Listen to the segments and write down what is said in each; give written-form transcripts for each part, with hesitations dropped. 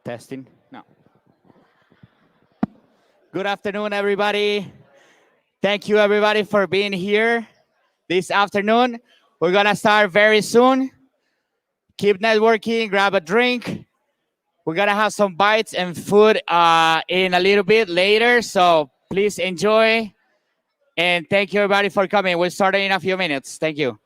Testing. No. Good afternoon, everybody. Thank you, everybody, for being here this afternoon. We're gonna start very soon. Keep networking. Grab a drink. We're gonna have some bites and food in a little bit later. So please enjoy. And thank you, everybody, for coming. We'll start in a few minutes. Thank you.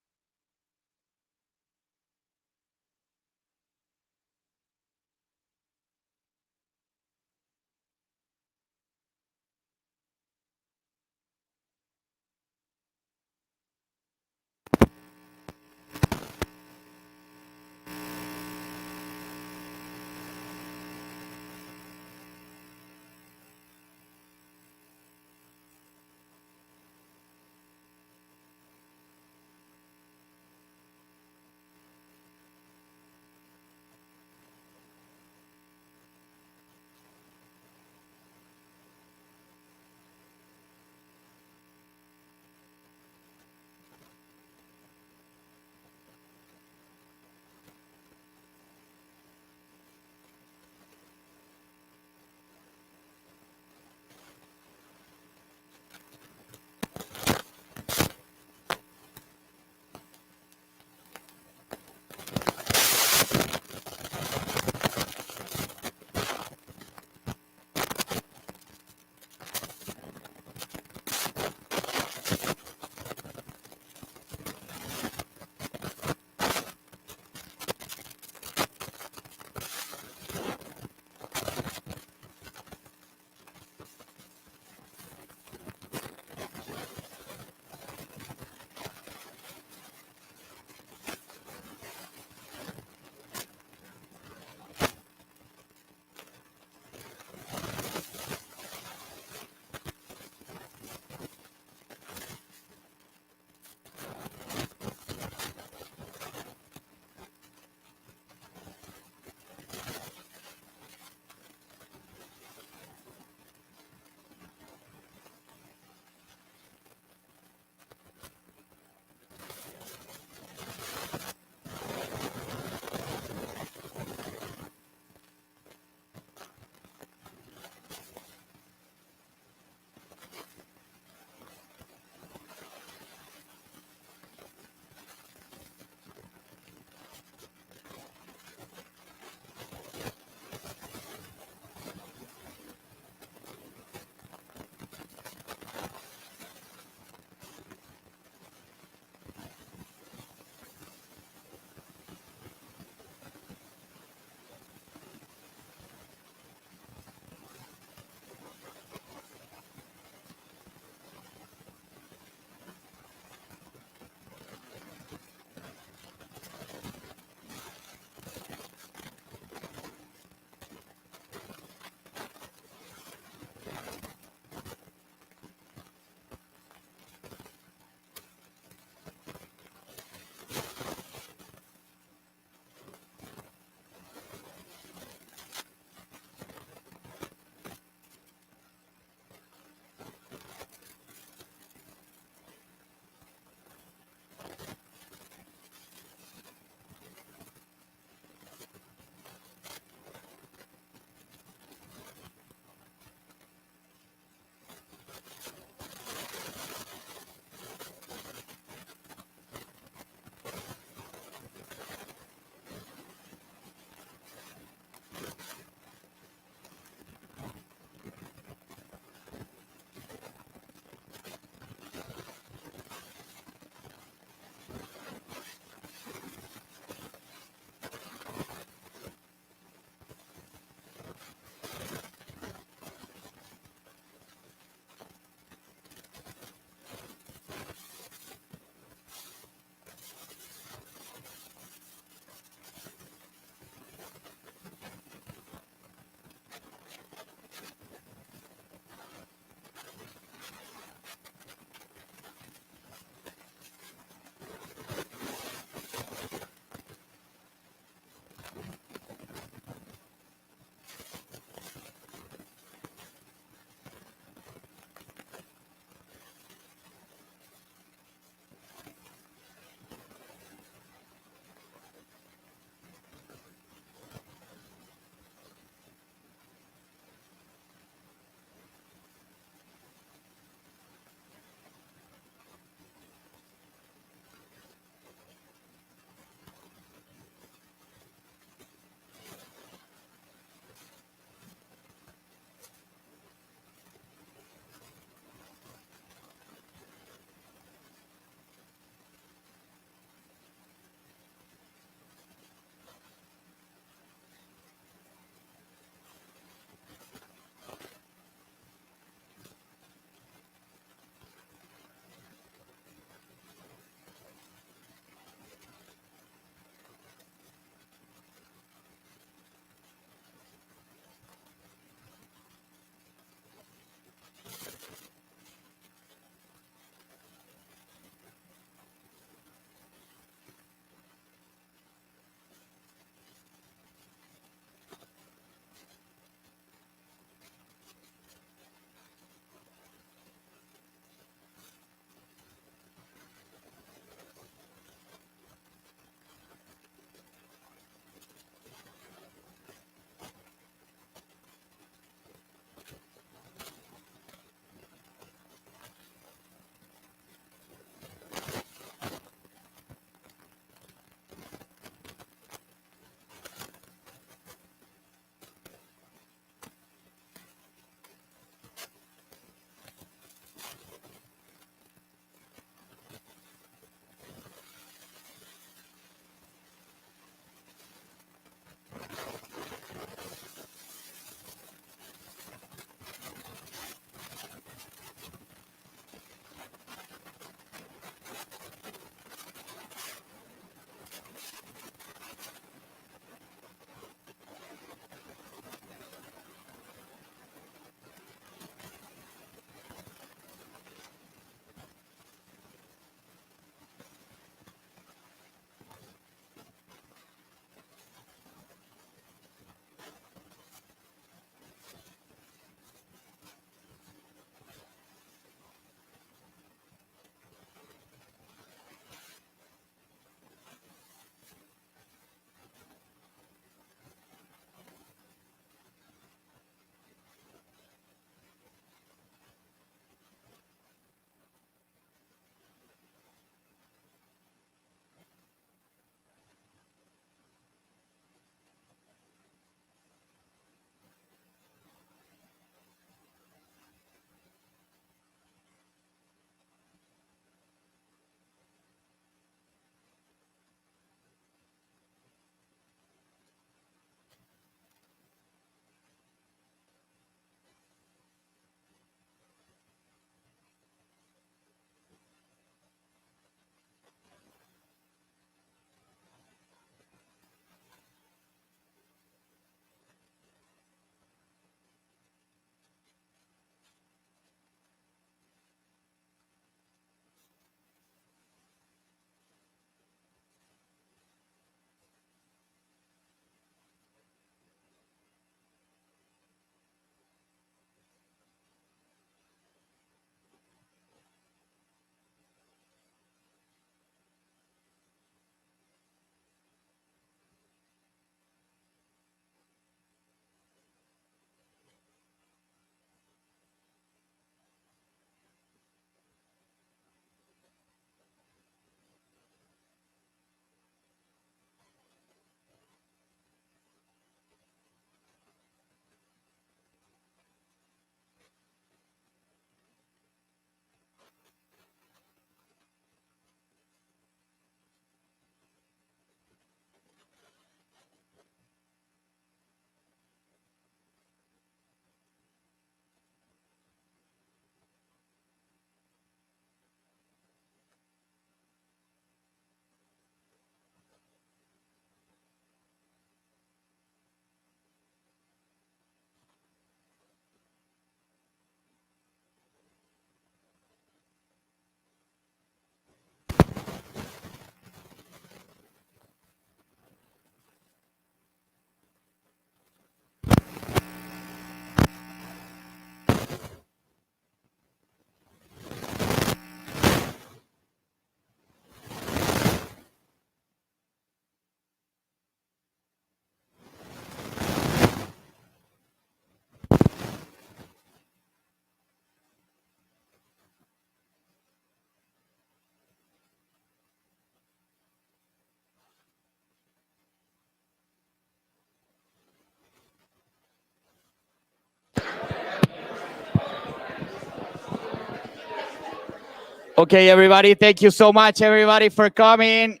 Okay, everybody, thank you so much, everybody, for coming.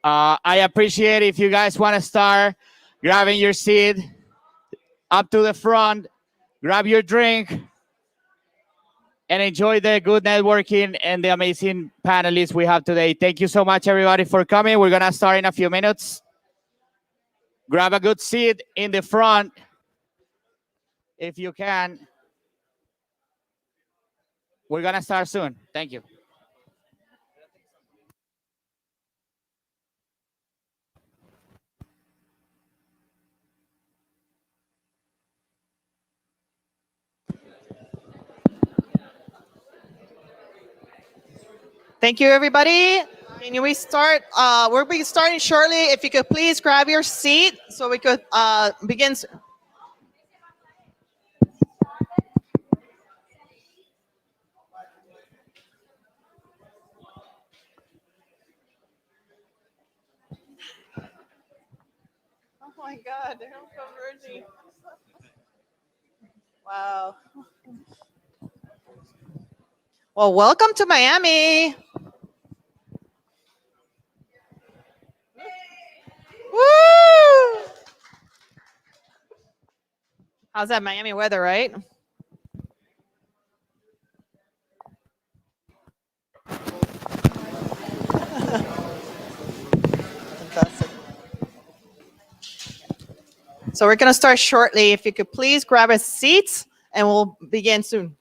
I appreciate if you guys want to start grabbing your seat up to the front, grab your drink, and enjoy the good networking and the amazing panelists we have today. Thank you so much, everybody, for coming. We're going to start in a few minutes. Grab a good seat in the front if you can. We're going to start soon. Thank you. Thank you, everybody. Can we start? We'll be starting shortly. If you could please grab your seat so we could begin. Oh my God, they're converging. Wow. Well, welcome to Miami. Woo! How's that Miami weather, right? Fantastic. So we're going to start shortly. If you could please grab a seat and we'll begin soon.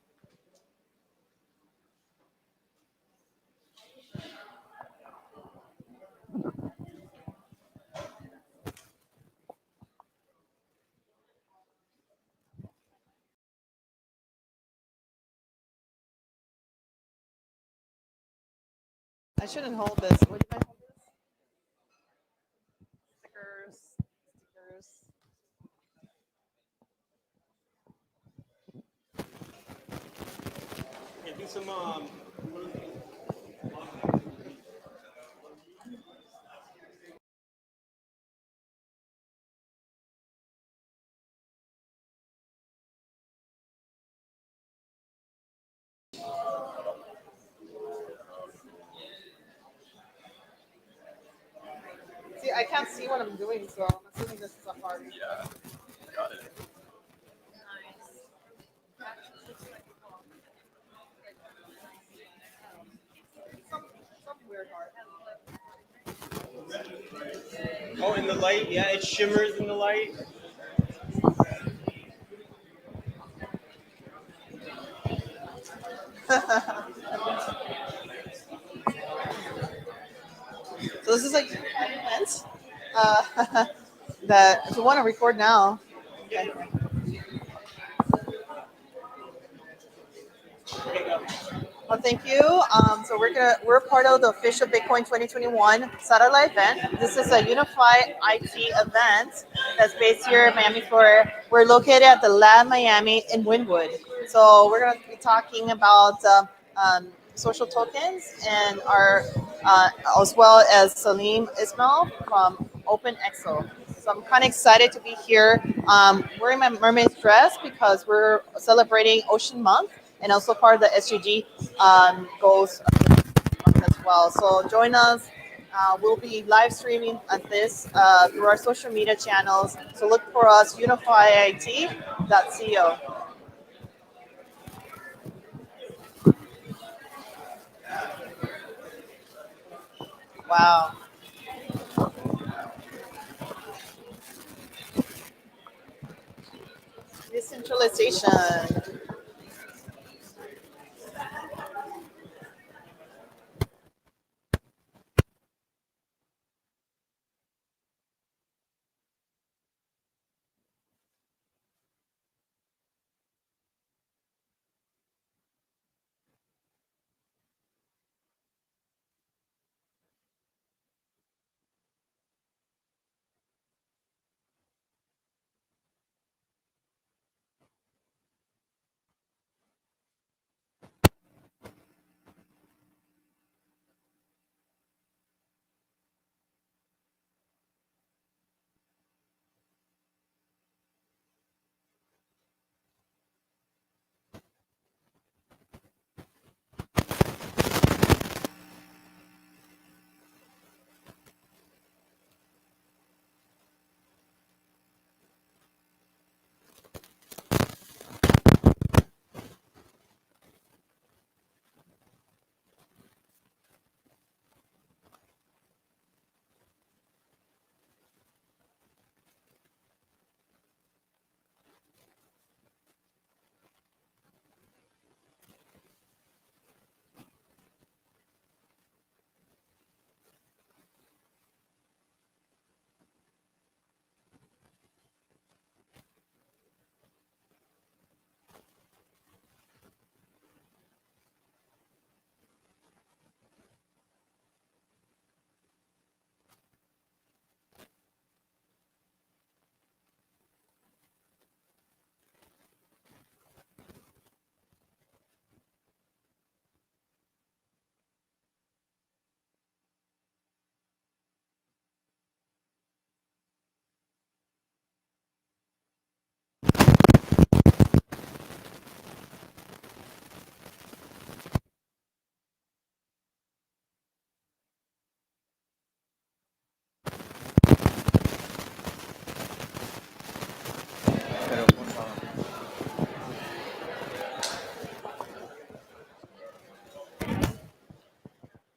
I shouldn't hold this. Would you mind hold this? Stickers. Stickers. Yeah, do some See, I can't see what I'm doing, so I'm assuming this is a hard. yeah, got it. Some weird heart. Oh, and the light, yeah, it shimmers in the light. So this is like an event. That if you want to record now. Okay. Well, thank you. So we're part of the official Bitcoin 2021 satellite event. This is a Unify IT event that's based here in Miami, Florida. We're located at the Lab Miami in Wynwood. So we're going to be talking about social tokens and our as well as Salim Ismail from OpenExO. So I'm kind of excited to be here. Wearing my mermaid dress because we're celebrating Ocean Month and also part of the SGG goals as well. So join us. We'll be live streaming at this through our social media channels. So look for us, UnifyIT.co. Wow. Decentralization.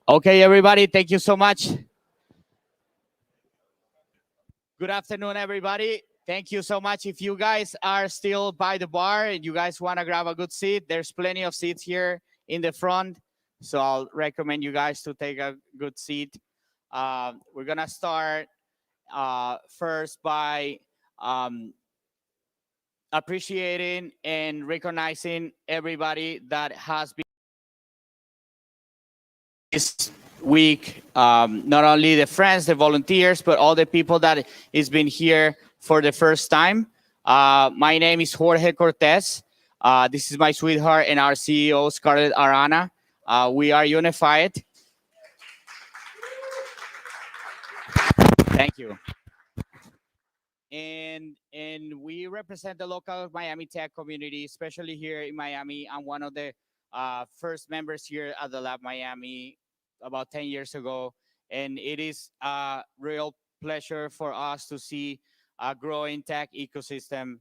Okay, everybody, thank you so much. Good afternoon, everybody. Thank you so much. If you guys are still by the bar and you guys want to grab a good seat, there's plenty of seats here in the front. So I'll recommend you guys to take a good seat. We're going to start first by appreciating and recognizing everybody that has been this week, not only the friends, the volunteers, but all the people that has been here for the first time. My name is Jorge Cortez. This is my sweetheart and our CEO, Scarlett Arana. We are UnifyIT. Thank you. And we represent the local Miami tech community, especially here in Miami. I'm one of the first members here at the Lab Miami about 10 years ago, and it is a real pleasure for us to see a growing tech ecosystem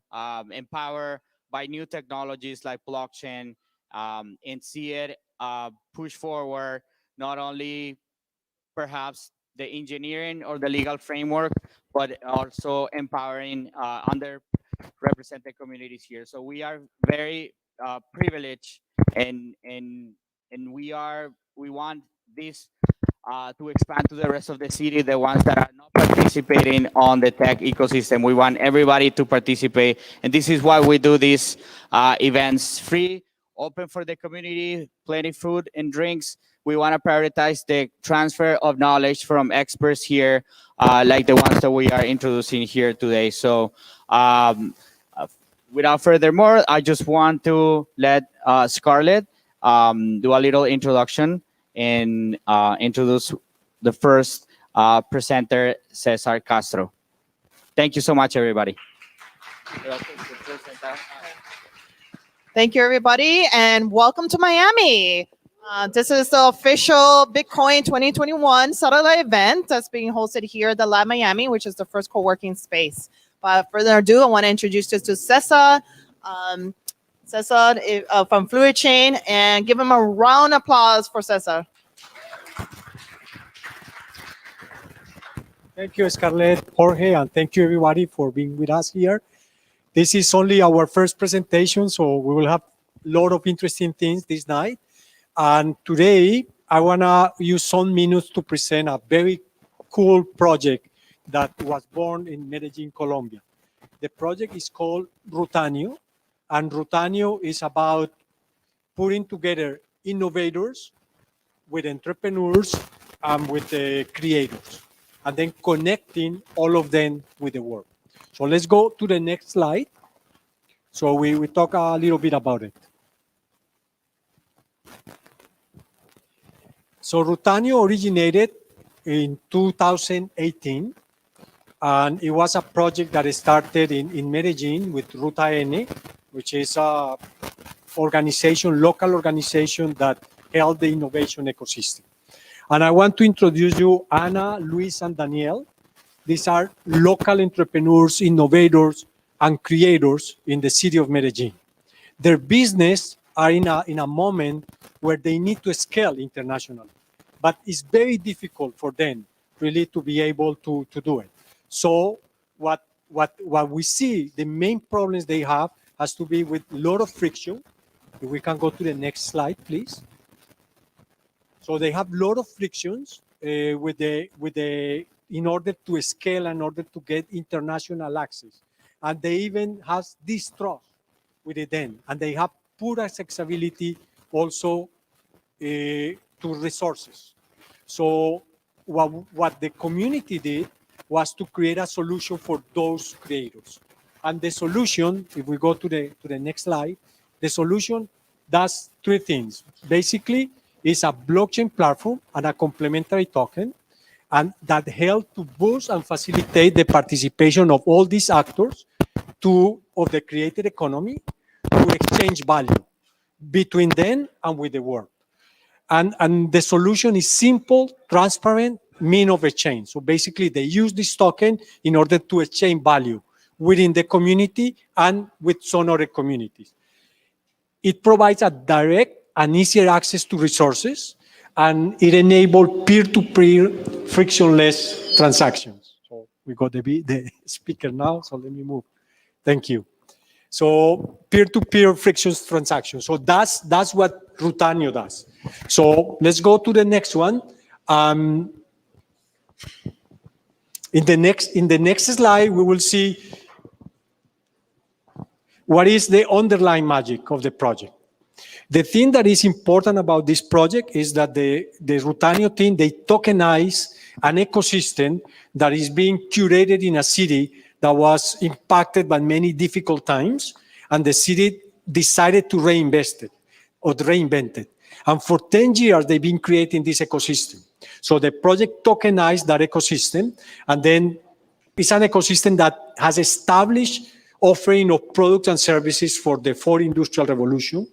empowered by new technologies like blockchain, and see it push forward not only perhaps the engineering or the legal framework, but also empowering underrepresented communities here. So we are very privileged, and we want this to expand to the rest of the city, the ones that are not participating on the tech ecosystem. We want everybody to participate. And this is why we do these events free, open for the community, plenty food and drinks. We want to prioritize the transfer of knowledge from experts here, like the ones that we are introducing here today. So without further more, I just want to let Scarlett do a little introduction and introduce the first presenter, Cesar Castro. Thank you so much, everybody. Thank you, everybody, and welcome to Miami. This is the official Bitcoin 2021 satellite event that's being hosted here at the Lab Miami, which is the first co-working space. Without further ado, I want to introduce you to Cesar. Cesar from Fluid Chain, and give him a round of applause for Cesar. Thank you, Scarlett, Jorge, and thank you, everybody, for being with us here. This is only our first presentation, so we will have a lot of interesting things this night. And today, I want to use some minutes to present a very cool project that was born in Medellin, Colombia. The project is called Rutanio, and Rutanio is about putting together innovators with entrepreneurs and with the creators, and then connecting all of them with the world. So let's go to the next slide. So we talk a little bit about it. So Rutanio originated in 2018, and it was a project that started in Medellin with Ruta-N, which is a local organization that held the innovation ecosystem. And I want to introduce you Ana, Luis, and Daniel. These are local entrepreneurs, innovators, and creators in the city of Medellin. Their business are in a moment where they need to scale internationally, but it's very difficult for them really to be able to do it. So what we see, the main problems they have has to be with a lot of friction. If we can go to the next slide, please. So they have a lot of frictions in order to scale, in order to get international access. And they even have distrust with them. And they have poor accessibility also to resources. So what the community did was to create a solution for those creators. And the solution, if we go to the next slide, the solution does three things. Basically, it's a blockchain platform and a complementary token, and that help to boost and facilitate the participation of all these actors of the created economy to exchange value between them and with the world. And the solution is simple, transparent, mean of exchange. So basically, they use this token in order to exchange value within the community and with some other communities. It provides a direct and easier access to resources, and it enabled peer-to-peer frictionless transactions. So we got the speaker now, so let me move. Thank you. So peer-to-peer frictionless transactions. So that's what Rutanio does. So let's go to the next one. In the next slide, we will see what is the underlying magic of the project. The thing that is important about this project is that the Rutanio team, they tokenize an ecosystem that is being curated in a city that was impacted by many difficult times, and the city decided to reinvent it. And for 10 years, they've been creating this ecosystem. So the project tokenized that ecosystem, and then it's an ecosystem that has established offering of products and services for the fourth industrial revolution.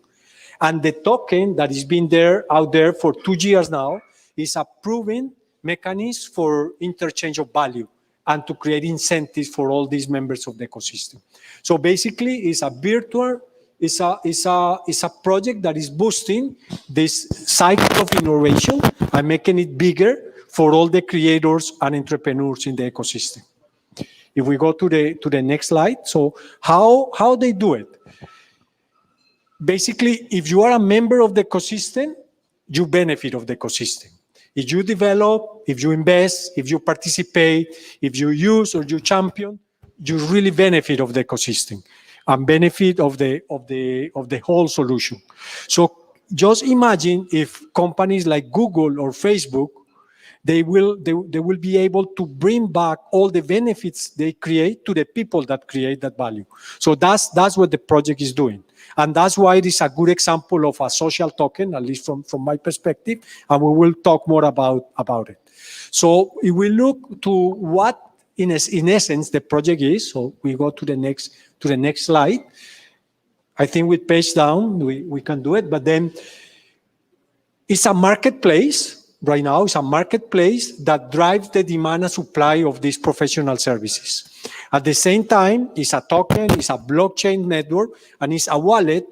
And the token that has been out there for 2 years now is a proven mechanism for interchange of value and to create incentives for all these members of the ecosystem. So basically, it's a virtual, it's a project that is boosting this cycle of innovation and making it bigger for all the creators and entrepreneurs in the ecosystem. If we go to the next slide, so how they do it? Basically, if you are a member of the ecosystem, you benefit of the ecosystem. If you develop, if you invest, if you participate, if you use or you champion, you really benefit of the ecosystem and benefit of the whole solution. So just imagine if companies like Google or Facebook, they will be able to bring back all the benefits they create to the people that create that value. So that's what the project is doing. And that's why it is a good example of a social token, at least from my perspective, and we will talk more about it. So if we look to what, in essence, the project is, so we go to the next slide. I think with page down, we can do it, but then it's a marketplace. Right now, it's a marketplace that drives the demand and supply of these professional services. At the same time, it's a token, it's a blockchain network, and it's a wallet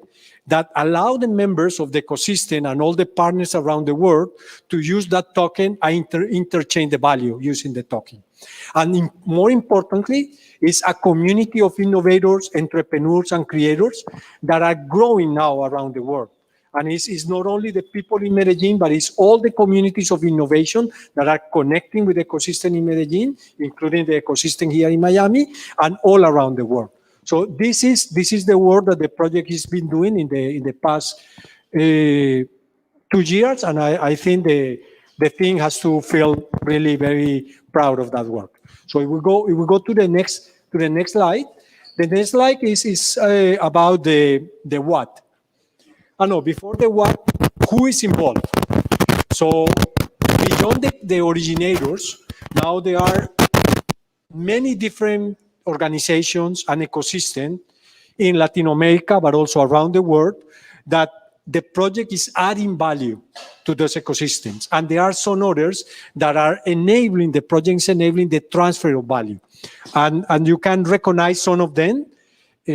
that allows the members of the ecosystem and all the partners around the world to use that token and interchange the value using the token. And more importantly, it's a community of innovators, entrepreneurs, and creators that are growing now around the world. And it's not only the people in Medellin, but it's all the communities of innovation that are connecting with the ecosystem in Medellin, including the ecosystem here in Miami, and all around the world. So this is the work that the project has been doing in the past 2 years, and I think the thing has to feel really very proud of that work. So if we go to the next slide, the next slide is about the what. No, before the what, who is involved? So beyond the originators, now there are many different organizations and ecosystems in Latin America, but also around the world, that the project is adding value to those ecosystems. And there are some others that are enabling, the project is enabling the transfer of value. And you can recognize some of them.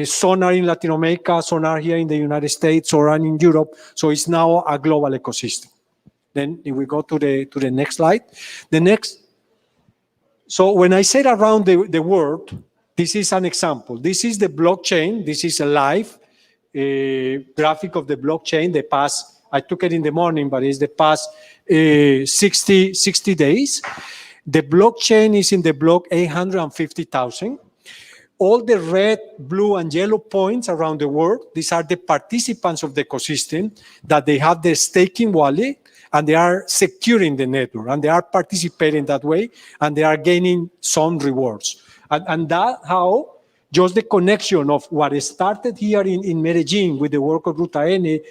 Some are in Latin America, some are here in the United States, or in Europe. So it's now a global ecosystem. Then if we go to the next slide, so when I said around the world, this is an example. This is the blockchain. This is a live graphic of the blockchain. The past, I took it in the morning, but it's the past 60 days. The blockchain is in the block 850,000. All the red, blue, and yellow points around the world, these are the participants of the ecosystem that they have their staking wallet, and they are securing the network, and they are participating that way, and they are gaining some rewards. And that how just the connection of what started here in Medellin with the work of Rutanio,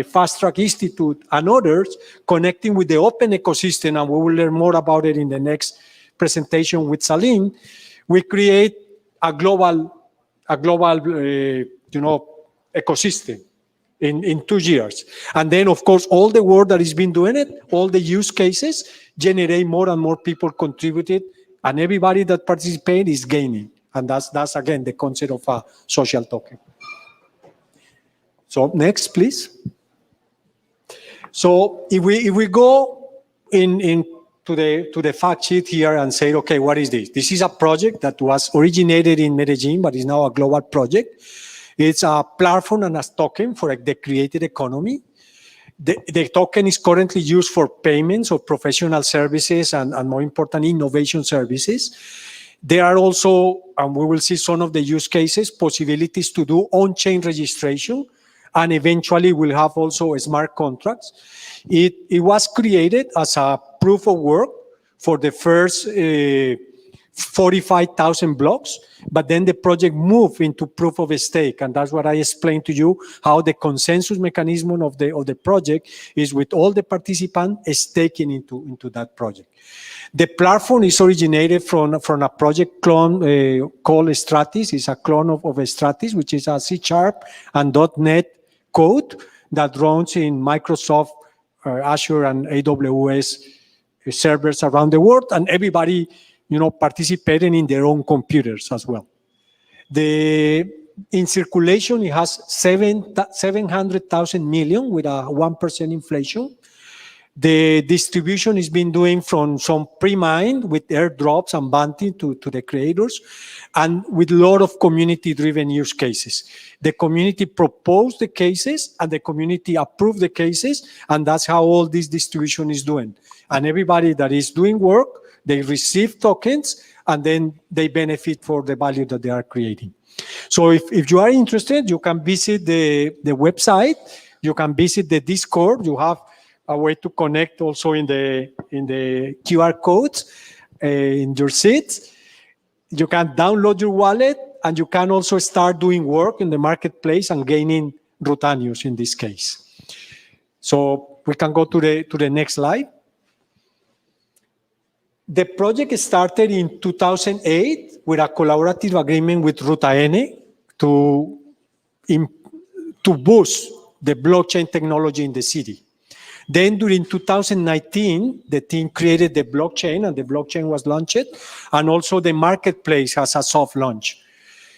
Fast Track Institute, and others, connecting with the open ecosystem, and we will learn more about it in the next presentation with Salim, we create a global ecosystem in 2 years. And then, of course, all the work that has been doing it, all the use cases generate more and more people contributed, and everybody that participates is gaining. And that's again, the concept of a social token. So next, please. So if we go in to the fact sheet here and say, okay, what is this? This is a project that was originated in Medellin, but is now a global project. It's a platform and a token for the creative economy. The token is currently used for payments or professional services and more important, innovation services. There are also, and we will see some of the use cases, possibilities to do on-chain registration, and eventually we'll have also smart contracts. It was created as a proof of work for the first 45,000 blocks, but then the project moved into proof of stake, and that's what I explained to you, how the consensus mechanism of the project is with all the participants staking into that project. The platform is originated from a project clone called Stratis. It's a clone of Stratis, which is a C# and .NET code that runs in Microsoft, Azure, and AWS servers around the world, and everybody, participating in their own computers as well. In circulation, it has 700,000 million with a 1% inflation. The distribution is being doing from some pre-mined with airdrops and bounty to the creators, and with a lot of community-driven use cases. The community proposed the cases, and the community approved the cases, and that's how all this distribution is doing. And everybody that is doing work, they receive tokens, and then they benefit for the value that they are creating. So if you are interested, you can visit the website, you can visit the Discord, you have a way to connect also in the QR codes in your seats. You can download your wallet, and you can also start doing work in the marketplace and gaining Rutanios in this case. So we can go to the next slide. The project started in 2008 with a collaborative agreement with Rutanio to boost the blockchain technology in the city. Then during 2019, the team created the blockchain, and the blockchain was launched, and also the marketplace has a soft launch.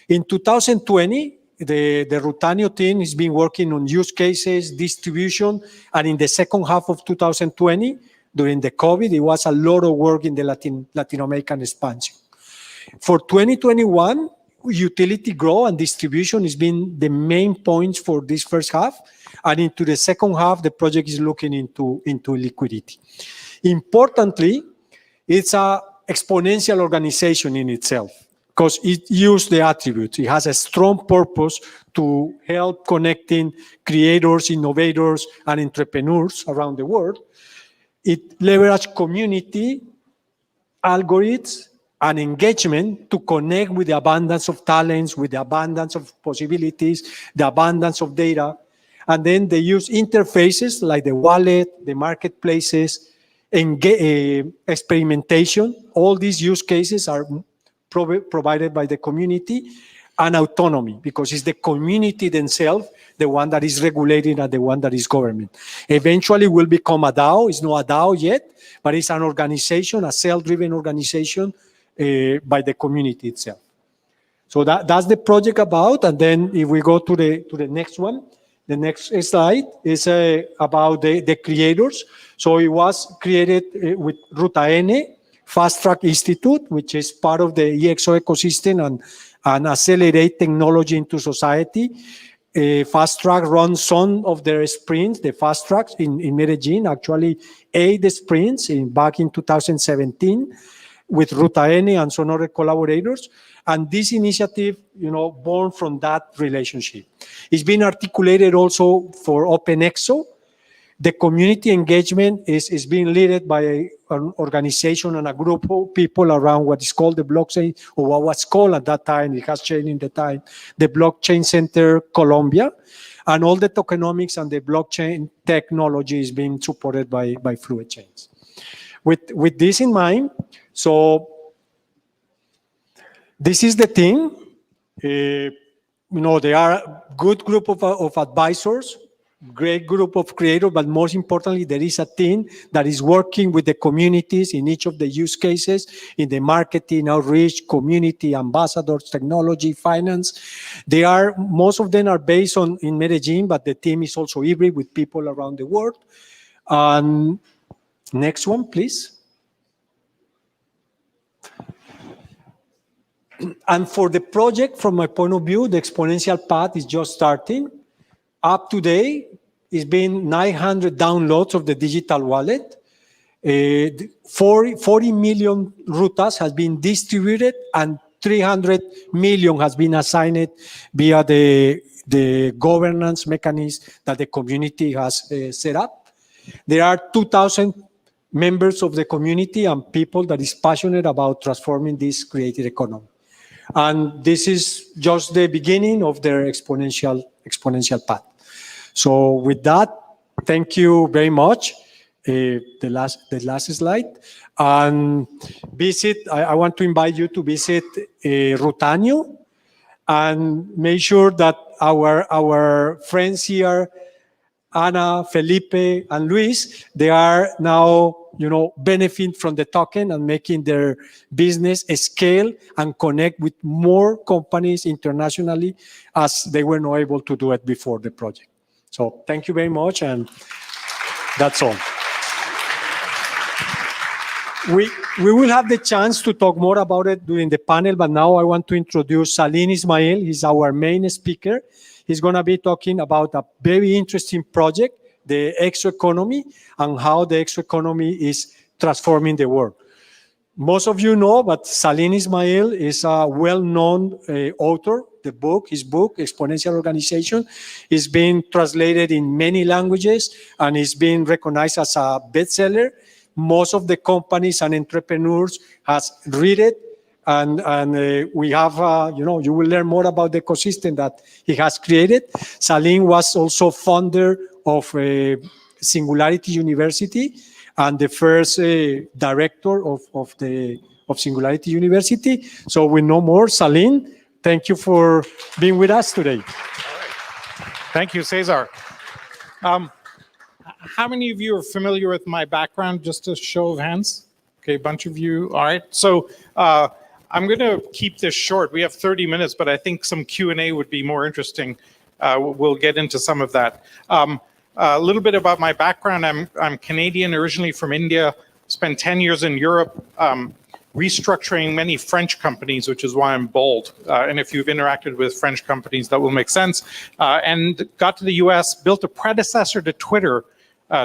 In 2020, the Rutanio team has been working on use cases, distribution, and in the second half of 2020, during the COVID, it was a lot of work in the Latin American expansion. For 2021, utility growth and distribution has been the main points for this first half, and into the second half, the project is looking into liquidity. Importantly, it's an exponential organization in itself, because it uses the attributes. It has a strong purpose to help connecting creators, innovators, and entrepreneurs around the world. It leverages community, algorithms, and engagement to connect with the abundance of talents, with the abundance of possibilities, the abundance of data. And then they use interfaces like the wallet, the marketplaces, experimentation. All these use cases are provided by the community, and autonomy, because it's the community themselves, the one that is regulated and the one that is government. Eventually will become a DAO. It's not a DAO yet, but it's an organization, a self-driven organization by the community itself. So that's the project about. And then if we go to the next one, the next slide is about the creators. So it was created with Rutanio Fast Track Institute, which is part of the ExO ecosystem and accelerate technology into society. Fast Track runs some of their sprints, the Fast Tracks in Medellin, actually 8 sprints back in 2017 with Rutanio and some other collaborators. And this initiative, born from that relationship. It's been articulated also for OpenExO. The community engagement is being led by an organization and a group of people around what is called the blockchain, or what was called at that time, it has changed in the time, the Blockchain Center Colombia. And all the tokenomics and the blockchain technology is being supported by Fluid Chains. With this in mind, so this is the team. They are a good group of advisors, great group of creators, but most importantly, there is a team that is working with the communities in each of the use cases, in the marketing, outreach, community, ambassadors, technology, finance. Most of them are based in Medellin, but the team is also hybrid with people around the world. And next one, please. And for the project, from my point of view, the exponential path is just starting. Up to date, it's been 900 downloads of the digital wallet. 40 million rutas has been distributed, and 300 million has been assigned via the governance mechanism that the community has set up. There are 2,000 members of the community and people that is passionate about transforming this creative economy. And this is just the beginning of their exponential path. So with that, thank you very much. The last slide. And visit, I want to invite you to visit Rutanio, and make sure that our friends here, Ana, Felipe, and Luis, they are now, benefit from the token and making their business scale and connect with more companies internationally, as they were not able to do it before the project. So thank you very much, and that's all. We will have the chance to talk more about it during the panel, but now I want to introduce Salim Ismail. He's our main speaker. He's going to be talking about a very interesting project, the ExO Economy, and how the ExO Economy is transforming the world. Most of you know, but Salim Ismail is a well-known author. His book, Exponential Organization, is being translated in many languages and is being recognized as a bestseller. Most of the companies and entrepreneurs has read it, and we have, you will learn more about the ecosystem that he has created. Salim was also founder of Singularity University and the first director of Singularity University. So we know more. Salim, thank you for being with us today. Thank you, Cesar. How many of you are familiar with my background? Just a show of hands. Okay, a bunch of you. All right. So I'm going to keep this short. We have 30 minutes, but I think some Q&A would be more interesting. We'll get into some of that. A little bit about my background. I'm Canadian, originally from India. Spent 10 years in Europe, restructuring many French companies, which is why I'm bold. And if you've interacted with French companies, that will make sense. And got to the US, built a predecessor to Twitter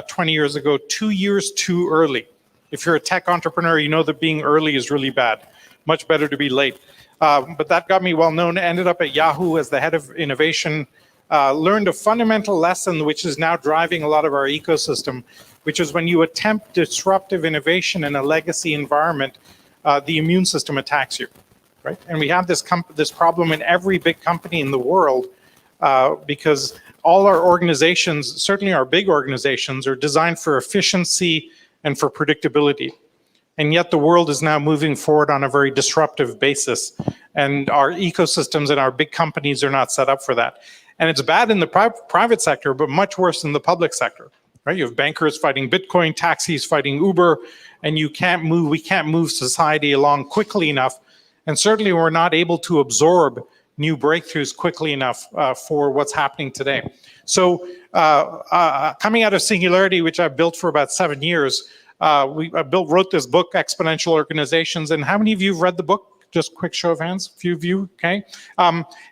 20 years ago, 2 years too early. If you're a tech entrepreneur, you know that being early is really bad. Much better to be late. But that got me well known. Ended up at Yahoo as the head of innovation. Learned a fundamental lesson which is now driving a lot of our ecosystem, which is when you attempt disruptive innovation in a legacy environment, the immune system attacks you, right? And we have this problem in every big company in the world because all our organizations, certainly our big organizations, are designed for efficiency and for predictability. And yet the world is now moving forward on a very disruptive basis. And our ecosystems and our big companies are not set up for that. And it's bad in the private sector, but much worse in the public sector, right? You have bankers fighting Bitcoin, taxis fighting Uber, and we can't move society along quickly enough. And certainly we're not able to absorb new breakthroughs quickly enough for what's happening today. So coming out of Singularity, which I've built for about 7 years, I wrote this book, Exponential Organizations. And how many of you have read the book? Just quick show of hands, a few of you, okay?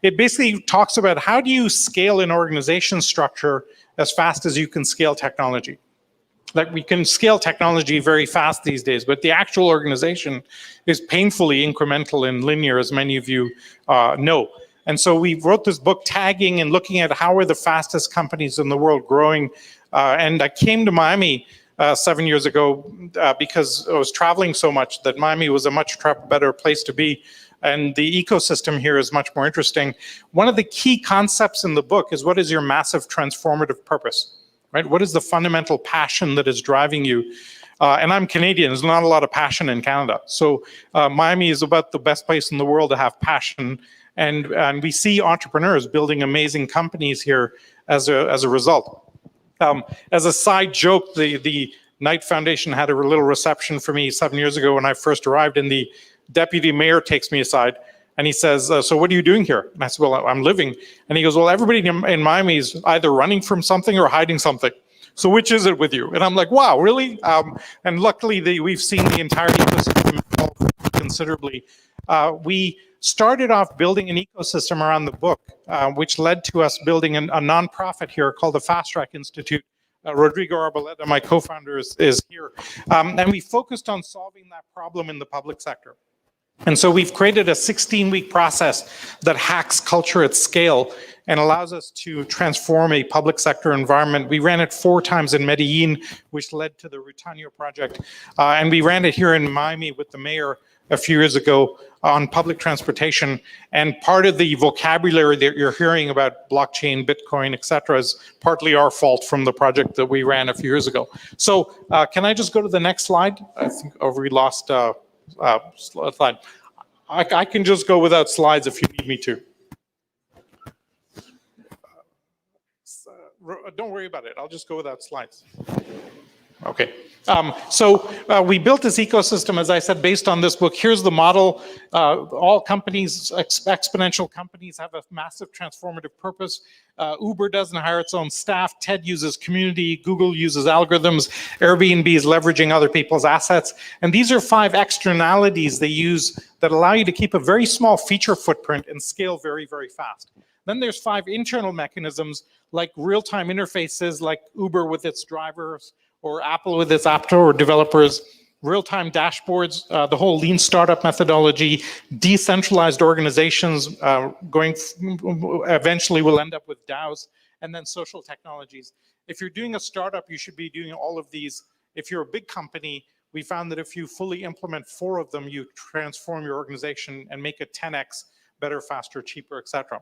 It basically talks about how do you scale an organization structure as fast as you can scale technology. Like we can scale technology very fast these days, but the actual organization is painfully incremental and linear, as many of you know. And so we wrote this book tagging and looking at how are the fastest companies in the world growing. And I came to Miami 7 years ago because I was traveling so much that Miami was a much better place to be. And the ecosystem here is much more interesting. One of the key concepts in the book is what is your massive transformative purpose, right? What is the fundamental passion that is driving you? And I'm Canadian, there's not a lot of passion in Canada. So Miami is about the best place in the world to have passion. And we see entrepreneurs building amazing companies here as a result. As a side joke, the Knight Foundation had a little reception for me 7 years ago when I first arrived, and the deputy mayor takes me aside and he says, so what are you doing here? And I said, well, I'm living. And he goes, well, everybody in Miami is either running from something or hiding something. So which is it with you? And I'm like, wow, really? And luckily, we've seen the entire ecosystem evolve considerably. We started off building an ecosystem around the book, which led to us building a nonprofit here called the Fast Track Institute. Rodrigo Arboleda, my co-founder, is here. And we focused on solving that problem in the public sector. And so we've created a 16-week process that hacks culture at scale and allows us to transform a public sector environment. We ran it 4 times in Medellin, which led to the Rutanio project. And we ran it here in Miami with the mayor a few years ago on public transportation. And part of the vocabulary that you're hearing about blockchain, Bitcoin, et cetera, is partly our fault from the project that we ran a few years ago. So can I just go to the next slide? I think we lost slide. I can just go without slides if you need me to. Don't worry about it. I'll just go without slides. Okay. So we built this ecosystem, as I said, based on this book. Here's the model. All companies, exponential companies, have a massive transformative purpose. Uber doesn't hire its own staff. TED uses community. Google uses algorithms. Airbnb is leveraging other people's assets. And these are 5 externalities they use that allow you to keep a very small feature footprint and scale very, very fast. Then there's 5 internal mechanisms like real-time interfaces like Uber with its drivers, or Apple with its app store or developers, real-time dashboards, the whole lean startup methodology, decentralized organizations eventually will end up with DAOs, and then social technologies. If you're doing a startup, you should be doing all of these. If you're a big company, we found that if you fully implement 4 of them, you transform your organization and make it 10x better, faster, cheaper, et cetera.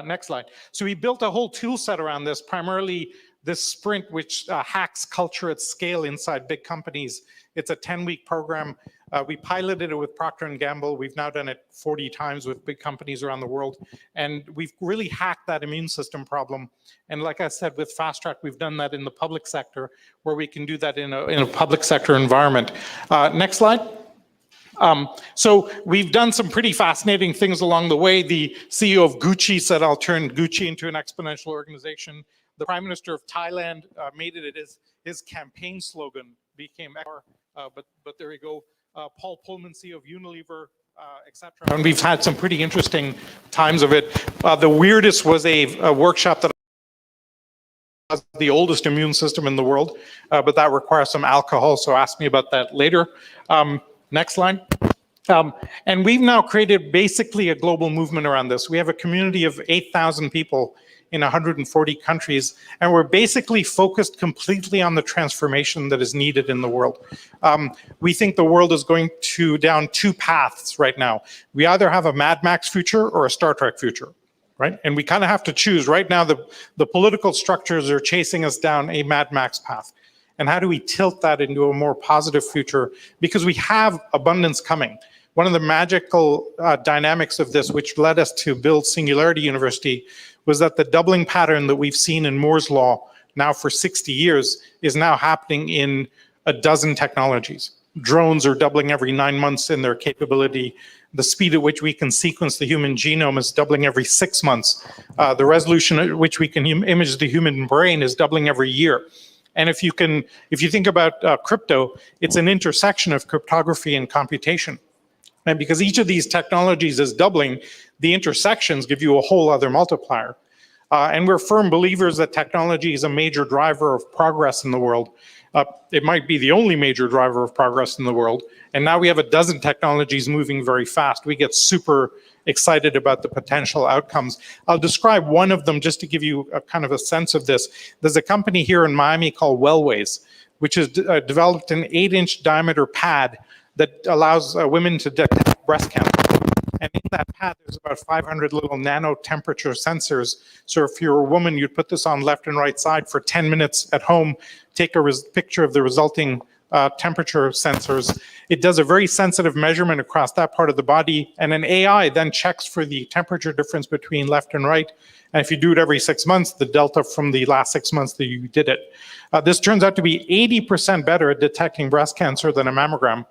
Next slide. So we built a whole tool set around this, primarily this sprint, which hacks culture at scale inside big companies. It's a 10-week program. We piloted it with Procter & Gamble. We've now done it 40 times with big companies around the world. And we've really hacked that immune system problem. And like I said, with Fast Track, we've done that in the public sector, where we can do that in a public sector environment. Next slide. So we've done some pretty fascinating things along the way. The CEO of Gucci said, I'll turn Gucci into an exponential organization. The Prime Minister of Thailand made it his campaign slogan, became but there we go. Paul Pullman, CEO of Unilever, etc. And we've had some pretty interesting times of it. The weirdest was a workshop that has the oldest immune system in the world, but that requires some alcohol, so ask me about that later. Next slide. And we've now created basically a global movement around this. We have a community of 8,000 people in 140 countries, and we're basically focused completely on the transformation that is needed in the world. We think the world is going down 2 paths right now. We either have a Mad Max future or a Star Trek future, right? And we kind of have to choose. Right now, the political structures are chasing us down a Mad Max path. And how do we tilt that into a more positive future? Because we have abundance coming. One of the magical dynamics of this, which led us to build Singularity University, was that the doubling pattern that we've seen in Moore's Law now for 60 years is now happening in a dozen technologies. Drones are doubling every 9 months in their capability. The speed at which we can sequence the human genome is doubling every 6 months. The resolution at which we can image the human brain is doubling every year. And if you think about crypto, it's an intersection of cryptography and computation. And because each of these technologies is doubling, the intersections give you a whole other multiplier. And we're firm believers that technology is a major driver of progress in the world. It might be the only major driver of progress in the world. And now we have a dozen technologies moving very fast. We get super excited about the potential outcomes. I'll describe one of them just to give you a kind of a sense of this. There's a company here in Miami called Wellways, which has developed an 8-inch diameter pad that allows women to detect breast cancer. And in that pad, there's about 500 little nano temperature sensors. So if you're a woman, you'd put this on left and right side for 10 minutes at home, take a picture of the resulting temperature sensors. It does a very sensitive measurement across that part of the body, and an AI then checks for the temperature difference between left and right. And if you do it every 6 months, the delta from the last 6 months that you did it. This turns out to be 80% better at detecting breast cancer than a mammogram.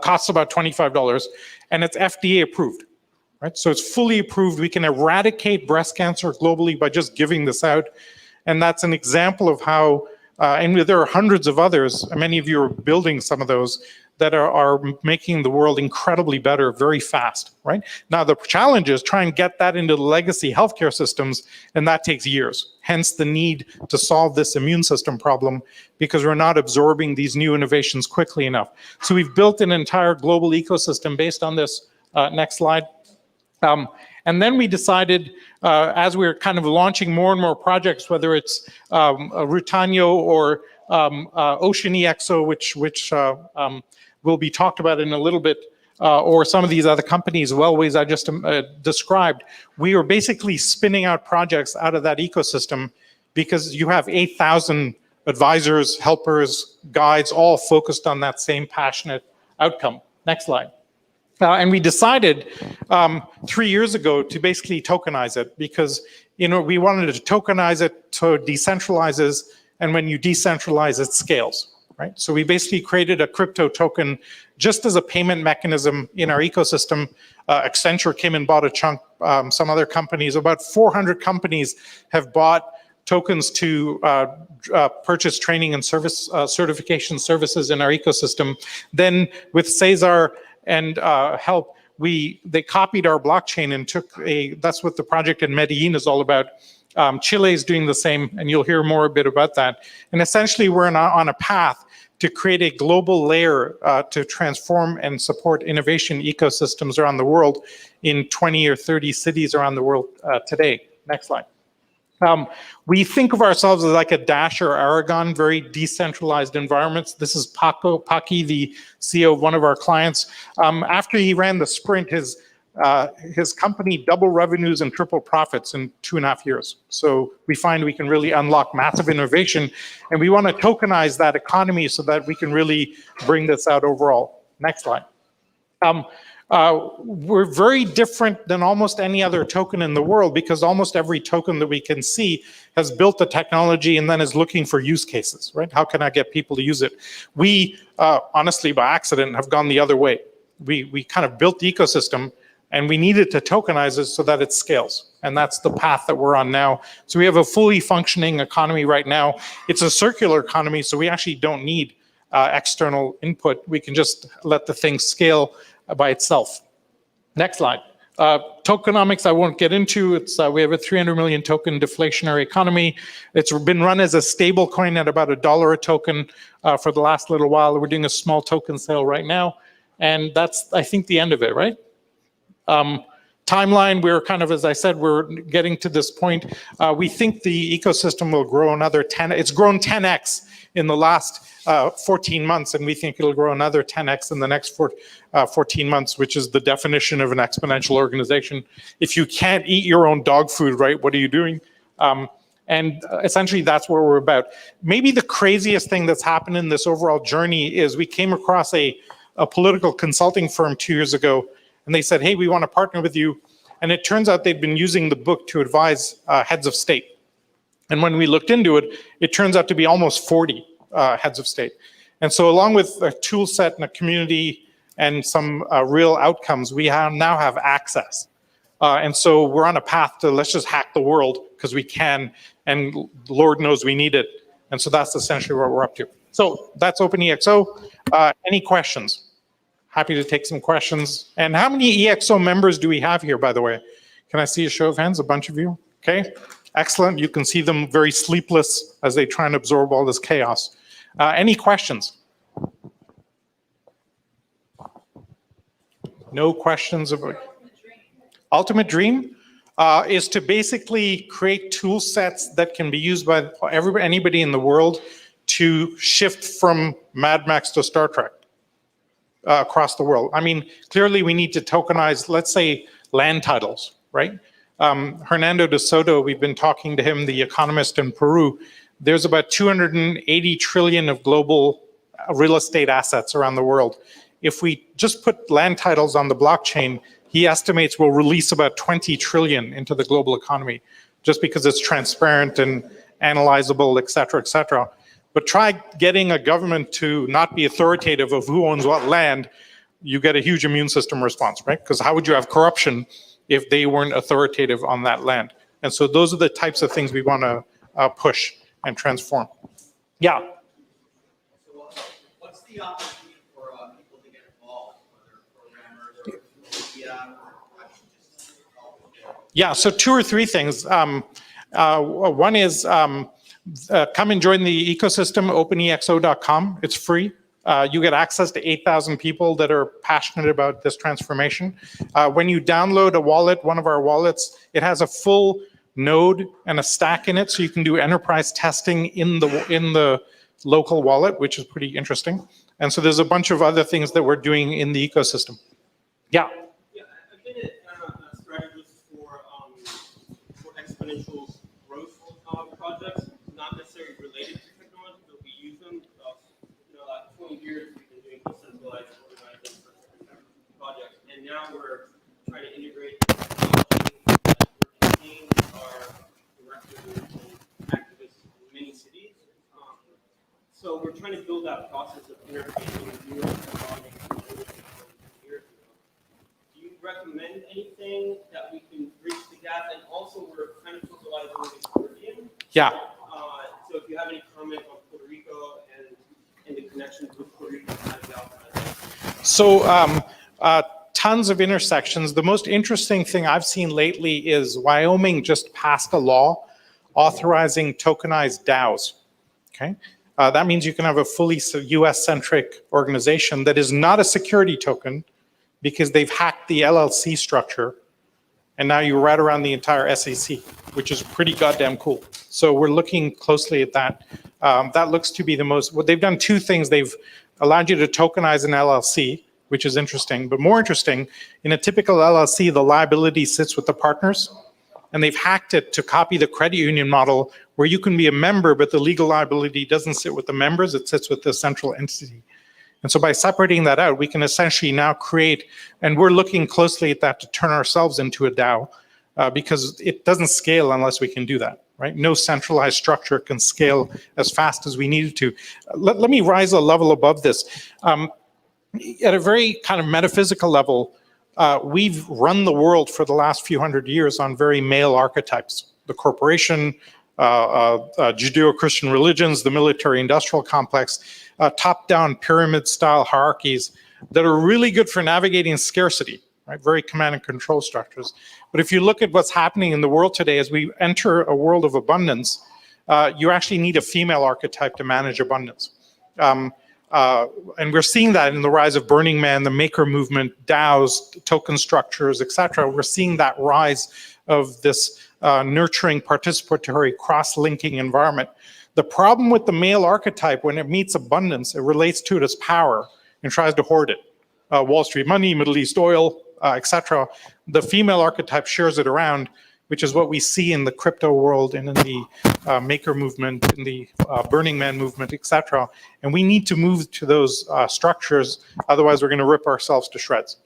Costs about $25, and it's FDA approved, right? So it's fully approved. We can eradicate breast cancer globally by just giving this out. And that's an example of how, and there are hundreds of others, and many of you are building some of those, that are making the world incredibly better very fast, right? Now, the challenge is try and get that into the legacy healthcare systems, and that takes years. Hence the need to solve this immune system problem, because we're not absorbing these new innovations quickly enough. So we've built an entire global ecosystem based on this. Next slide. And then we decided, as we were kind of launching more and more projects, whether it's Rutanio or Ocean EXO, which will be talked about in a little bit, or some of these other companies, Wellways I just described, we were basically spinning out projects out of that ecosystem, because you have 8,000 advisors, helpers, guides, all focused on that same passionate outcome. Next slide. And we decided 3 years ago to basically tokenize it, because we wanted to tokenize it so it decentralizes, and when you decentralize, it scales. Right? So we basically created a crypto token just as a payment mechanism in our ecosystem. Accenture came and bought a chunk, some other companies, about 400 companies have bought tokens to purchase training and service certification services in our ecosystem. Then with Cesar and help, they copied our blockchain and that's what the project in Medellin is all about. Chile is doing the same, and you'll hear more a bit about that. And essentially, we're on a path to create a global layer to transform and support innovation ecosystems around the world in 20 or 30 cities around the world today. Next slide. We think of ourselves as like a Dash or Aragon, very decentralized environments. This is Paki, the CEO of one of our clients. After he ran the sprint, his company doubled revenues and tripled profits in 2.5 years. So we find we can really unlock massive innovation, and we want to tokenize that economy so that we can really bring this out overall. Next slide. We're very different than almost any other token in the world, because almost every token that we can see has built the technology and then is looking for use cases, right? How can I get people to use it? We, honestly, by accident, have gone the other way. We kind of built the ecosystem, and we needed to tokenize it so that it scales. And that's the path that we're on now. So we have a fully functioning economy right now. It's a circular economy, so we actually don't need external input. We can just let the thing scale by itself. Next slide. Tokenomics I won't get into. We have a 300 million token deflationary economy. It's been run as a stable coin at about $1 a token for the last little while. We're doing a small token sale right now. And that's, I think, the end of it, right? Timeline, we're kind of, as I said, we're getting to this point. We think the ecosystem will grow another 10. It's grown 10x in the last 14 months, and we think it'll grow another 10x in the next 14 months, which is the definition of an exponential organization. If you can't eat your own dog food, right, what are you doing? And essentially, that's where we're about. Maybe the craziest thing that's happened in this overall journey is we came across a political consulting firm 2 years ago, and they said, hey, we want to partner with you. And it turns out they'd been using the book to advise heads of state. And when we looked into it, it turns out to be almost 40 heads of state. And so along with a tool set and a community and some real outcomes, we now have access. And so we're on a path to let's just hack the world because we can, and Lord knows we need it. And so that's essentially what we're up to. So that's OpenExO. Any questions? Happy to take some questions. And how many EXO members do we have here, by the way? Can I see a show of hands? A bunch of you? Okay, excellent. You can see them very sleepless as they try and absorb all this chaos. Any questions? No questions about ultimate dream is to basically create tool sets that can be used by anybody in the world to shift from Mad Max to Star Trek. Across the world. I mean, clearly we need to tokenize, let's say, land titles, right? Hernando de Soto, we've been talking to him, the economist in Peru. There's about 280 trillion of global real estate assets around the world. If we just put land titles on the blockchain, he estimates we'll release about 20 trillion into the global economy, just because it's transparent and analyzable, et cetera, et cetera. But try getting a government to not be authoritative of who owns what land, you get a huge immune system response, right? Because how would you have corruption if they weren't authoritative on that land? And so those are the types of things we want to push and transform. Yeah. What's the opportunity for people to get involved, whether programmers or media, or actually just Yeah, so 2 or 3 things. One is come and join the ecosystem, openexo.com. It's free. You get access to 8,000 people that are passionate about this transformation. When you download a wallet, one of our wallets, it has a full node and a stack in it, so you can do enterprise testing in the local wallet, which is pretty interesting. And so there's a bunch of other things that we're doing in the ecosystem. Yeah. Yeah, I've been a strategist for exponential growth projects, not necessarily related to technology, but we use them. Like 20 years we've been doing decentralized organizing for different projects, and now we're trying to integrate technology that we're contained our directors and activists in many cities. So we're trying to build that process of interfacing newer technology years ago. Do you recommend anything that we can bridge the gap? And also, we're kind of localizing in the Caribbean. Yeah. So if you have any comment on Puerto Rico and the connections with Puerto Rico and the organization. So tons of intersections. The most interesting thing I've seen lately is Wyoming just passed a law authorizing tokenized DAOs. Okay. That means you can have a fully US-centric organization that is not a security token because they've hacked the LLC structure, and now you rat around the entire SEC, which is pretty goddamn cool. So we're looking closely at that. That looks to be the most, well, they've done 2 things. They've allowed you to tokenize an LLC, which is interesting, but more interesting, in a typical LLC, the liability sits with the partners, and they've hacked it to copy the credit union model where you can be a member, but the legal liability doesn't sit with the members, it sits with the central entity. And so by separating that out, we can essentially now create, and we're looking closely at that to turn ourselves into a DAO, because it doesn't scale unless we can do that, right? No centralized structure can scale as fast as we need it to. Let me rise a level above this. At a very kind of metaphysical level, we've run the world for the last few hundred years on very male archetypes. The corporation, Judeo-Christian religions, the military-industrial complex, top-down pyramid-style hierarchies that are really good for navigating scarcity, right? Very command and control structures. But if you look at what's happening in the world today, as we enter a world of abundance, you actually need a female archetype to manage abundance. And we're seeing that in the rise of Burning Man, the maker movement, DAOs, token structures, etc. We're seeing that rise of this nurturing, participatory, cross-linking environment. The problem with the male archetype, when it meets abundance, it relates to it as power and tries to hoard it. Wall Street money, Middle East oil, etc. The female archetype shares it around, which is what we see in the crypto world and in the maker movement, in the Burning Man movement, etc. And we need to move to those structures, otherwise we're going to rip ourselves to shreds.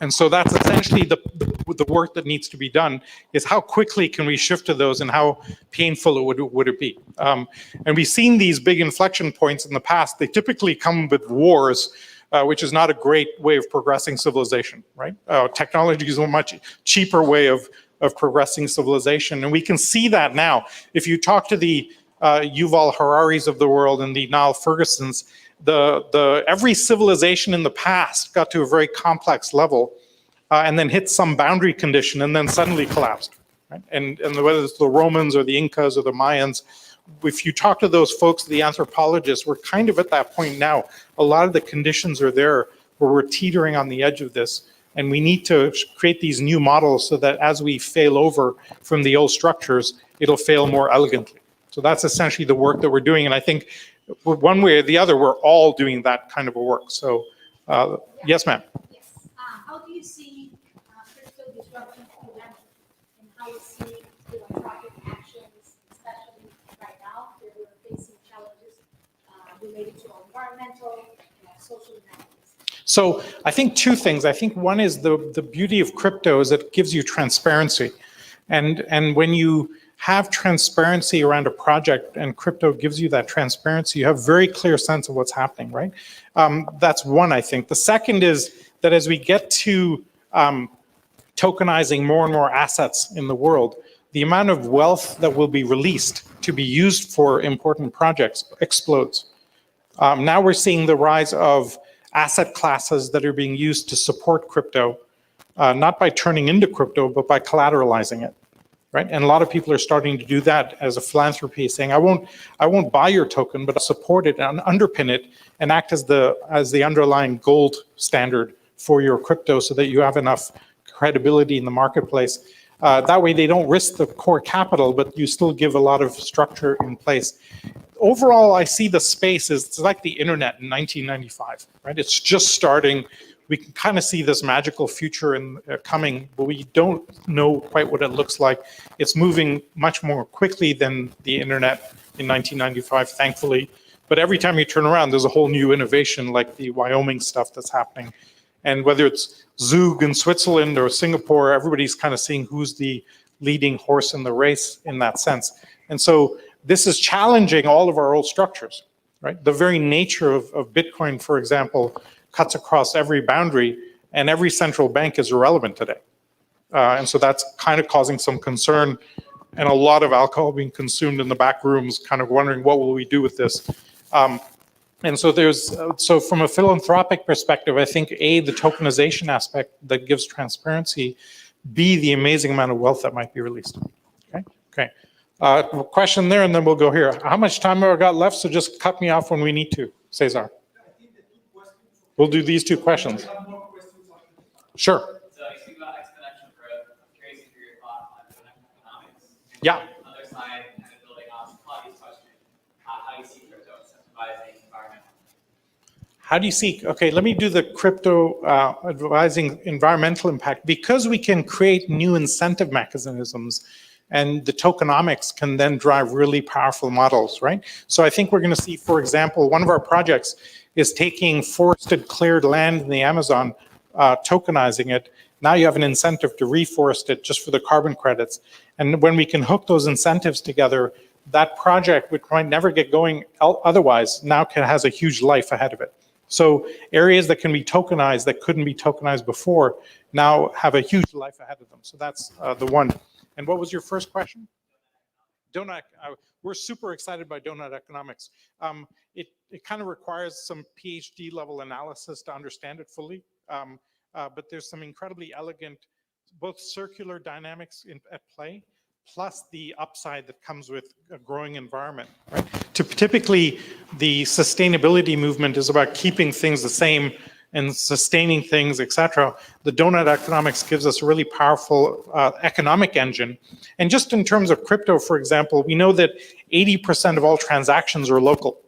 And so that's essentially the work that needs to be done, is how quickly can we shift to those and how painful would it be. And we've seen these big inflection points in the past. They typically come with wars, which is not a great way of progressing civilization, right? Technology is a much cheaper way of progressing civilization. And we can see that now. If you talk to the Yuval Hararis of the world and the Niall Fergusons, every civilization in the past got to a very complex level and then hit some boundary condition and then suddenly collapsed. Right? And whether it's the Romans or the Incas or the Mayans, if you talk to those folks, the anthropologists, we're kind of at that point now. A lot of the conditions are there where we're teetering on the edge of this. And we need to create these new models so that as we fail over from the old structures, it'll fail more elegantly. So that's essentially the work that we're doing. And I think one way or the other, we're all doing that kind of a work. So yes, ma'am. Yes. How do you see crypto disrupting humanity, and how you see philanthropic actions, especially right now, where we're facing challenges related to environmental and social inequities? So I think 2 things. I think one is the beauty of crypto is it gives you transparency. And when you have transparency around a project and crypto gives you that transparency, you have a very clear sense of what's happening, right? That's one, I think. The second is that as we get to tokenizing more and more assets in the world, the amount of wealth that will be released to be used for important projects explodes. Now we're seeing the rise of asset classes that are being used to support crypto, not by turning into crypto, but by collateralizing it, right? And a lot of people are starting to do that as a philanthropy, saying, I won't buy your token, but I'll support it and underpin it and act as the underlying gold standard for your crypto so that you have enough credibility in the marketplace. That way they don't risk the core capital, but you still give a lot of structure in place. Overall, I see the space as it's like the internet in 1995, right? It's just starting. We can kind of see this magical future coming, but we don't know quite what it looks like. It's moving much more quickly than the internet in 1995, thankfully. But every time you turn around, there's a whole new innovation, like the Wyoming stuff that's happening. And whether it's Zug in Switzerland or Singapore, everybody's kind of seeing who's the leading horse in the race in that sense. And so this is challenging all of our old structures, right? The very nature of Bitcoin, for example, cuts across every boundary, and every central bank is irrelevant today. And so that's kind of causing some concern, and a lot of alcohol being consumed in the back rooms, kind of wondering what will we do with this. And so so from a philanthropic perspective, I think A, the tokenization aspect that gives transparency, B, the amazing amount of wealth that might be released. Okay. Question there, and then we'll go here. How much time have I got left? So just cut me off when we need to, Cesar. We'll do these two questions. Sure. So you speak about exponential growth. I'm curious to hear your thoughts on economics. Yeah. On the other side, kind of building off Claudia's question, how do you see crypto incentivizing environmental? How do you see, okay, let me do the crypto advising environmental impact. Because we can create new incentive mechanisms, and the tokenomics can then drive really powerful models, right? So I think we're going to see, for example, one of our projects is taking forested cleared land in the Amazon, tokenizing it. Now you have an incentive to reforest it just for the carbon credits. And when we can hook those incentives together, that project, which might never get going otherwise, now has a huge life ahead of it. So areas that can be tokenized that couldn't be tokenized before now have a huge life ahead of them. So that's the one. And what was your first question? Donut. We're super excited by donut economics. It kind of requires some PhD level analysis to understand it fully. But there's some incredibly elegant, both circular dynamics at play, plus the upside that comes with a growing environment, right? Typically, the sustainability movement is about keeping things the same and sustaining things, etc. The donut economics gives us a really powerful economic engine. And just in terms of crypto, for example, we know that 80% of all transactions are local,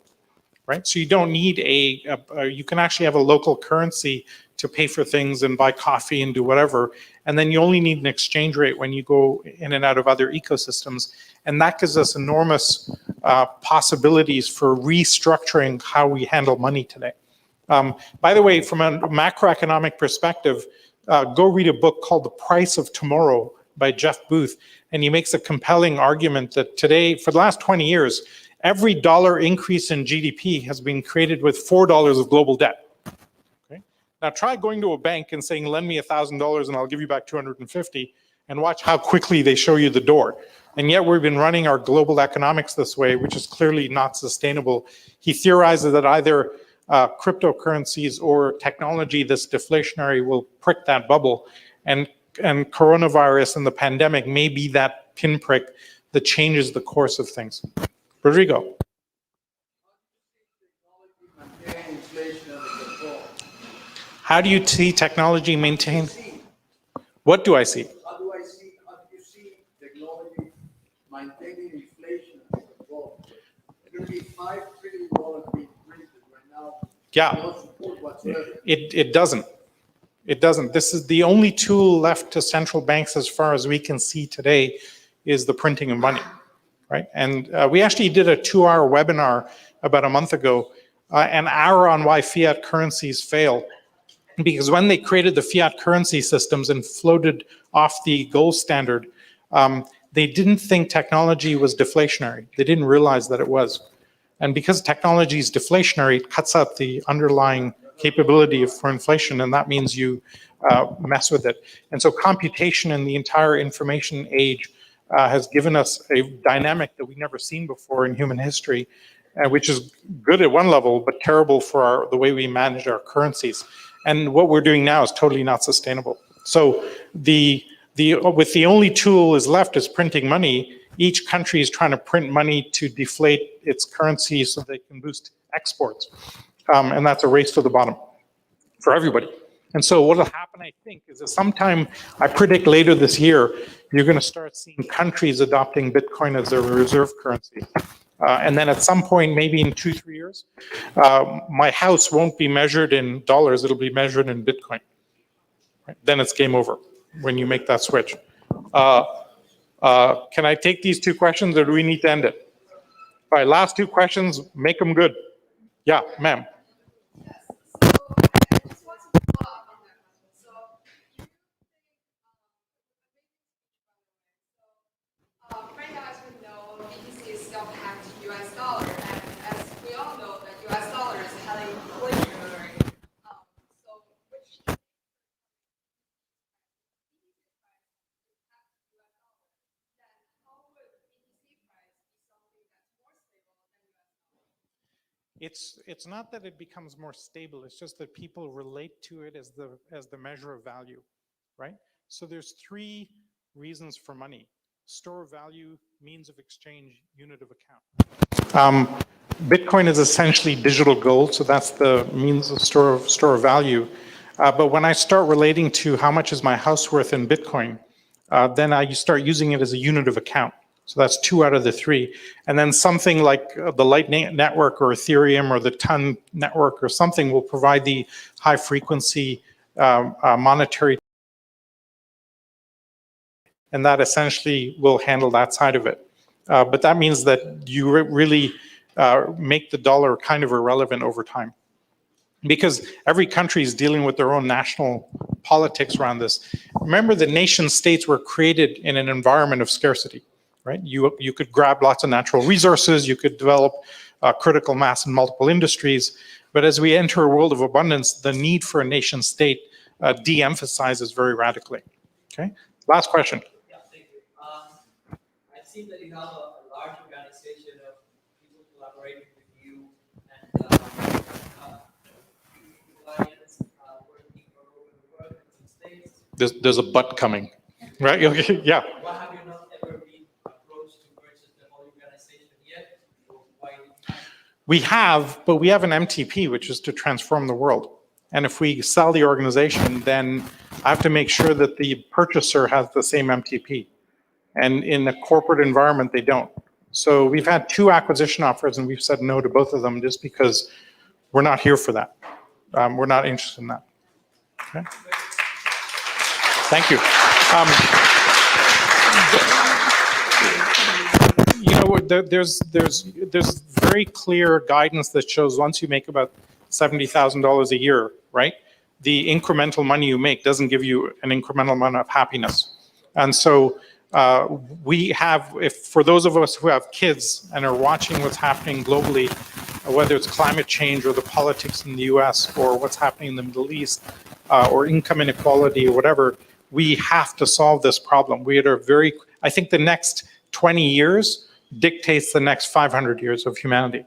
right? So you don't need you can actually have a local currency to pay for things and buy coffee and do whatever. And then you only need an exchange rate when you go in and out of other ecosystems. And that gives us enormous possibilities for restructuring how we handle money today. By the way, from a macroeconomic perspective, go read a book called The Price of Tomorrow by Jeff Booth. And he makes a compelling argument that today, for the last 20 years, every dollar increase in GDP has been created with $4 of global debt. Okay? Now try going to a bank and saying, lend me $1,000 and I'll give you back 250, and watch how quickly they show you the door. And yet we've been running our global economics this way, which is clearly not sustainable. He theorizes that either cryptocurrencies or technology that's deflationary will prick that bubble, and coronavirus and the pandemic may be that pinprick that changes the course of things. Rodrigo. How do you see technology maintain? What do I see? How do you see technology maintaining inflation under control? It's going to be $5 trillion being printed right now. Yeah, No support whatsoever. it doesn't. It doesn't. This is the only tool left to central banks, as far as we can see today, is the printing of money, right? And we actually did a 2-hour webinar about a month ago, an hour on why fiat currencies fail. Because when they created the fiat currency systems and floated off the gold standard, they didn't think technology was deflationary. They didn't realize that it was. And because technology is deflationary, it cuts out the underlying capability for inflation, and that means you mess with it. And so computation in the entire information age has given us a dynamic that we've never seen before in human history, which is good at one level, but terrible for the way we manage our currencies. And what we're doing now is totally not sustainable. So with the only tool is left is printing money, each country is trying to print money to deflate its currency so they can boost exports. And that's a race to the bottom for everybody. And so what will happen, I think, is that sometime, I predict later this year, you're going to start seeing countries adopting Bitcoin as their reserve currency. And then at some point, maybe in 2-3 years, my house won't be measured in dollars, it'll be measured in Bitcoin. Right? Then it's game over when you make that switch. Can I take these 2 questions, or do we need to end it? All right, last 2 questions, make them good. Yeah, ma'am. Right now, as we know, BTC is still pegged to US dollar, and as we all know, that US dollar is highly inflationary. So, which It's not that it becomes more stable, it's just that people relate to it as the measure of value, right? So there's 3 reasons for money: store of value, means of exchange, unit of account. Bitcoin is essentially digital gold, so that's the means of store of value. But when I start relating to how much is my house worth in Bitcoin, then I start using it as a unit of account. So that's 2 out of the 3. And then something like the Lightning Network or Ethereum or the Ton Network or something will provide the high frequency monetary. And that essentially will handle that side of it. But that means that you really make the dollar kind of irrelevant over time. Because every country is dealing with their own national politics around this. Remember, the nation states were created in an environment of scarcity. Right? You could grab lots of natural resources, you could develop critical mass in multiple industries, but as we enter a world of abundance, the need for a nation state de-emphasizes very radically. Okay, last question. Yeah, thank you. I see that you have a large organization of people collaborating with you and clients working for open work in states. There's a but coming, right? Okay, yeah. Why have you not ever been approached to purchase the whole organization yet? Or why? We have, but we have an MTP, which is to transform the world. And if we sell the organization, then I have to make sure that the purchaser has the same MTP. And in a corporate environment, they don't. So we've had 2 acquisition offers, and we've said no to both of them just because we're not here for that. We're not interested in that. Okay. Thank you. You know, there's very clear guidance that shows once you make about $70,000 a year, right? The incremental money you make doesn't give you an incremental amount of happiness. And so we have, for those of us who have kids and are watching what's happening globally, whether it's climate change or the politics in the US or what's happening in the Middle East or income inequality or whatever, we have to solve this problem. I think the next 20 years dictates the next 500 years of humanity.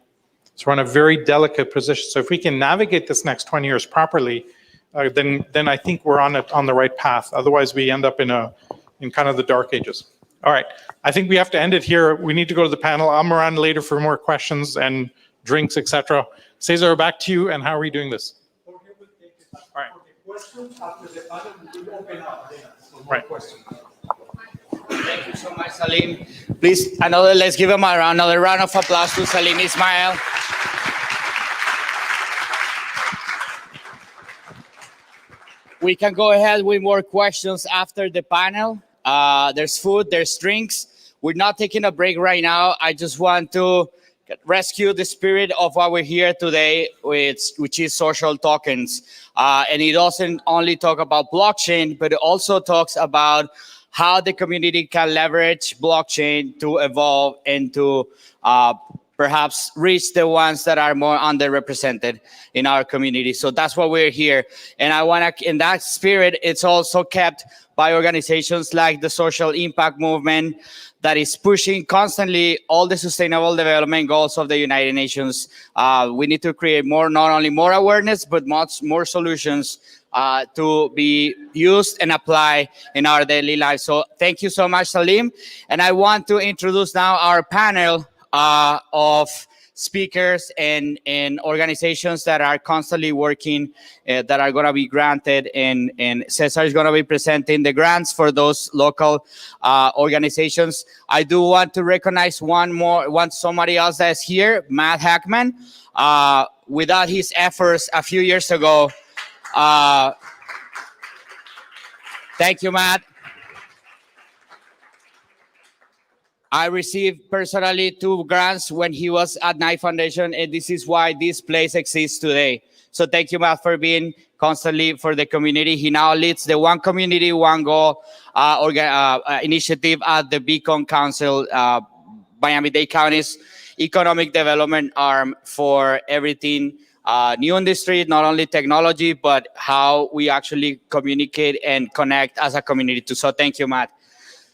So we're in a very delicate position. So if we can navigate this next 20 years properly, then I think we're on the right path. Otherwise, we end up in kind of the dark ages. All right, I think we have to end it here. We need to go to the panel. I'm around later for more questions and drinks, etc. Cesar, back to you. And how are we doing this? Jorge will take it. All right. Questions after the panel, we will open up then for more Right. questions. Thank you so much, Salim. Please, let's give him another round of applause to Salim Ismail. We can go ahead with more questions after the panel. There's food, there's drinks. We're not taking a break right now. I just want to rescue the spirit of what we're here today, which is social tokens. And it doesn't only talk about blockchain, but it also talks about how the community can leverage blockchain to evolve and to perhaps reach the ones that are more underrepresented in our community. So that's why we're here. And I want to, in that spirit, it's also kept by organizations like the Social Impact Movement that is pushing constantly all the sustainable development goals of the United Nations. We need to create more, not only more awareness, but much more solutions to be used and applied in our daily life. So thank you so much, Salim. And I want to introduce now our panel of speakers and organizations that are constantly working, that are going to be granted, and Cesar is going to be presenting the grants for those local organizations. I do want to recognize somebody else that's here, Matt Hackman. Without his efforts a few years ago, thank you, Matt. I received personally 2 grants when he was at Knight Foundation, and this is why this place exists today. So thank you, Matt, for being constantly for the community. He now leads the One Community, One Goal initiative at the Beacon Council, Miami-Dade County's economic development arm for everything new industry, not only technology, but how we actually communicate and connect as a community too. So thank you, Matt.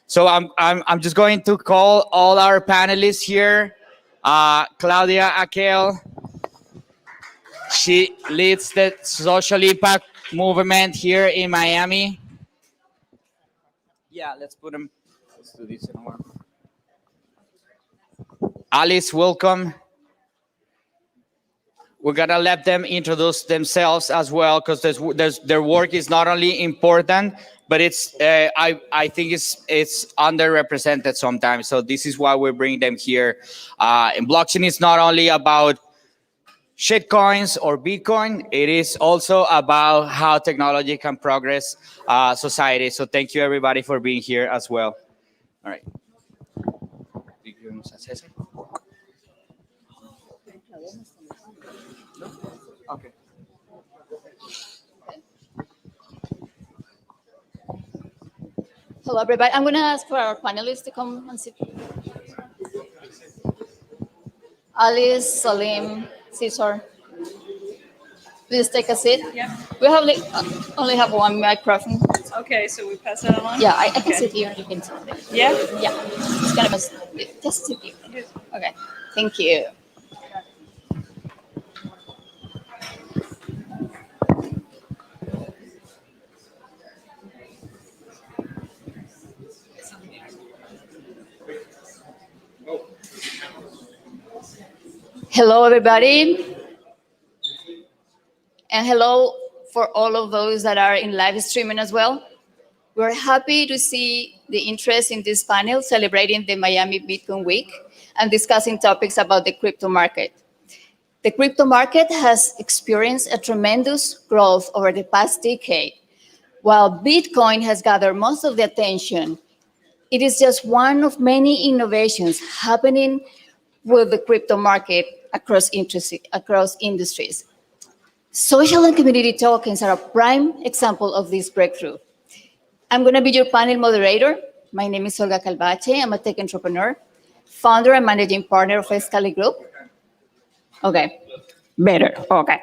So I'm just going to call all our panelists here. Claudia Akel, she leads the social impact movement here in Miami. Yeah, let's do this in order. Alice, welcome. We're gonna let them introduce themselves as well, because their work is not only important, but it's I think it's underrepresented sometimes. So this is why we're bringing them here. And blockchain is not only about shitcoins or Bitcoin. It is also about how technology can progress society. So thank you everybody for being here as well. All right. Okay. Hello, everybody. I'm going to ask for our panelists to come and sit. Alice, Salim, Cesar, please take a seat. Yeah. We have only have one microphone. Okay, so we pass that along? Yeah, I can Okay. sit here. You can sit there. Yeah? Yeah. It's gonna just sit here. Okay. Thank you. Hello, everybody. And hello for all of those that are in live streaming as well. We're happy to see the interest in this panel celebrating the Miami Bitcoin Week and discussing topics about the crypto market. The crypto market has experienced a tremendous growth over the past decade. While Bitcoin has gathered most of the attention, it is just one of many innovations happening with the crypto market across industries. Social and community tokens are a prime example of this breakthrough. I'm going to be your panel moderator. My name is Olga Calvache. I'm a tech entrepreneur, founder and managing partner of Escali Group. Okay, better. Okay.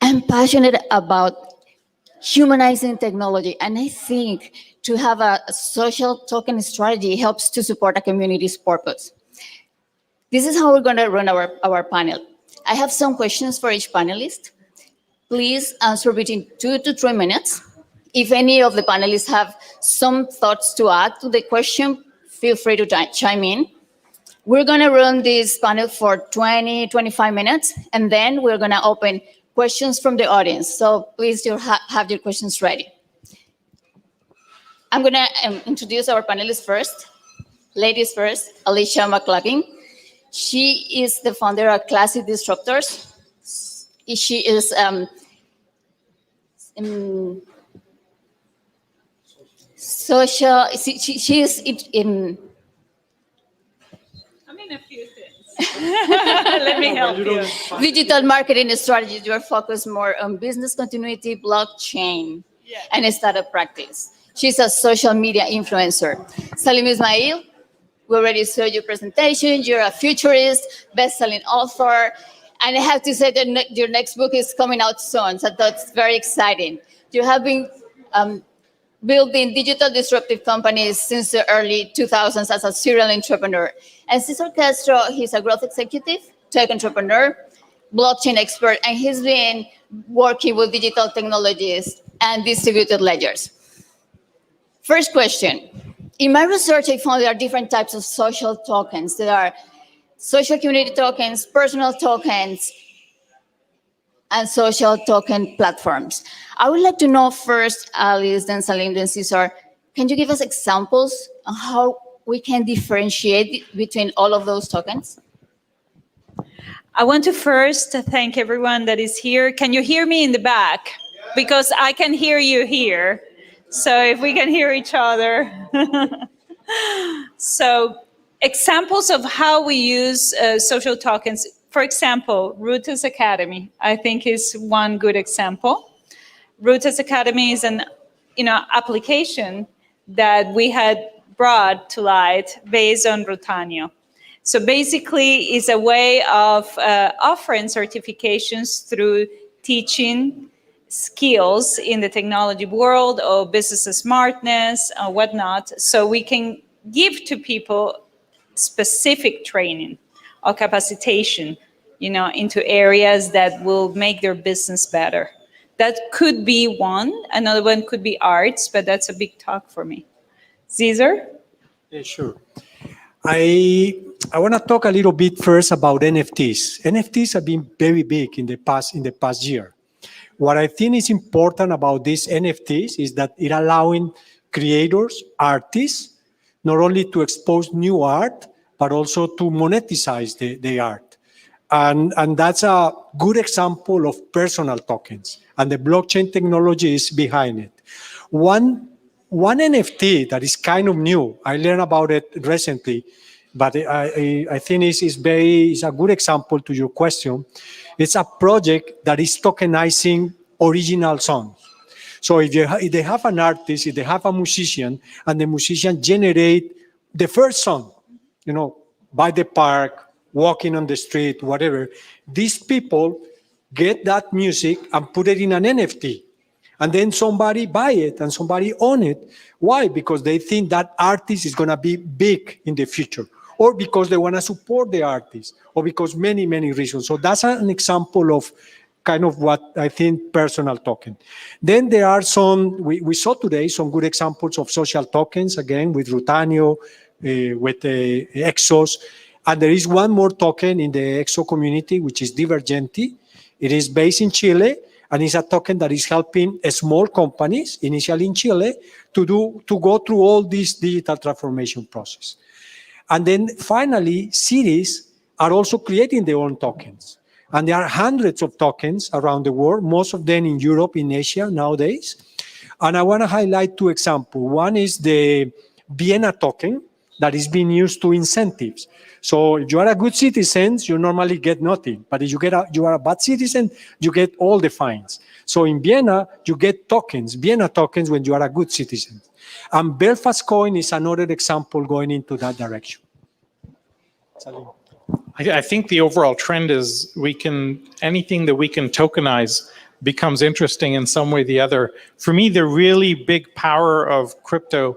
I'm passionate about humanizing technology, and I think to have a social token strategy helps to support a community's purpose. This is how we're going to run our panel. I have some questions for each panelist. Please answer between 2 to 3 minutes. If any of the panelists have some thoughts to add to the question, feel free to chime in. We're going to run this panel for 20, 25 minutes, and then we're going to open questions from the audience. So please have your questions ready. I'm going to introduce our panelists first. Ladies first, Alicia McLaughlin. She is the founder of Classic Disruptors. She is social. She is in. I mean, a few things. Let me help you. Digital marketing strategies. You are focused more on business continuity, blockchain, and startup practice. She's a social media influencer. Salim Ismail. We already saw your presentation. You're a futurist, best-selling author, and I have to say that your next book is coming out soon, so that's very exciting. You have been building digital disruptive companies since the early 2000s as a serial entrepreneur. And Cesar Castro, he's a growth executive, tech entrepreneur, blockchain expert, and he's been working with digital technologies and distributed ledgers. First question. In my research, I found there are different types of social tokens. There are social community tokens, personal tokens, and social token platforms. I would like to know first, Alice, then Salim, then Cesar, can you give us examples on how we can differentiate between all of those tokens? I want to first thank everyone that is here. Can you hear me in the back? Because I can hear you here. So if we can hear each other. So examples of how we use social tokens. For example, ExO Academy, I think is one good example. ExO Academy is an application that we had brought to light based on Rutanio. So basically, it's a way of offering certifications through teaching skills in the technology world or business smartness or whatnot. So we can give to people specific training or capacitation, into areas that will make their business better. That could be one. Another one could be arts, but that's a big talk for me. Cesar? Yeah, sure. I want to talk a little bit first about NFTs. NFTs have been very big in the past year. What I think is important about these NFTs is that it allowing creators, artists, not only to expose new art, but also to monetize the art. And that's a good example of personal tokens. And the blockchain technology is behind it. One NFT that is kind of new, I learned about it recently, but I think it's a good example to your question. It's a project that is tokenizing original songs. So if they have an artist, if they have a musician, and the musician generate the first song, by the park, walking on the street, whatever, these people get that music and put it in an NFT. And then somebody buy it and somebody own it. Why? Because they think that artist is going to be big in the future, or because they want to support the artist, or because many, many reasons. So that's an example of kind of what I think personal token. Then there are we saw today some good examples of social tokens, again, with Rutanio, with the ExOs. And there is one more token in the ExO community, which is Divergenti. It is based in Chile, and it's a token that is helping small companies, initially in Chile, to go through all this digital transformation process. And then finally, cities are also creating their own tokens. And there are hundreds of tokens around the world, most of them in Europe, in Asia nowadays. And I want to highlight two examples. One is the Vienna token that is being used to incentives. So if you are a good citizen, you normally get nothing. But if you are a bad citizen, you get all the fines. So in Vienna, you get tokens, Vienna tokens, when you are a good citizen. And Belfast coin is another example going into that direction. Salim. I think the overall trend is anything that we can tokenize becomes interesting in some way or the other. For me, the really big power of crypto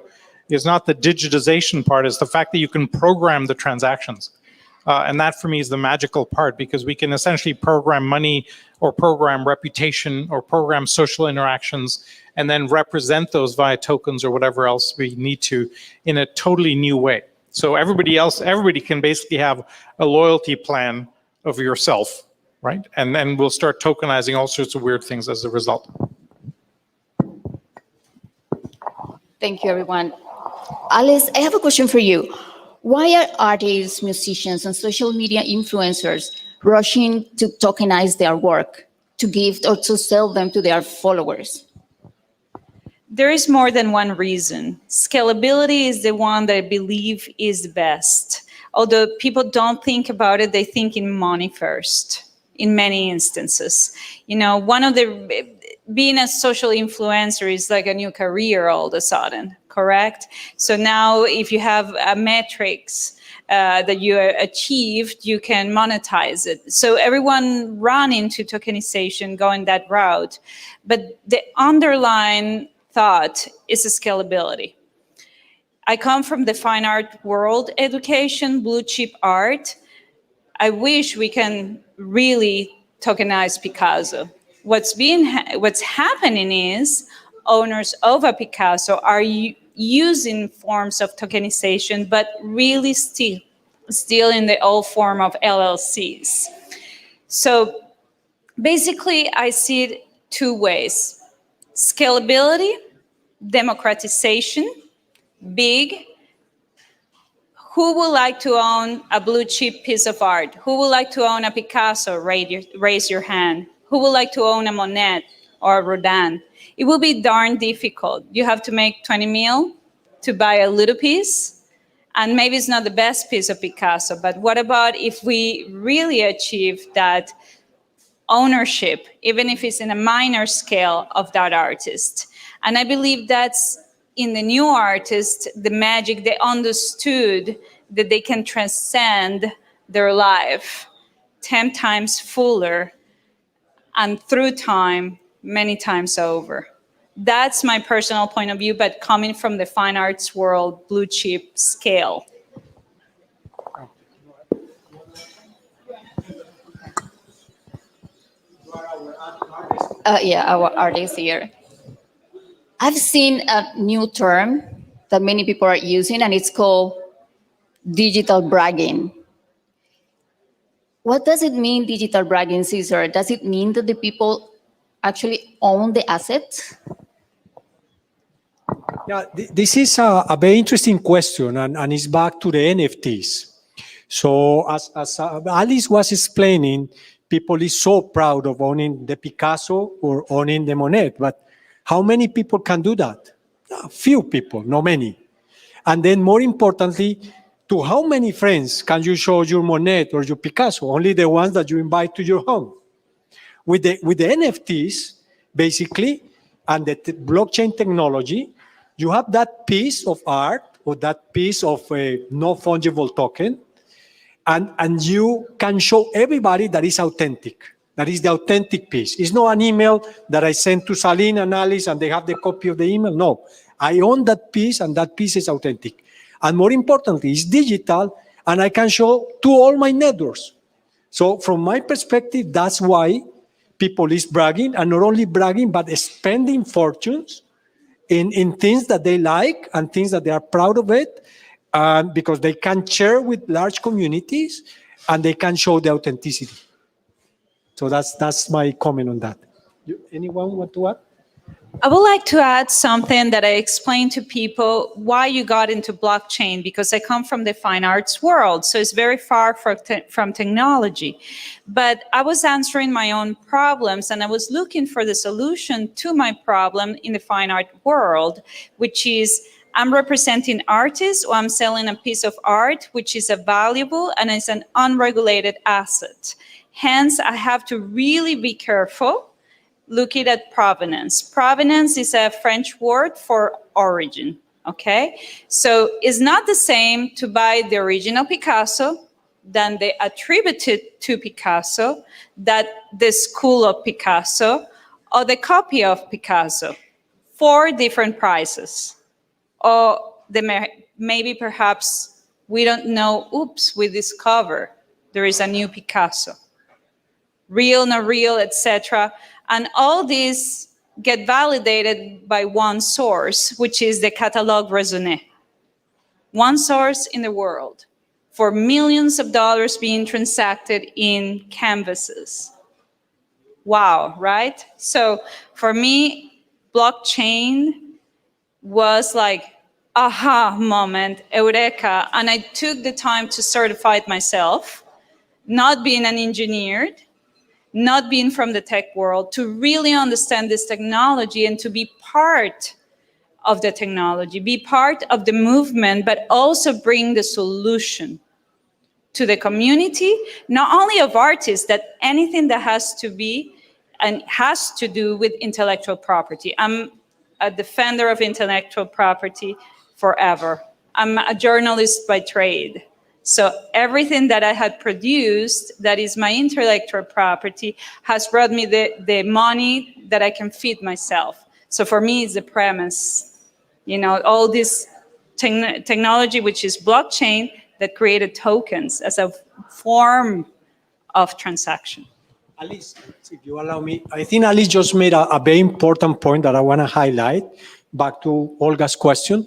is not the digitization part, it's the fact that you can program the transactions. And that for me is the magical part, because we can essentially program money or program reputation or program social interactions and then represent those via tokens or whatever else we need to in a totally new way. So everybody can basically have a loyalty plan of yourself, right? And then we'll start tokenizing all sorts of weird things as a result. Thank you, everyone. Alice, I have a question for you. Why are artists, musicians, and social media influencers rushing to tokenize their work, to give or to sell them to their followers? There is more than one reason. Scalability is the one that I believe is the best. Although people don't think about it, they think in money first, in many instances. Being a social influencer is like a new career all of a sudden. correct? So now if you have a metrics that you achieved, you can monetize it. So everyone run into tokenization going that route. But the underlying thought is scalability. I come from the fine art world education, blue chip art. I wish we can really tokenize Picasso. What's happening is owners of a Picasso are using forms of tokenization, but really still in the old form of LLCs. So basically, I see it two ways: scalability, democratization, big. Who would like to own a blue chip piece of art? Who would like to own a Picasso? Raise your hand. Who would like to own a Monet or a Rodin? It will be darn difficult. You have to make 20 mil to buy a little piece. And maybe it's not the best piece of Picasso, but what about if we really achieve that ownership, even if it's in a minor scale of that artist? And I believe that's in the new artists, the magic, they understood that they can transcend their life 10 times fuller and through time, many times over. That's my personal point of view, but coming from the fine arts world, blue chip scale. Yeah, our artist here. I've seen a new term that many people are using, and it's called digital bragging. What does it mean, digital bragging, Cesar? Does it mean that the people actually own the assets? Yeah, this is a very interesting question, and it's back to the NFTs. So as Alice was explaining, people is so proud of owning the Picasso or owning the Monet, but how many people can do that? A few people, not many. And then more importantly, to how many friends can you show your Monet or your Picasso? Only the ones that you invite to your home. With the NFTs, basically, and the blockchain technology, you have that piece of art or that piece of a non-fungible token, and you can show everybody that is authentic. That is the authentic piece. It's not an email that I sent to Salim and Alice and they have the copy of the email. No, I own that piece and that piece is authentic. And more importantly, it's digital and I can show to all my networks. So from my perspective, that's why people is bragging, and not only bragging, but spending fortunes in things that they like and things that they are proud of it, because they can share with large communities and they can show the authenticity. So that's my comment on that. Anyone want to add? I would like to add something that I explained to people why you got into blockchain, because I come from the fine arts world, so it's very far from technology. But I was answering my own problems and I was looking for the solution to my problem in the fine art world, which is I'm representing artists or I'm selling a piece of art, which is a valuable and is an unregulated asset. Hence, I have to really be careful looking at provenance. Provenance is a French word for origin, okay? So it's not the same to buy the original Picasso than the attributed to Picasso, that the school of Picasso, or the copy of Picasso. 4 different prices. Or maybe perhaps we don't know, oops, we discover there is a new Picasso. Real, not real, etc. And all these get validated by one source, which is the Catalogue Raisonné. One source in the world for millions of dollars being transacted in canvases. Wow, right? So for me, blockchain was like, aha moment, eureka. And I took the time to certify it myself, not being an engineer, not being from the tech world, to really understand this technology and to be part of the technology, be part of the movement, but also bring the solution to the community, not only of artists, that anything that has to be and has to do with intellectual property. I'm a defender of intellectual property forever. I'm a journalist by trade. So everything that I had produced that is my intellectual property has brought me the money that I can feed myself. So for me, it's the premise. You know, all this technology, which is blockchain, that created tokens as a form of transaction. Alice, if you allow me, I think Alice just made a very important point that I want to highlight. Back to Olga's question,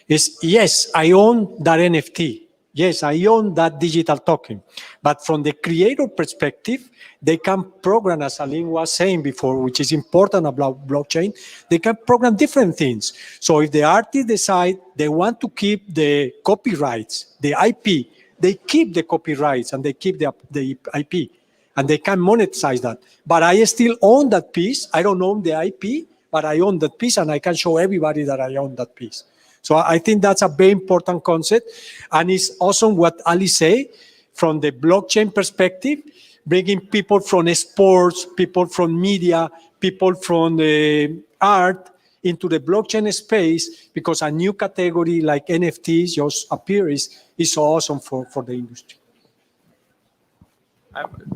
is yes, I own that NFT. Yes, I own that digital token. But from the creator perspective, they can program, as Salim was saying before, which is important about blockchain, they can program different things. So if the artist decide they want to keep the copyrights, the IP, they keep the copyrights and they keep the IP. And they can monetize that. But I still own that piece. I don't own the IP, but I own that piece, and I can show everybody that I own that piece. So I think that's a very important concept. And it's awesome what Ali say from the blockchain perspective, bringing people from sports, people from media, people from the art into the blockchain space, because a new category like NFTs just appears is so awesome for the industry.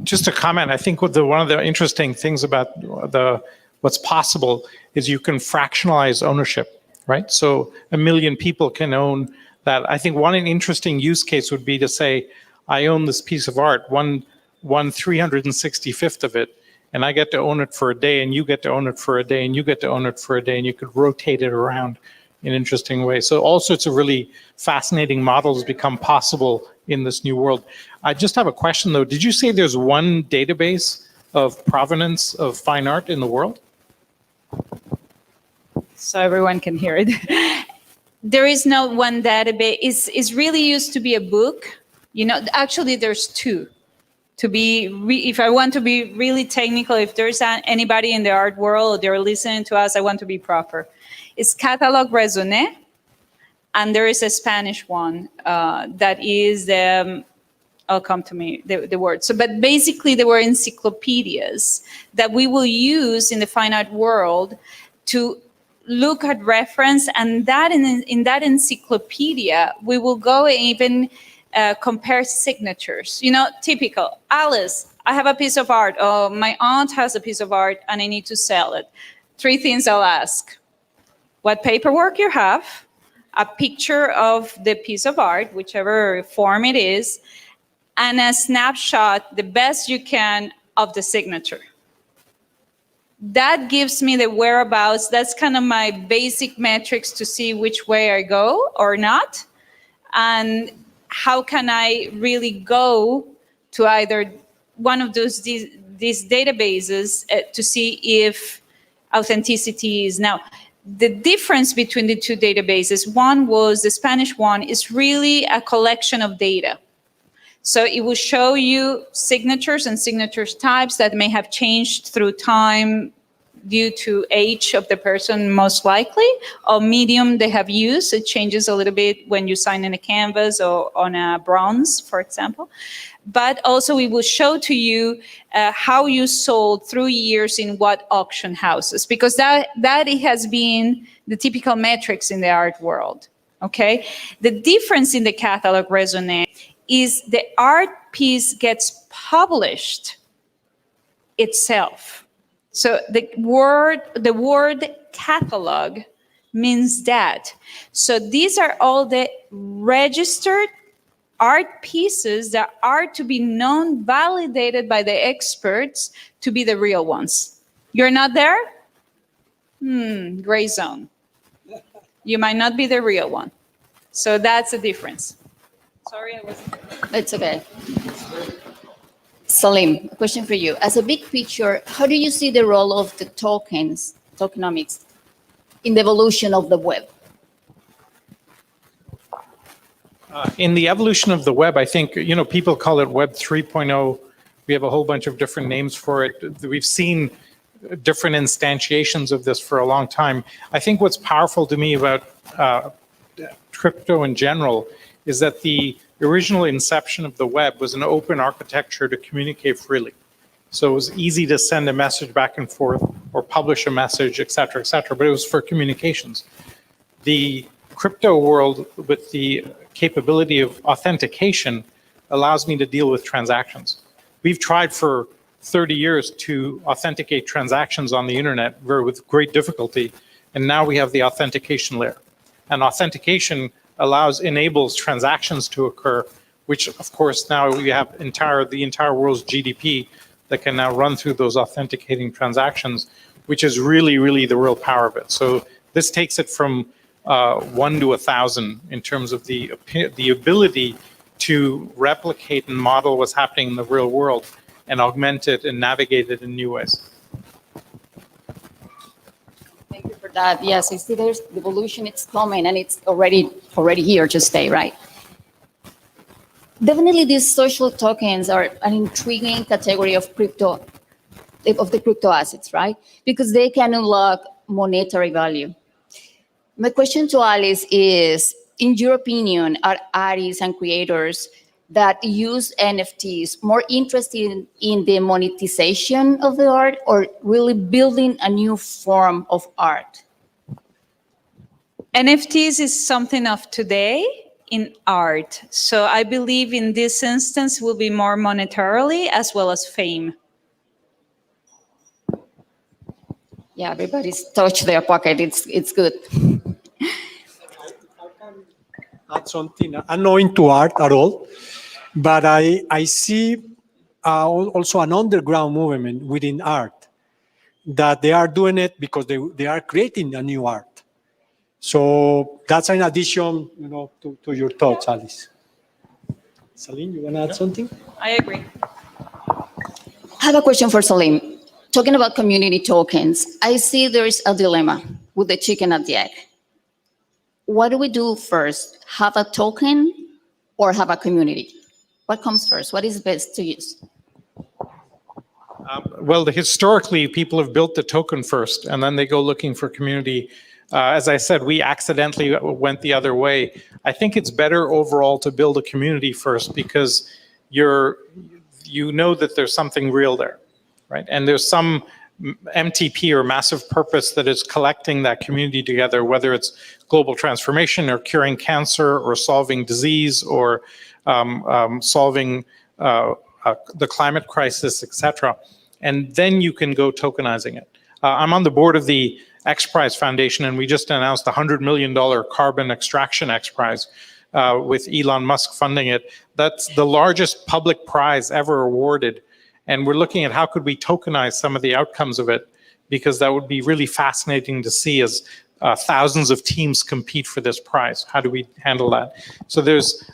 Just a comment. I think one of the interesting things about what's possible is you can fractionalize ownership, right? So 1 million people can own that. I think one interesting use case would be to say, I own this piece of art, one 365th of it, and I get to own it for a day, and you get to own it for a day, and you get to own it for a day, and you could rotate it around in interesting ways. So all sorts of really fascinating models become possible in this new world. I just have a question though. Did you say there's one database of provenance of fine art in the world? So everyone can hear it. There is no one database. It's really used to be a book. You know, actually there's two. If I want to be really technical, if there's anybody in the art world, they're listening to us, I want to be proper. It's Catalogue Raisonné, and there is a Spanish one that is I'll come to me, the word. So, but basically they were encyclopedias that we will use in the fine art world to look at reference, and that in that encyclopedia, we will go and even compare signatures. You know, typical. Alice, I have a piece of art. Oh, my aunt has a piece of art and I need to sell it. 3 things I'll ask. What paperwork you have, a picture of the piece of art, whichever form it is, and a snapshot, the best you can, of the signature. That gives me the whereabouts. That's kind of my basic metrics to see which way I go or not. And how can I really go to either one of these databases to see if authenticity is now. The difference between the two databases, one was the Spanish one is really a collection of data. So it will show you signatures and signatures types that may have changed through time due to age of the person, most likely, or medium they have used. It changes a little bit when you sign in a canvas or on a bronze, for example. But also we will show to you how you sold through years in what auction houses, because that it has been the typical metrics in the art world, okay? The difference in the Catalogue Raisonné is the art piece gets published itself. So the word catalog means that. So these are all the registered art pieces that are to be known, validated by the experts to be the real ones. You're not there? Gray zone. You might not be the real one. So that's the difference. Sorry, I wasn't. It's okay. Salim, a question for you. As a big picture, how do you see the role of the tokenomics, in the evolution of the web? In the evolution of the web, I think, people call it Web 3.0. We have a whole bunch of different names for it. We've seen different instantiations of this for a long time. I think what's powerful to me about crypto in general is that the original inception of the web was an open architecture to communicate freely. So it was easy to send a message back and forth or publish a message, et cetera, but it was for communications. The crypto world with the capability of authentication allows me to deal with transactions. We've tried for 30 years to authenticate transactions on the internet with great difficulty, and now we have the authentication layer. And authentication enables transactions to occur, which of course now we have the entire world's GDP that can now run through those authenticating transactions, which is really, really the real power of it. So this takes it from 1 to 1,000 in terms of the ability to replicate and model what's happening in the real world and augment it and navigate it in new ways. Thank you for that. Yes, I see there's the evolution, it's coming, and it's already here to stay, right? Definitely these social tokens are an intriguing category of the crypto assets, right? Because they can unlock monetary value. My question to Alice is, in your opinion, are artists and creators that use NFTs more interested in the monetization of the art or really building a new form of art? NFTs is something of today in art. So I believe in this instance will be more monetarily as well as fame. Yeah, everybody's touched their pocket. It's good. Add something. I'm not into art at all, but I see also an underground movement within art that they are doing it because they are creating a new art. So that's an addition, to your thoughts, Alice. Salim, you want to add something? I agree. I have a question for Salim. Talking about community tokens, I see there is a dilemma with the chicken and the egg. What do we do first? Have a token or have a community? What comes first? What is best to use? Well, historically, people have built the token first, and then they go looking for community. As I said, we accidentally went the other way. I think it's better overall to build a community first because you know that there's something real there, right? And there's some MTP or massive purpose that is collecting that community together, whether it's global transformation or curing cancer or solving disease or solving the climate crisis, etc. And then you can go tokenizing it. I'm on the board of the X Prize Foundation, and we just announced a $100 million carbon extraction X Prize with Elon Musk funding it. That's the largest public prize ever awarded. And we're looking at how could we tokenize some of the outcomes of it, because that would be really fascinating to see as thousands of teams compete for this prize. How do we handle that? So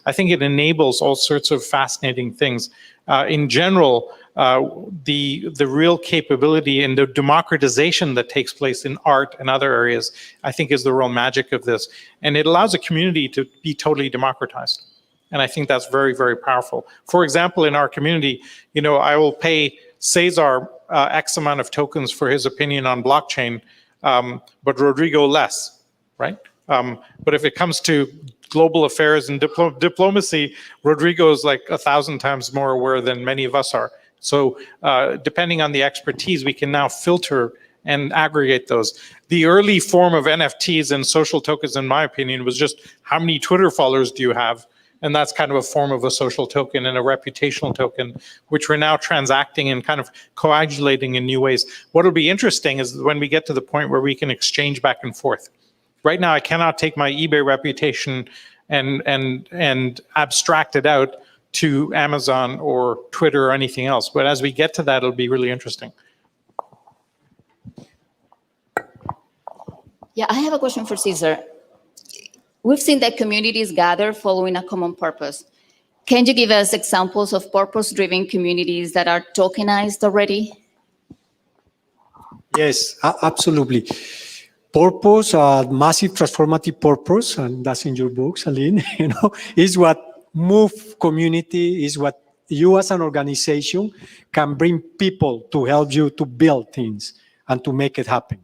I think it enables all sorts of fascinating things. In general, the real capability and the democratization that takes place in art and other areas, I think is the real magic of this. And it allows a community to be totally democratized. And I think that's very, very powerful. For example, in our community, I will pay Cesar X amount of tokens for his opinion on blockchain, but Rodrigo less, right? But if it comes to global affairs and diplomacy, Rodrigo is like 1,000 times more aware than many of us are. So depending on the expertise, we can now filter and aggregate those. The early form of NFTs and social tokens, in my opinion, was just how many Twitter followers do you have? And that's kind of a form of a social token and a reputational token, which we're now transacting and kind of coagulating in new ways. What will be interesting is when we get to the point where we can exchange back and forth. Right now, I cannot take my eBay reputation and abstract it out to Amazon or Twitter or anything else. But as we get to that, it'll be really interesting. Yeah, I have a question for Cesar. We've seen that communities gather following a common purpose. Can you give us examples of purpose-driven communities that are tokenized already? Yes, absolutely. Purpose, massive transformative purpose, and that's in your book, Salim, is what move community, is what you as an organization can bring people to help you to build things and to make it happen.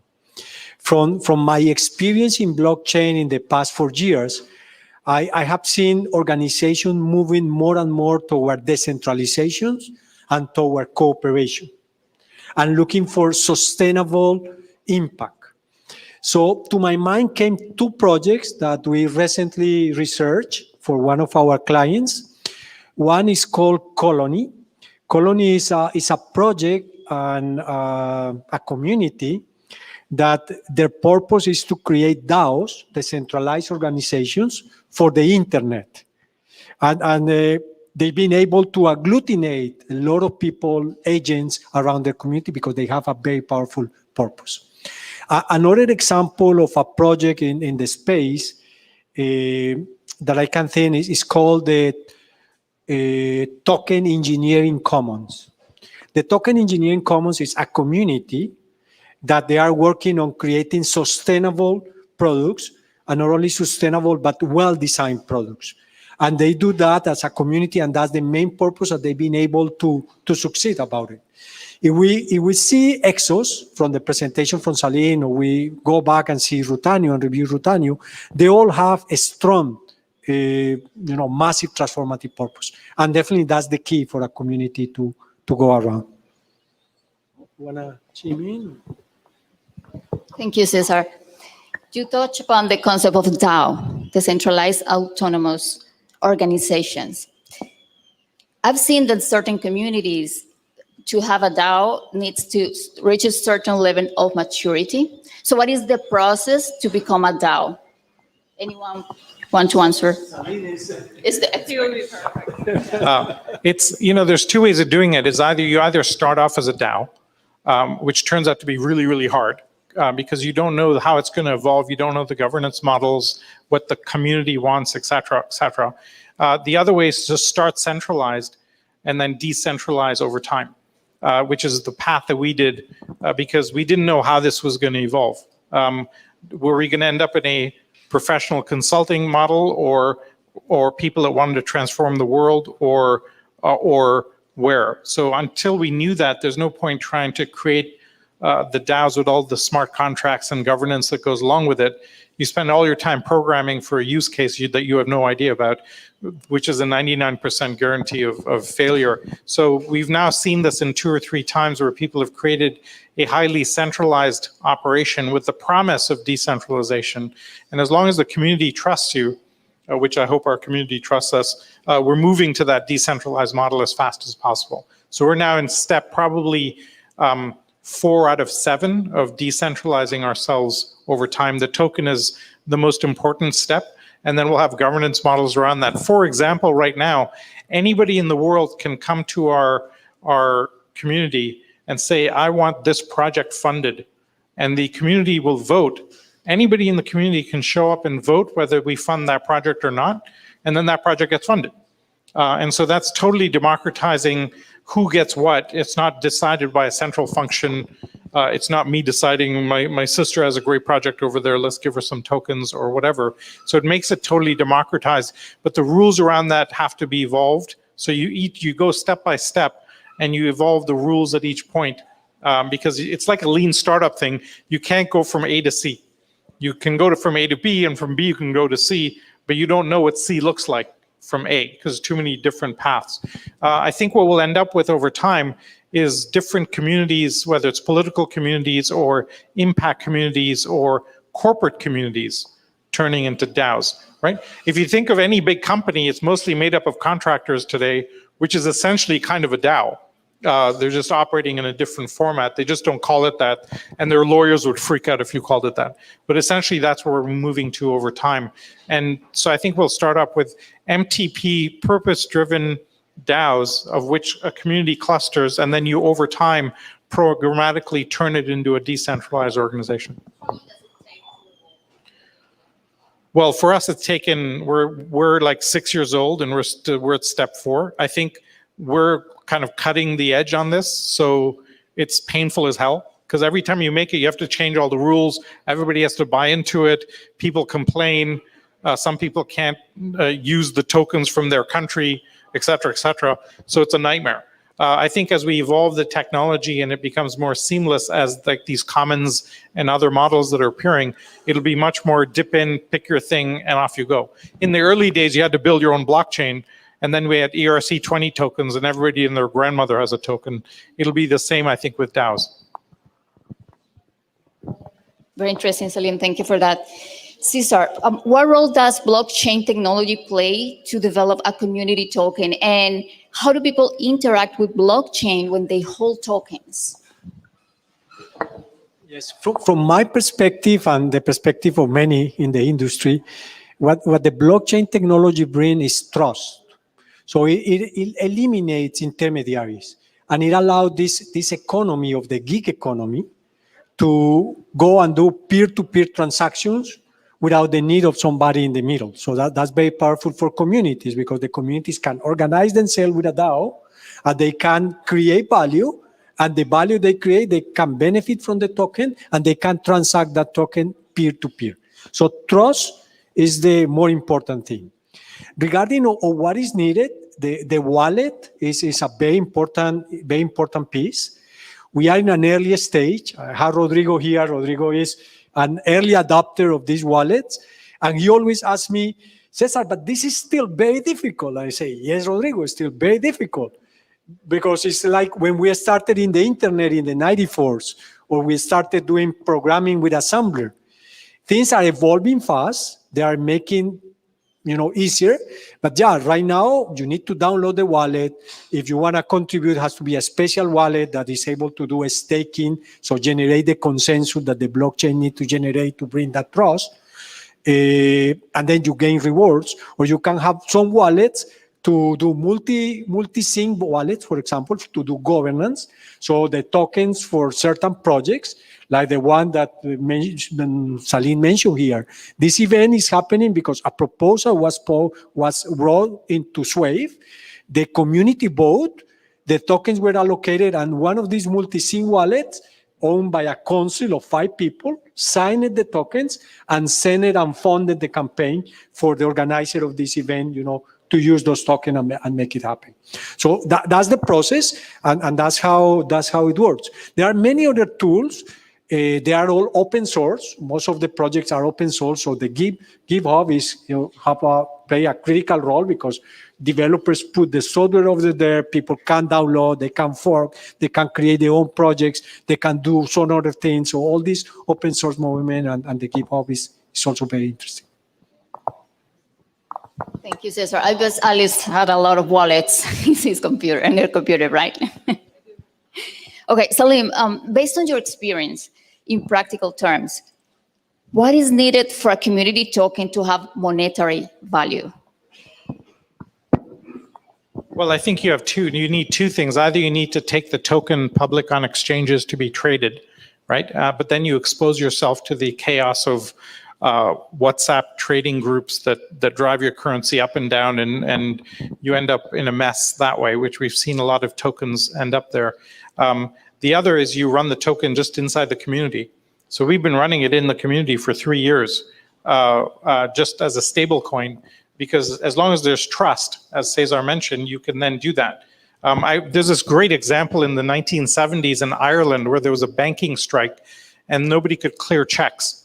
From my experience in blockchain in the past 4 years, I have seen organizations moving more and more toward decentralization and toward cooperation. and looking for sustainable impact. So to my mind came two projects that we recently researched for one of our clients. One is called Colony. Colony is a project and a community that their purpose is to create DAOs, decentralized organizations, for the internet. And they've been able to agglutinate a lot of people, agents around their community because they have a very powerful purpose. Another example of a project in the space that I can think is called the Token Engineering Commons. The Token Engineering Commons is a community that they are working on creating sustainable products, and not only sustainable, but well-designed products. And they do that as a community, and that's the main purpose that they've been able to succeed about it. If we see ExOs from the presentation from Salim, or we go back and see Rutanio and review Rutanio, they all have a strong, massive transformative purpose. And definitely that's the key for a community to go around. Wanna chime in? Thank you, Cesar. You touch upon the concept of DAO, decentralized autonomous organizations. I've seen that certain communities, to have a DAO, needs to reach a certain level of maturity. So what is the process to become a DAO? Anyone want to answer? Is the It's, there's two ways of doing it. Is you either start off as a DAO, which turns out to be really, really hard because you don't know how it's going to evolve. You don't know the governance models, what the community wants, et cetera, et cetera. The other way is to start centralized and then decentralize over time, which is the path that we did because we didn't know how this was going to evolve. Were we going to end up in a professional consulting model or people that wanted to transform the world or where? So until we knew that, there's no point trying to create the DAOs with all the smart contracts and governance that goes along with it. You spend all your time programming for a use case that you have no idea about, which is a 99% guarantee of failure. So we've now seen this in 2 or 3 times where people have created a highly centralized operation with the promise of decentralization. And as long as the community trusts you, which I hope our community trusts us, we're moving to that decentralized model as fast as possible. So we're now in step probably 4 out of 7 of decentralizing ourselves over time. The token is the most important step, and then we'll have governance models around that. For example, right now, anybody in the world can come to our community and say, I want this project funded, and the community will vote. Anybody in the community can show up and vote whether we fund that project or not, and then that project gets funded. And so that's totally democratizing who gets what. It's not decided by a central function. It's not me deciding my sister has a great project over there, let's give her some tokens or whatever. So it makes it totally democratized, but the rules around that have to be evolved. So you go step by step and you evolve the rules at each point because it's like a lean startup thing. You can't go from A to C. You can go from A to B, and from B you can go to C, but you don't know what C looks like from A because too many different paths. I think what we'll end up with over time is different communities, whether it's political communities or impact communities or corporate communities turning into DAOs, right? If you think of any big company, it's mostly made up of contractors today, which is essentially kind of a DAO. They're just operating in a different format. They just don't call it that. And their lawyers would freak out if you called it that. But essentially, that's where we're moving to over time. And so I think we'll start up with MTP, purpose-driven DAOs, of which a community clusters, and then you, over time, programmatically turn it into a decentralized organization. Well, for us, it's taken, we're like 6 years old, and we're at step 4. I think we're kind of cutting the edge on this, so it's painful as hell because every time you make it, you have to change all the rules. Everybody has to buy into it. People complain. Some people can't use the tokens from their country, et cetera, et cetera. So it's a nightmare. I think as we evolve the technology and it becomes more seamless as like these commons and other models that are appearing, it'll be much more dip in, pick your thing, and off you go. In the early days, you had to build your own blockchain, And then we had ERC20 tokens, and everybody and their grandmother has a token. It'll be the same, I think, with DAOs. Very interesting, Salim. Thank you for that. Cesar, what role does blockchain technology play to develop a community token? And how do people interact with blockchain when they hold tokens? Yes, from my perspective and the perspective of many in the industry, what the blockchain technology brings is trust. So it eliminates intermediaries, and it allows this economy of the gig economy to go and do peer-to-peer transactions without the need of somebody in the middle. So that's very powerful for communities, because the communities can organize themselves with a DAO, and they can create value, and the value they create, they can benefit from the token, and they can transact that token peer-to-peer. So trust is the more important thing. Regarding what is needed, the wallet is a very important piece. We are in an early stage. I have Rodrigo here. Rodrigo is an early adopter of these wallets. And he always asks me, Cesar, but this is still very difficult. I say, yes, Rodrigo, it's still very difficult. Because it's like when we started in the internet in the 94s, or we started doing programming with assembler. Things are evolving fast. They are making easier. But yeah, right now, you need to download the wallet. If you want to contribute, it has to be a special wallet that is able to do a staking, so generate the consensus that the blockchain needs to generate to bring that trust. And then you gain rewards. Or you can have some wallets to do multi-sig wallets, for example, to do governance. So the tokens for certain projects, like the one that Salim mentioned here. This event is happening because a proposal was brought into Swave. The community vote, the tokens were allocated, and one of these multi-sig wallets, owned by a council of 5 people, signed the tokens and sent it and funded the campaign for the organizer of this event, to use those tokens and make it happen. So that's the process, and that's how it works. There are many other tools. They are all open source. Most of the projects are open source. So the GitHub is play a critical role, because developers put the software over there. People can download, they can fork, they can create their own projects, they can do some other things. So all this open source movement and the GitHub is also very interesting. Thank you, Cesar. I guess Alice had a lot of wallets in her computer, right? Okay, Salim, based on your experience, in practical terms, what is needed for a community token to have monetary value? Well, I think you need two things. Either you need to take the token public on exchanges to be traded, right? But then you expose yourself to the chaos of WhatsApp trading groups that drive your currency up and down, and you end up in a mess that way, which we've seen a lot of tokens end up there. The other is you run the token just inside the community. So we've been running it in the community for 3 years, just as a stable coin, because as long as there's trust, as Cesar mentioned, you can then do that. There's this great example in the 1970s in Ireland where there was a banking strike and nobody could clear checks.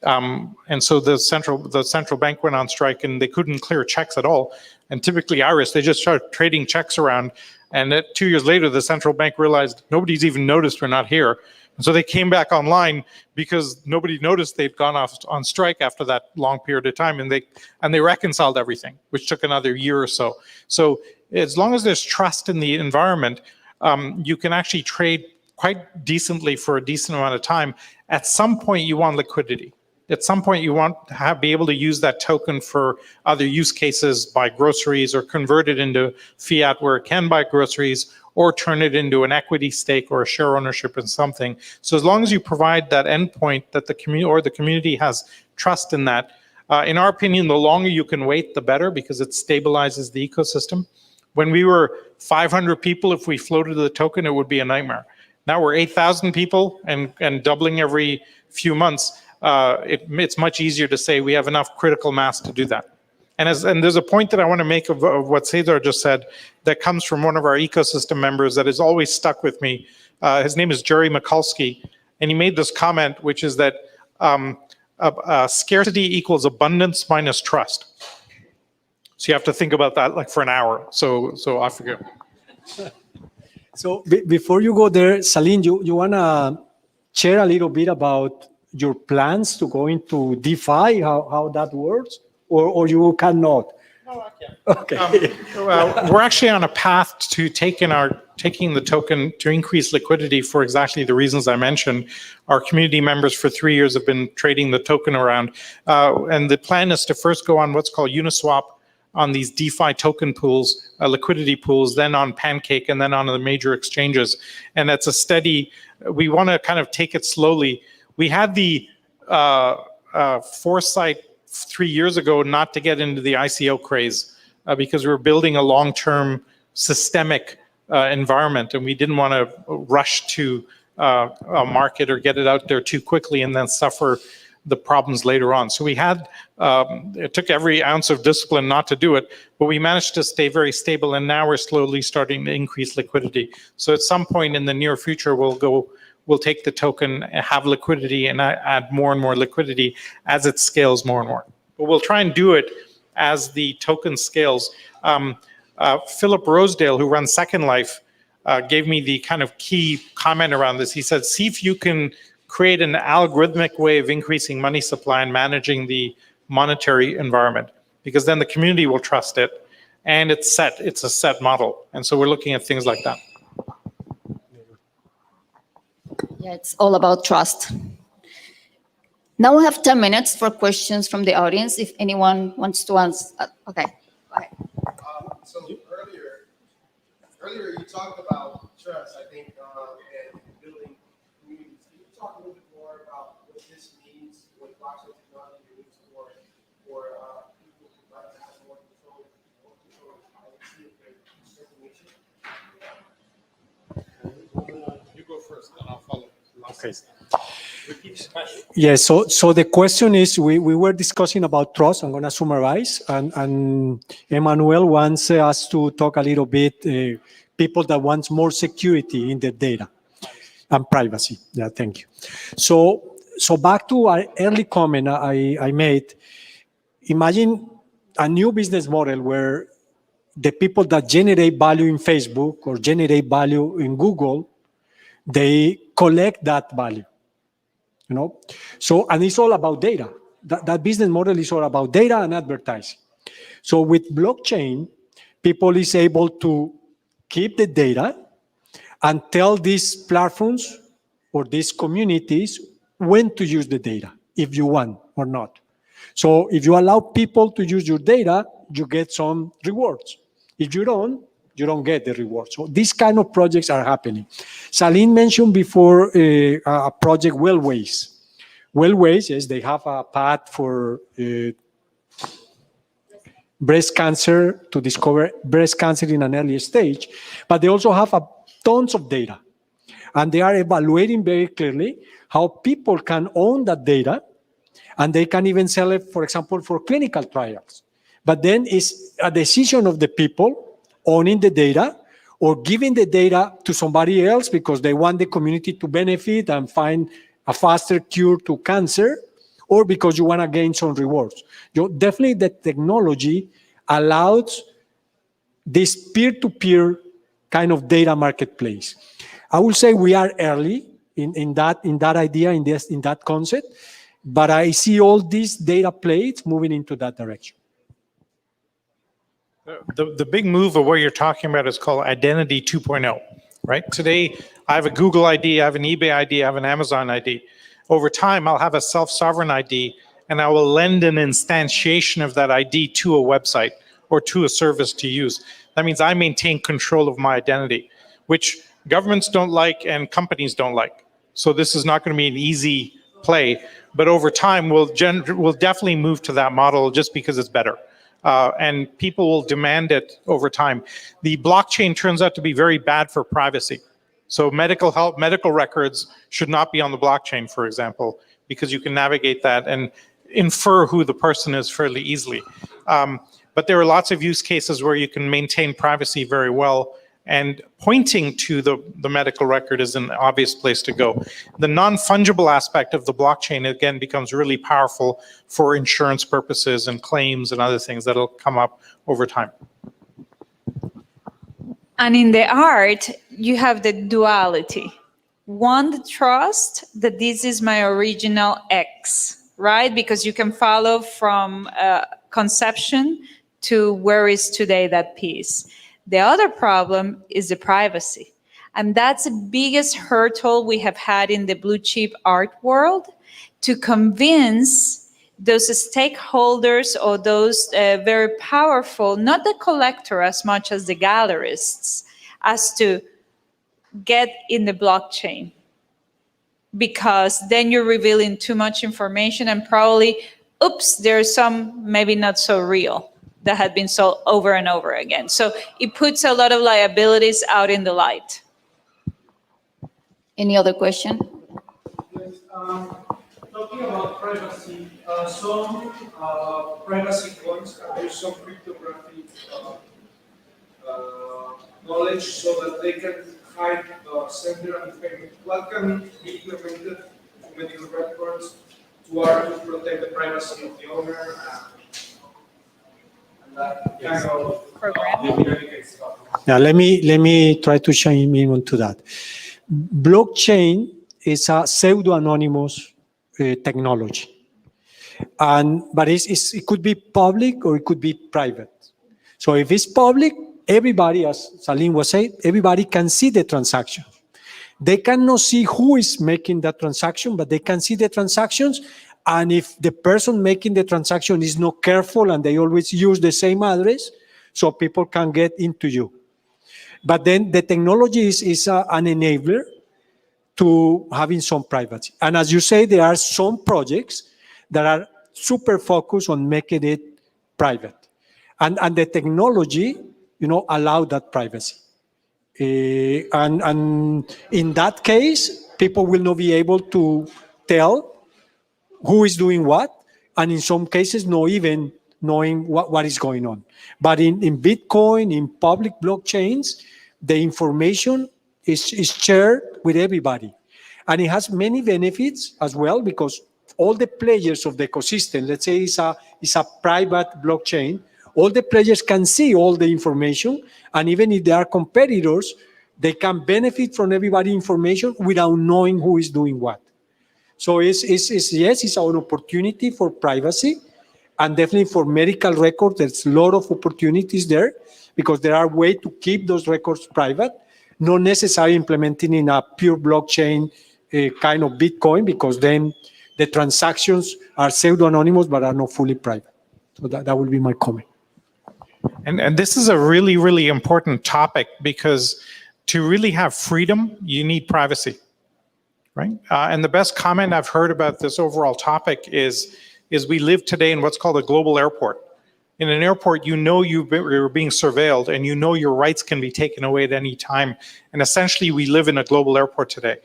And so the central bank went on strike and they couldn't clear checks at all. And typically Irish, they just started trading checks around. And 2 years later, the central bank realized nobody's even noticed we're not here. And so they came back online because nobody noticed they'd gone off on strike after that long period of time, and they reconciled everything, which took another year or so. So as long as there's trust in the environment, you can actually trade quite decently for a decent amount of time. At some point, you want liquidity. At some point, you want to be able to use that token for other use cases, buy groceries, or convert it into fiat where it can buy groceries, or turn it into an equity stake or a share ownership in something. So as long as you provide that endpoint that the community has trust in that, in our opinion, the longer you can wait, the better, because it stabilizes the ecosystem. When we were 500 people, if we floated the token, it would be a nightmare. Now we're 8,000 people and doubling every few months. It's much easier to say we have enough critical mass to do that. And there's a point that I want to make of what Cesar just said that comes from one of our ecosystem members that has always stuck with me. His name is Jerry Mikulski, and he made this comment, which is that scarcity equals abundance minus trust. So you have to think about that like for an hour. So I forget. So before you go there, Salim, you want to share a little bit about your plans to go into DeFi, how that works, or you cannot? No, I can't. Okay. Well, we're actually on a path to taking the token to increase liquidity for exactly the reasons I mentioned. Our community members for 3 years have been trading the token around. And the plan is to first go on what's called Uniswap on these DeFi token pools, liquidity pools, then on Pancake, and then on the major exchanges. And that's a steady, we want to kind of take it slowly. We had the foresight 3 years ago not to get into the ICO craze because we were building a long-term systemic environment, and we didn't want to rush to a market or get it out there too quickly and then suffer the problems later on. So we had, it took every ounce of discipline not to do it, but we managed to stay very stable, and now we're slowly starting to increase liquidity. So at some point in the near future, we'll take the token, have liquidity, and add more and more liquidity as it scales more and more. But we'll try and do it as the token scales. Philip Rosedale, who runs Second Life, gave me the kind of key comment around this. He said, see if you can create an algorithmic way of increasing money supply and managing the monetary environment, because then the community will trust it, and it's a set model. And so we're looking at things like that. Yeah, it's all about trust. Now we have 10 minutes for questions from the audience, if anyone wants to answer. Okay, go ahead. So earlier you talked about trust, I think, and building communities. Can you talk a little bit more about what this means, what blockchain technology means for people who like to have more control of privacy of their information? You go first, and I'll follow. Okay. Yeah, so the question is, we were discussing about trust. I'm going to summarize, and Emmanuel wants us to talk a little bit, people that want more security in their data and privacy. Yeah, thank you. So back to our early comment I made, imagine a new business model where the people that generate value in Facebook or generate value in Google, they collect that value. You know, so, and it's all about data. That business model is all about data and advertising. So with blockchain, people is able to keep the data and tell these platforms or these communities when to use the data, if you want or not. So if you allow people to use your data, you get some rewards. If you don't get the reward. So these kind of projects are happening. Salim mentioned before a project, Wellways. Wellways, yes, they have a path for breast cancer, to discover breast cancer in an early stage, but they also have tons of data. And they are evaluating very clearly how people can own that data, and they can even sell it, for example, for clinical trials. But then it's a decision of the people owning the data or giving the data to somebody else because they want the community to benefit and find a faster cure to cancer, or because you want to gain some rewards. Definitely the technology allows this peer-to-peer kind of data marketplace. I will say we are early in that idea, in that concept, but I see all these data plays moving into that direction. The big move of what you're talking about is called Identity 2.0, right? Today, I have a Google ID, I have an eBay ID, I have an Amazon ID. Over time, I'll have a self-sovereign ID, and I will lend an instantiation of that ID to a website or to a service to use. That means I maintain control of my identity, which governments don't like and companies don't like. So this is not going to be an easy play, but over time, we'll definitely move to that model just because it's better. And people will demand it over time. The blockchain turns out to be very bad for privacy. So medical records should not be on the blockchain, for example, because you can navigate that and infer who the person is fairly easily. But there are lots of use cases where you can maintain privacy very well And pointing to the medical record is an obvious place to go. The non-fungible aspect of the blockchain, again, becomes really powerful for insurance purposes and claims and other things that'll come up over time. And in the art, you have the duality. One trust that this is my original X, right? Because you can follow from conception to where is today that piece. The other problem is the privacy. And that's the biggest hurdle we have had in the blue chip art world, to convince those stakeholders or those very powerful, not the collector as much as the gallerists, as to get in the blockchain. Because then you're revealing too much information and probably, oops, there's some maybe not so real that had been sold over and over again. So it puts a lot of liabilities out in the light. Any other question? Yes, talking about privacy, some privacy coins have used some cryptographic knowledge so that they can hide the sender and payment. What can be implemented to medical records to protect the privacy of the owner and that kind of stuff? Now, let me try to chime in onto that. Blockchain is a pseudo-anonymous technology, but it could be public or it could be private. So if it's public, everybody, as Salim was saying, everybody can see the transaction. They cannot see who is making that transaction, but they can see the transactions. And if the person making the transaction is not careful and they always use the same address, so people can get into you. But then the technology is an enabler to having some privacy. And as you say, there are some projects that are super focused on making it private. And the technology, allow that privacy. And in that case, people will not be able to tell who is doing what, and in some cases, not even knowing what is going on. But in Bitcoin, in public blockchains, the information is shared with everybody. And it has many benefits as well, because all the players of the ecosystem, let's say it's a private blockchain, all the players can see all the information, and even if they are competitors, they can benefit from everybody's information without knowing who is doing what. So yes, it's an opportunity for privacy, and definitely for medical records, there's a lot of opportunities there, because there are ways to keep those records private, not necessarily implementing in a pure blockchain kind of Bitcoin, because then the transactions are pseudo-anonymous but are not fully private. So that would be my comment. And this is a really, really important topic, because to really have freedom, you need privacy, right? And the best comment I've heard about this overall topic is we live today in what's called a global airport. In an airport, you're being surveilled, and your rights can be taken away at any time. And essentially, we live in a global airport today.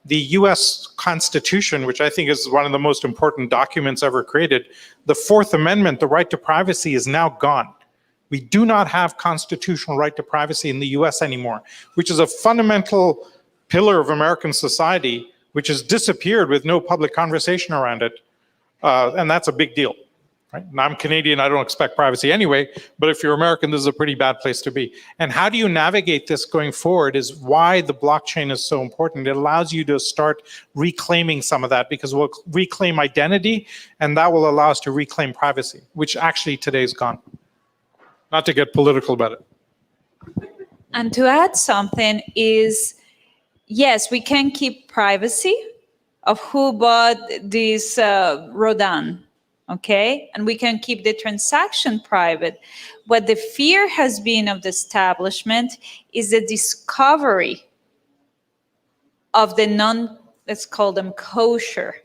The US Constitution, which I think is one of the most important documents ever created, the Fourth Amendment, the right to privacy, is now gone. We do not have constitutional right to privacy in the US anymore, which is a fundamental pillar of American society, which has disappeared with no public conversation around it. And that's a big deal. Right? And I'm Canadian, I don't expect privacy anyway, but if you're American, this is a pretty bad place to be. And how do you navigate this going forward is why the blockchain is so important. It allows you to start reclaiming some of that, because we'll reclaim identity, and that will allow us to reclaim privacy, which actually today is gone. Not to get political about it. And to add something is, yes, we can keep privacy of who bought this Rodin. Okay, and we can keep the transaction private. What the fear has been of the establishment is the discovery of the let's call them kosher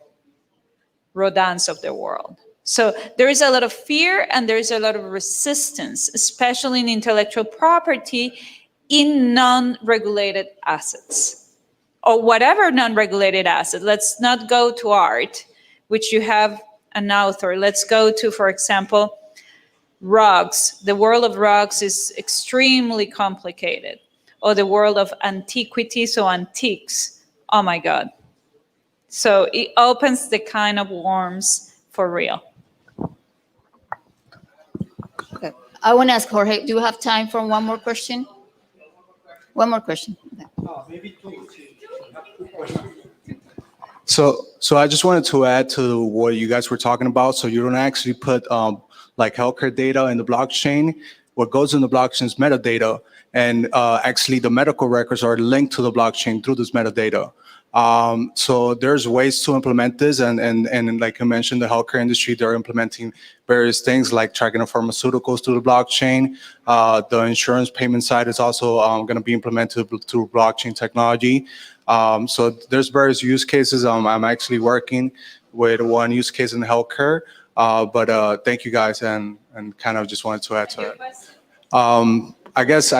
Rodins of the world. So there is a lot of fear and there is a lot of resistance, especially in intellectual property, in non-regulated assets, or whatever non-regulated asset. Let's not go to art, which you have an author. Let's go to, for example, rugs. The world of rugs is extremely complicated. Or the world of antiquities or antiques. Oh my God. So it opens the kind of worms for real. Okay. I want to ask Jorge, do you have time for one more question? One more question. Okay. So I just wanted to add to what you guys were talking about. So you don't actually put like healthcare data in the blockchain. What goes in the blockchain is metadata, and actually the medical records are linked to the blockchain through this metadata. So there's ways to implement this, and like you mentioned, the healthcare industry, they're implementing various things like tracking of pharmaceuticals through the blockchain. The insurance payment side is also going to be implemented through blockchain technology. So there's various use cases. I'm actually working with one use case in healthcare, but thank you guys, and kind of just wanted to add to it. I guess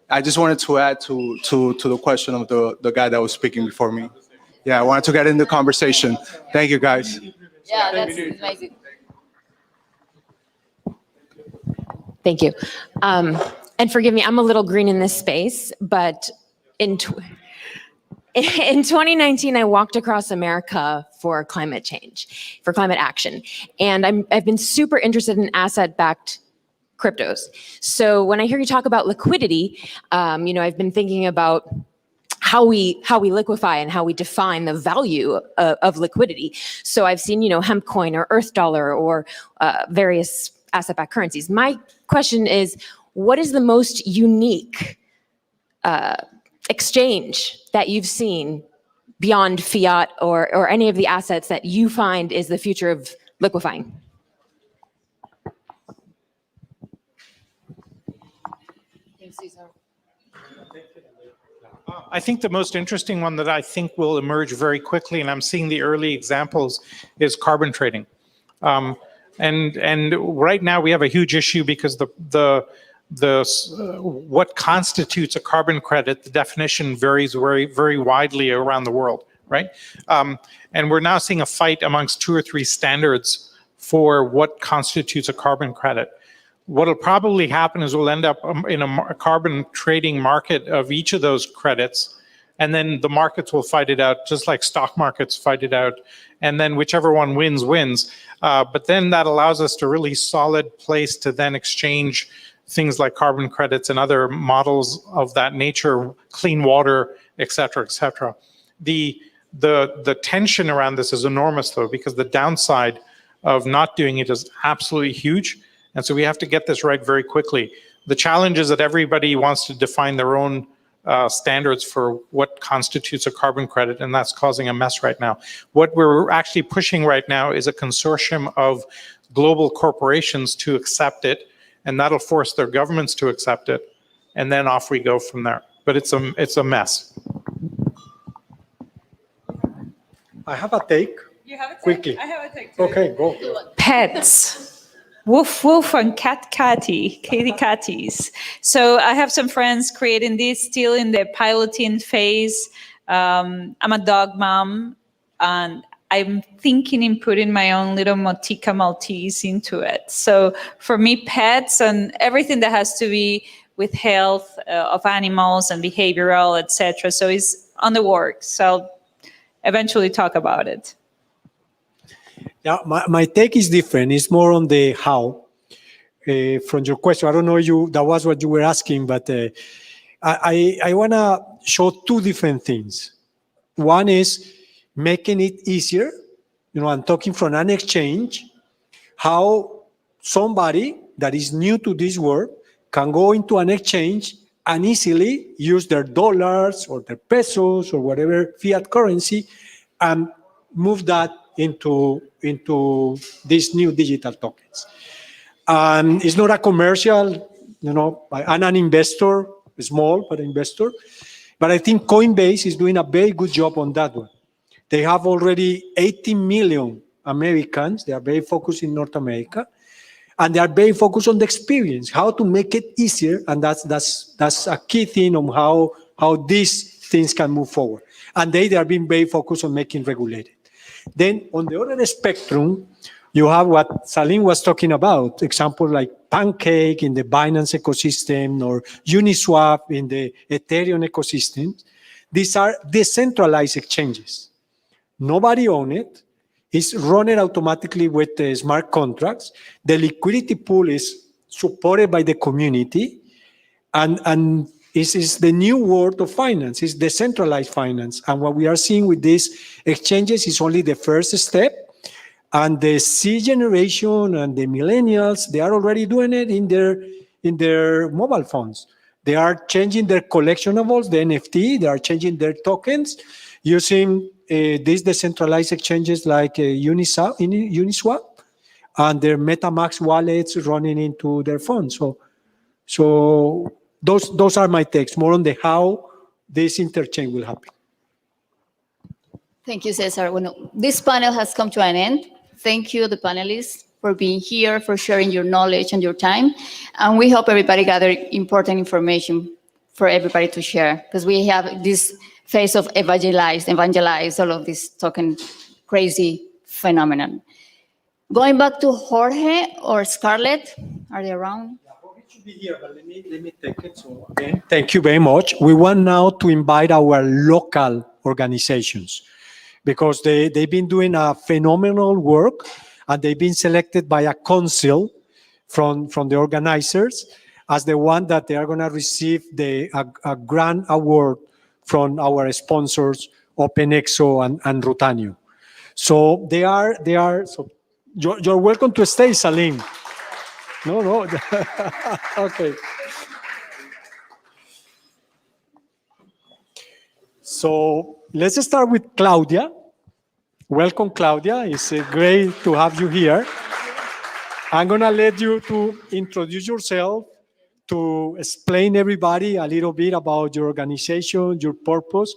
I just wanted to add to the question of the guy that was speaking before me. Yeah, I wanted to get in the conversation. Thank you, guys. Yeah, that's amazing. Thank you. And forgive me, I'm a little green in this space, but in 2019, I walked across America for climate change, for climate action. And I've been super interested in asset-backed cryptos. So when I hear you talk about liquidity, I've been thinking about how we liquefy and how we define the value of liquidity. So I've seen, hemp coin or earth dollar or various asset-backed currencies. My question is, what is the most unique exchange that you've seen beyond fiat or any of the assets that you find is the future of liquefying? I think the most interesting one that I think will emerge very quickly, and I'm seeing the early examples, is carbon trading. And right now we have a huge issue because what constitutes a carbon credit, the definition varies very, very widely around the world, right? And we're now seeing a fight amongst 2 or 3 standards for what constitutes a carbon credit. What'll probably happen is we'll end up in a carbon trading market of each of those credits, and then the markets will fight it out, just like stock markets fight it out, and then whichever one wins, wins. But then that allows us a really solid place to then exchange things like carbon credits and other models of that nature, clean water, et cetera, et cetera. The tension around this is enormous, though, because the downside of not doing it is absolutely huge. And so we have to get this right very quickly. The challenge is that everybody wants to define their own standards for what constitutes a carbon credit, and that's causing a mess right now. What we're actually pushing right now is a consortium of global corporations to accept it, and that'll force their governments to accept it, and then off we go from there. But it's a mess. I have a take. You have a take? Quickly. I have a take too. Okay, go. Pets. Woof woof and kitty catties. So I have some friends creating this, still in the piloting phase. I'm a dog mom, and I'm thinking in putting my own little Motica Maltese into it. So for me, pets and everything that has to be with health of animals and behavioral, etc. So it's on the works. So I'll eventually talk about it. Yeah, my take is different. It's more on the how. From your question, I don't know that was what you were asking, but I want to show 2 different things. One is making it easier. I'm talking from an exchange, how somebody that is new to this world can go into an exchange and easily use their dollars or their pesos or whatever fiat currency and move that into these new digital tokens. And it's not a commercial, I'm an investor, small, but investor. But I think Coinbase is doing a very good job on that one. They have already 18 million Americans. They are very focused in North America. And they are very focused on the experience, how to make it easier. And that's a key thing on how these things can move forward. And they are being very focused on making regulated. Then on the other spectrum, You have what Salim was talking about, example like Pancake in the Binance ecosystem or Uniswap in the Ethereum ecosystem. These are decentralized exchanges. Nobody owns it. It's running automatically with the smart contracts. The liquidity pool is supported by the community. And this is the new world of finance. It's decentralized finance. And what we are seeing with these exchanges is only the first step. And the C generation and the millennials, they are already doing it in their mobile phones. They are changing their collectionables, the NFT. They are changing their tokens using these decentralized exchanges like Uniswap and their MetaMask wallets running into their phones. So those are my takes, more on the how this interchange will happen. Thank you, Cesar. Bueno, this panel has come to an end. Thank you, the panelists, for being here, for sharing your knowledge and your time. And we hope everybody gathered important information for everybody to share, because we have this phase of evangelize all of this token crazy phenomenon. Going back to Jorge or Scarlett, are they around? Should be here, but let me take it. So again, thank you very much. We want now to invite our local organizations because they've been doing a phenomenal work and they've been selected by a council from the organizers as the one that they are going to receive a grant award from our sponsors, OpenExO and Rutanio. So they are. So you're welcome to stay, Salim. No. Okay. So let's start with Claudia. Welcome, Claudia. It's great to have you here. I'm going to let you to introduce yourself, to explain everybody a little bit about your organization, your purpose,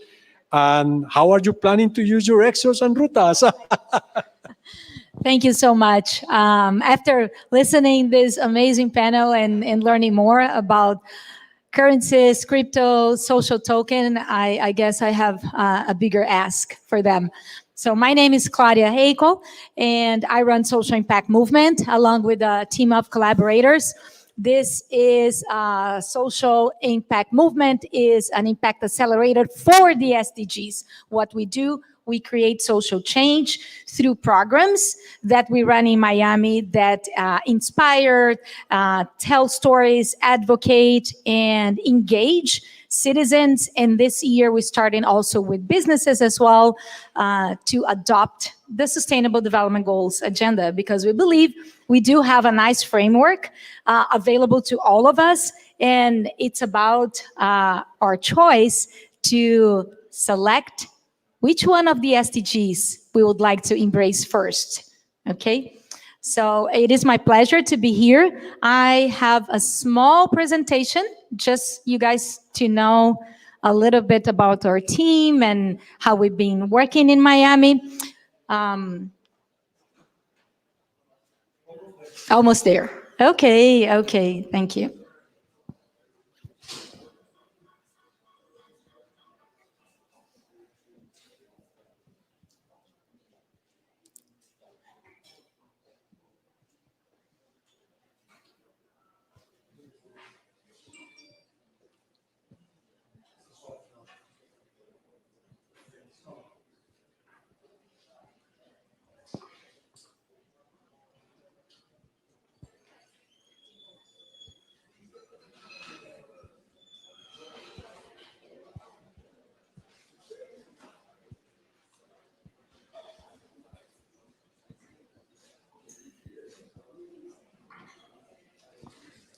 and how are you planning to use your ExOs and Rutas? Thank you so much. After listening this amazing panel and learning more about currencies, crypto, social token, I guess I have a bigger ask for them. So my name is Claudia Heiko, and I run Social Impact Movement along with a team of collaborators. This is Social Impact Movement is an impact accelerator for the SDGs. What we do, we create social change through programs that we run in Miami that inspire, tell stories, advocate, and engage citizens. And this year, we're starting also with businesses as well to adopt the Sustainable Development Goals agenda, because we believe we do have a nice framework available to all of us. And it's about our choice to select which one of the SDGs we would like to embrace first, okay? So it is my pleasure to be here. I have a small presentation, just you guys to know a little bit about our team and how we've been working in Miami. Almost there. Okay, thank you.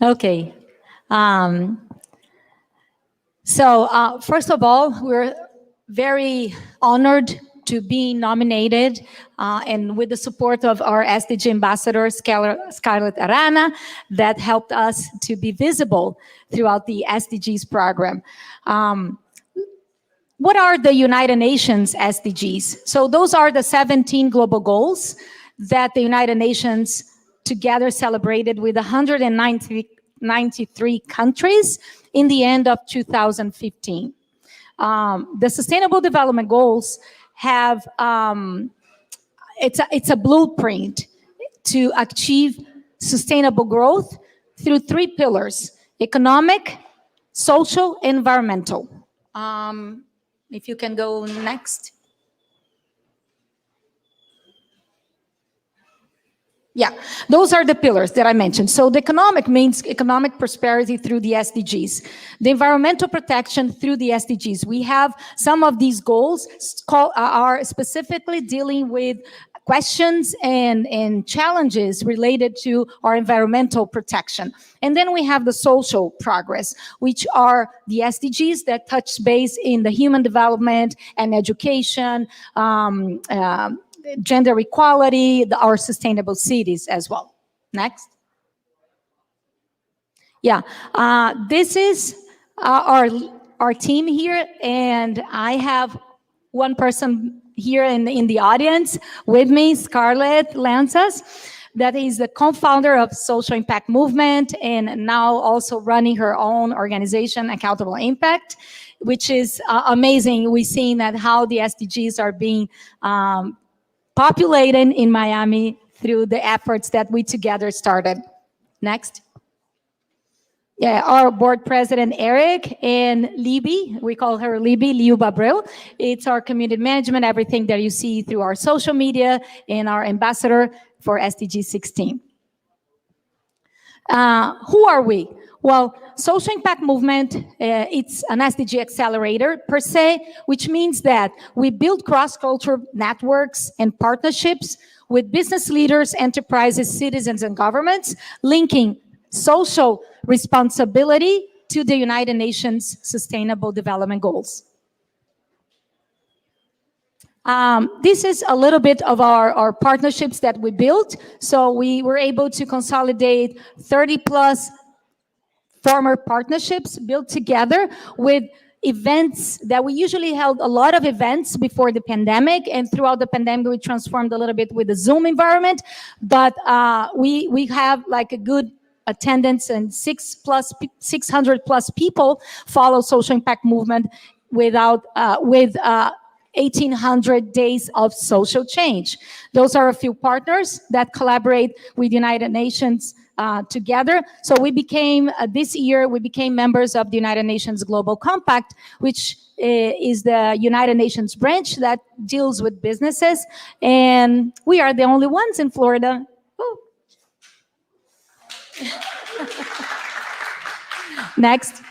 Okay. So first of all, we're very honored to be nominated and with the support of our SDG ambassador, Scarlett Arana, that helped us to be visible throughout the SDGs program. What are the United Nations SDGs? So those are the 17 global goals that the United Nations together celebrated with 193 countries in the end of 2015. The Sustainable Development Goals have, it's a blueprint to achieve sustainable growth through three pillars: economic, social, environmental. If you can go next. Yeah, those are the pillars that I mentioned. So the economic means economic prosperity through the SDGs. The environmental protection through the SDGs. We have some of these goals are specifically dealing with questions and challenges related to our environmental protection. And then we have the social progress, which are the SDGs that touch base in the human development and education, gender equality, our sustainable cities as well. Next. Yeah, this is our team here, and I have one person here in the audience with me, Scarlett Lanzas, that is the co-founder of Social Impact Movement and now also running her own organization, Accountable Impact, which is amazing. We've seen that how the SDGs are being populated in Miami through the efforts that we together started. Next. Yeah, our board president, Eric, and Libby, we call her Libby, Liu Babreu. It's our community management, everything that you see through our social media, and our ambassador for SDG 16. Who are we? Well, Social Impact Movement, it's an SDG accelerator per se, which means that we build cross-cultural networks and partnerships with business leaders, enterprises, citizens, and governments, linking social responsibility to the United Nations Sustainable Development Goals. This is a little bit of our partnerships that we built. So we were able to consolidate 30 plus former partnerships built together with events that we usually held a lot of events before the pandemic, and throughout the pandemic we transformed a little bit with the Zoom environment, but we have like a good attendance, and 600 plus people follow Social Impact Movement with 1,800 days of social change. Those are a few partners that collaborate with United Nations together. So we became, this year, we became members of the United Nations Global Compact, which is the United Nations branch that deals with businesses. And we are the only ones in Florida. Oh. Next.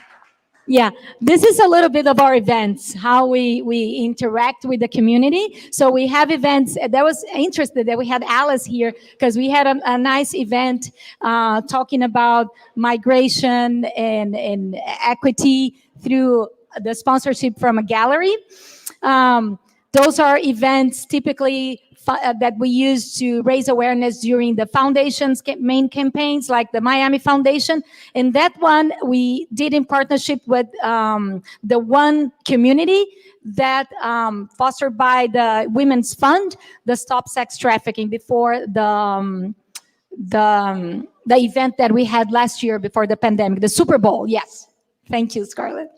Yeah, this is a little bit of our events, how we interact with the community. So we have events, that was interesting that we had Alice here, because we had a nice event talking about migration and equity through the sponsorship from a gallery. Those are events typically that we use to raise awareness during the foundation's main campaigns, like the Miami Foundation. And that one we did in partnership with the one community that fostered by the Women's Fund, the Stop Sex Trafficking, before the event that we had last year before the pandemic, the Super Bowl. Yes. Thank you, Scarlett.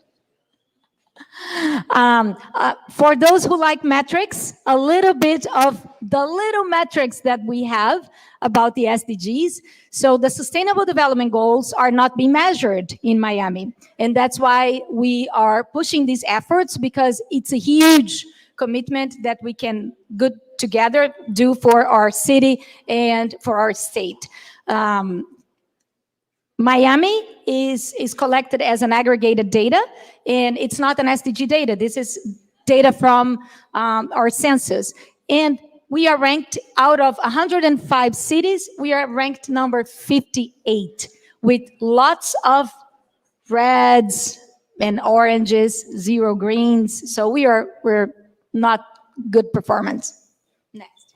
For those who like metrics, a little bit of the little metrics that we have about the SDGs. So the Sustainable Development Goals are not being measured in Miami. And that's why we are pushing these efforts, because it's a huge commitment that we can good together do for our city and for our state. Miami is collected as an aggregated data, and it's not an SDG data. This is data from our census. And we are ranked out of 105 cities. We are ranked number 58 with lots of reds and oranges, 0 greens. So we're not good performance. Next.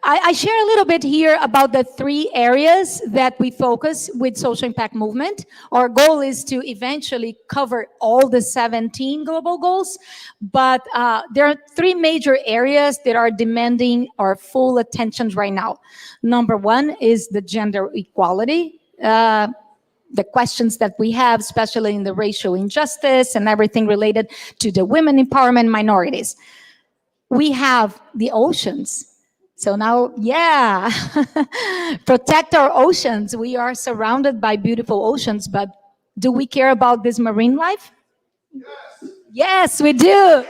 I share a little bit here about the 3 areas that we focus with Social Impact Movement. Our goal is to eventually cover all the 17 global goals, but there are 3 major areas that are demanding our full attention right now. Number 1 is the gender equality. The questions that we have, especially in the racial injustice and everything related to the women empowerment minorities. We have the oceans. So now, yeah, protect our oceans. We are surrounded by beautiful oceans, but do we care about this marine life? Yes, we do.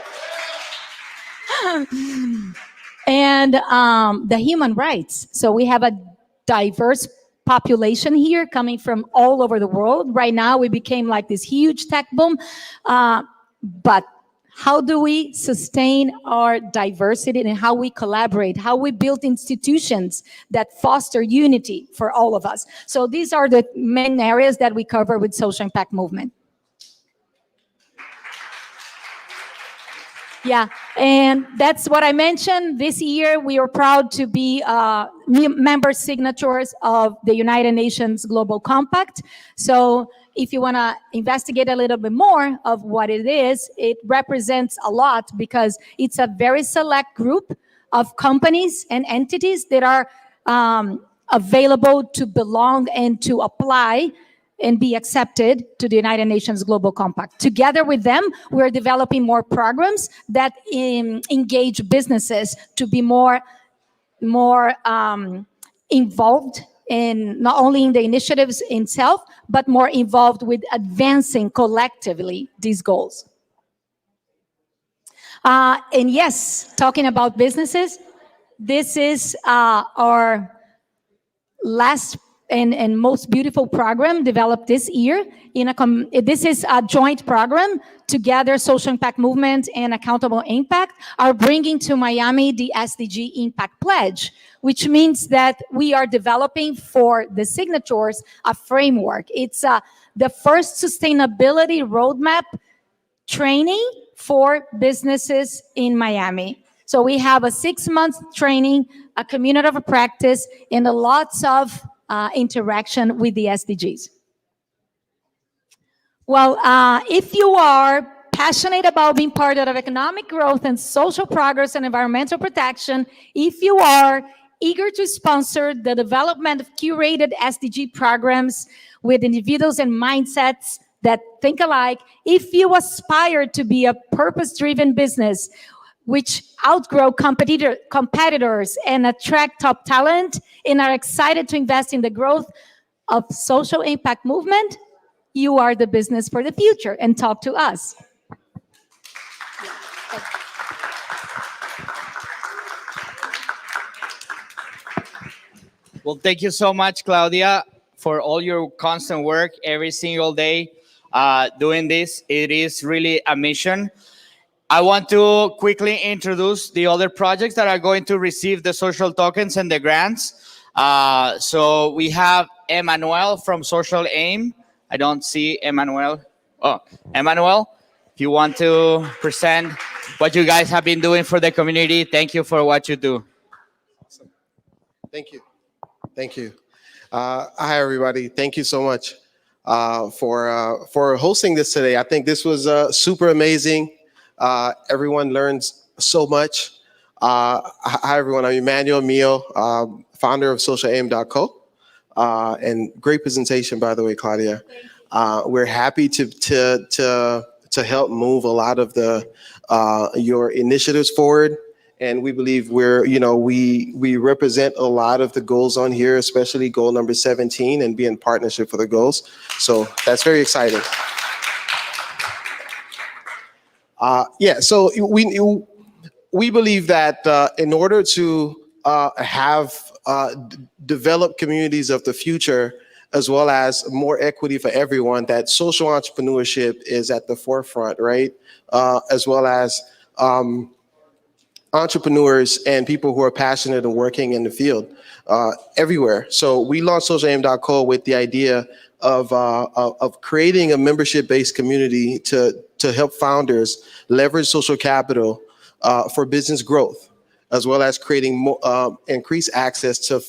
And the human rights. So we have a diverse population here coming from all over the world. Right now, we became like this huge tech boom. But how do we sustain our diversity and how we collaborate, how we build institutions that foster unity for all of us? So these are the main areas that we cover with social impact movement. Yeah, and that's what I mentioned. This year, we are proud to be member signatories of the United Nations Global Compact. So if you want to investigate a little bit more of what it is, it represents a lot because it's a very select group of companies and entities that are available to belong and to apply and be accepted to the United Nations Global Compact. Together with them, we're developing more programs that engage businesses to be more involved in not only in the initiatives itself, but more involved with advancing collectively these goals. And yes, talking about businesses, this is our last and most beautiful program developed this year. This is a joint program together. Social Impact Movement and Accountable Impact are bringing to Miami the SDG Impact Pledge, which means that we are developing for the signatories a framework. It's the first sustainability roadmap training for businesses in Miami. So we have a 6-month training, a community of practice, and a lots of interaction with the SDGs. Well, if you are passionate about being part of economic growth and social progress and environmental protection, if you are eager to sponsor the development of curated SDG programs with individuals and mindsets that think alike, if you aspire to be a purpose-driven business which outgrow competitors and attract top talent and are excited to invest in the growth of social impact movement, you are the business for the future, and talk to us. Well, thank you so much, Claudia, for all your constant work every single day doing this. It is really a mission. I want to quickly introduce the other projects that are going to receive the social tokens and the grants. So we have Emmanuel from Social Aim. I don't see Emmanuel. Oh, Emmanuel, if you want to present what you guys have been doing for the community, thank you for what you do. Awesome. Thank you. Thank you. Hi, everybody. Thank you so much for hosting this today. I think this was super amazing. Everyone learns so much. Hi, everyone. I'm Emmanuel Mio, founder of socialaim.co. And great presentation, by the way, Claudia. We're happy to help move a lot of your initiatives forward. And we believe we represent a lot of the goals on here, especially goal number 17 and be in partnership for the goals. So that's very exciting. So we believe that in order to have developed communities of the future, as well as more equity for everyone, that social entrepreneurship is at the forefront, right? As well as entrepreneurs and people who are passionate and working in the field everywhere. So we launched socialaim.co with the idea of creating a membership-based community to help founders leverage social capital for business growth, as well as creating more increased access to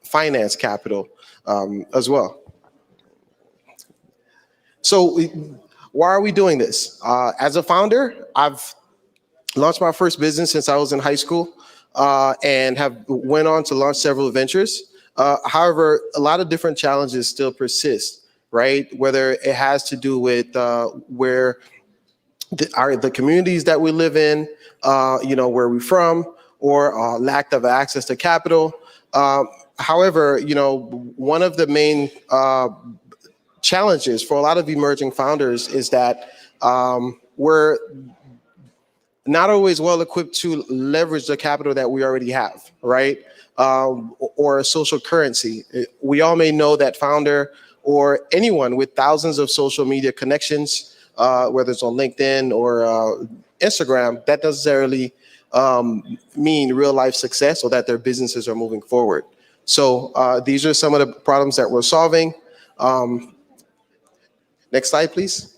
finance capital as well. So why are we doing this? As a founder, I've launched my first business since I was in high school and have went on to launch several ventures. However, a lot of different challenges still persist, right? Whether it has to do with where the communities that we live in, where we're from, or lack of access to capital. However, one of the main challenges for a lot of emerging founders is that we're not always well equipped to leverage the capital that we already have, right? Or a social currency. We all may know that founder or anyone with thousands of social media connections, whether it's on LinkedIn or Instagram, that doesn't necessarily mean real life success or that their businesses are moving forward. So these are some of the problems that we're solving. Next slide, please.